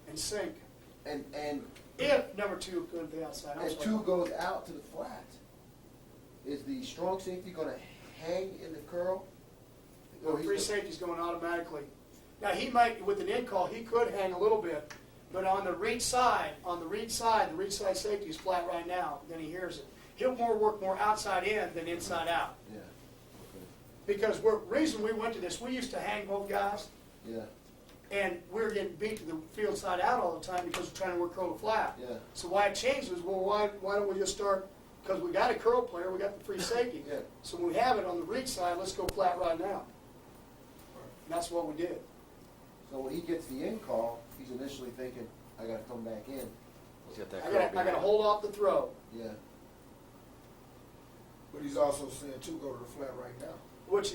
Speaker 1: And sink.
Speaker 3: And
Speaker 1: If number 2 goes to the outside. I'm
Speaker 3: and
Speaker 1: sorry.
Speaker 3: 2 goes out to the flat, is the strong safety gonna hang in the curl?
Speaker 1: No,
Speaker 3: he's
Speaker 1: free
Speaker 3: gonna-
Speaker 1: safety's going automatically. Now, he might, with an in call, he could hang a little bit, but on the read side, the read side safety is flat right now, then he hears it. He'll work more outside in than inside out.
Speaker 3: Yeah.
Speaker 1: Because reason we went to this, we used to hang both guys,
Speaker 3: Yeah,
Speaker 1: and we were getting beat to the field side out all the time because we're trying to work curl to flat.
Speaker 3: yeah,
Speaker 1: So why it changed was, well, why don't we just start, because we got a curl player, we got the free safety.
Speaker 3: yeah.
Speaker 1: So when we have it on the read side, let's go flat right now. And that's what we did.
Speaker 3: So when he gets the in call, he's initially thinking, I gotta come back in.
Speaker 4: He's got that
Speaker 1: I
Speaker 4: curl
Speaker 1: gotta
Speaker 4: behind.
Speaker 1: hold off the throw,
Speaker 3: Yeah,
Speaker 5: But he's also saying 2 go to the flat right now.
Speaker 1: which,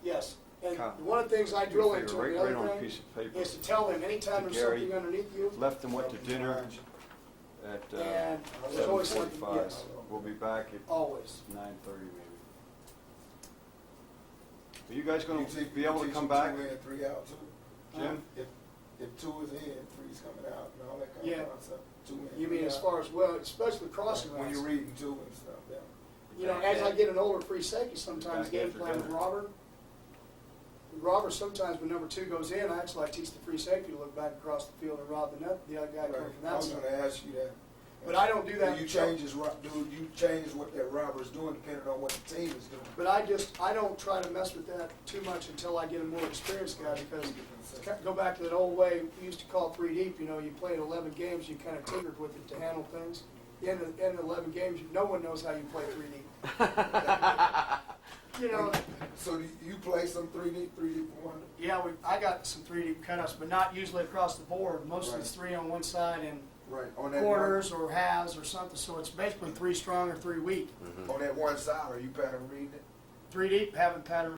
Speaker 1: yes. And
Speaker 2: Copy.
Speaker 1: one of the things I drill into,
Speaker 2: Right,
Speaker 1: the
Speaker 2: right on a
Speaker 1: other
Speaker 2: piece
Speaker 1: thing,
Speaker 2: of paper.
Speaker 1: is to tell them anytime
Speaker 2: To
Speaker 1: there's
Speaker 2: Gary.
Speaker 1: something underneath you,
Speaker 2: Left and went to dinner at
Speaker 1: and there's always something,
Speaker 2: 7:45.
Speaker 1: yes,
Speaker 2: We'll be back at
Speaker 1: always.
Speaker 2: 9:30 maybe. Are you guys gonna
Speaker 5: You
Speaker 2: be able to
Speaker 5: teach
Speaker 2: come
Speaker 5: them
Speaker 2: back,
Speaker 5: 2 in, 3 out too.
Speaker 2: Jim?
Speaker 5: If 2 is in, 3's coming out, and all that kind
Speaker 1: Yeah.
Speaker 5: of stuff. 2 in,
Speaker 1: You
Speaker 5: 3
Speaker 1: mean as
Speaker 5: out.
Speaker 1: far as, well, especially crossing
Speaker 5: When
Speaker 1: routes.
Speaker 5: you're reading 2 and stuff, yeah.
Speaker 1: You know, as I get an older free safety, sometimes
Speaker 2: Back
Speaker 1: game
Speaker 2: after
Speaker 1: plan with
Speaker 2: dinner.
Speaker 1: Robert, sometimes when number 2 goes in, I actually like teach the free safety to look back across the field and rob the other guy coming
Speaker 5: Right.
Speaker 1: from
Speaker 5: I
Speaker 1: that
Speaker 5: was
Speaker 1: side.
Speaker 5: gonna ask you that.
Speaker 1: But I don't do that.
Speaker 5: Do you change what that robber's doing depending on what the team is doing?
Speaker 1: But I don't try to mess with that too much until I get a more experienced guy, because go back to that old way, we used to call 3 deep, you know, you played 11 games, you kind of tinkered with it to handle things. End of 11 games, no one knows how you play 3 deep. You know,
Speaker 5: So do you play some 3 deep one?
Speaker 1: yeah, I got some 3 deep cutups, but not usually across the board. Mostly it's 3 on one side and
Speaker 5: Right, on that
Speaker 1: quarters or halves or something, so it's basically 3 strong or 3 weak.
Speaker 5: on that one side, are you pattern reading it?
Speaker 1: 3 deep, having pattern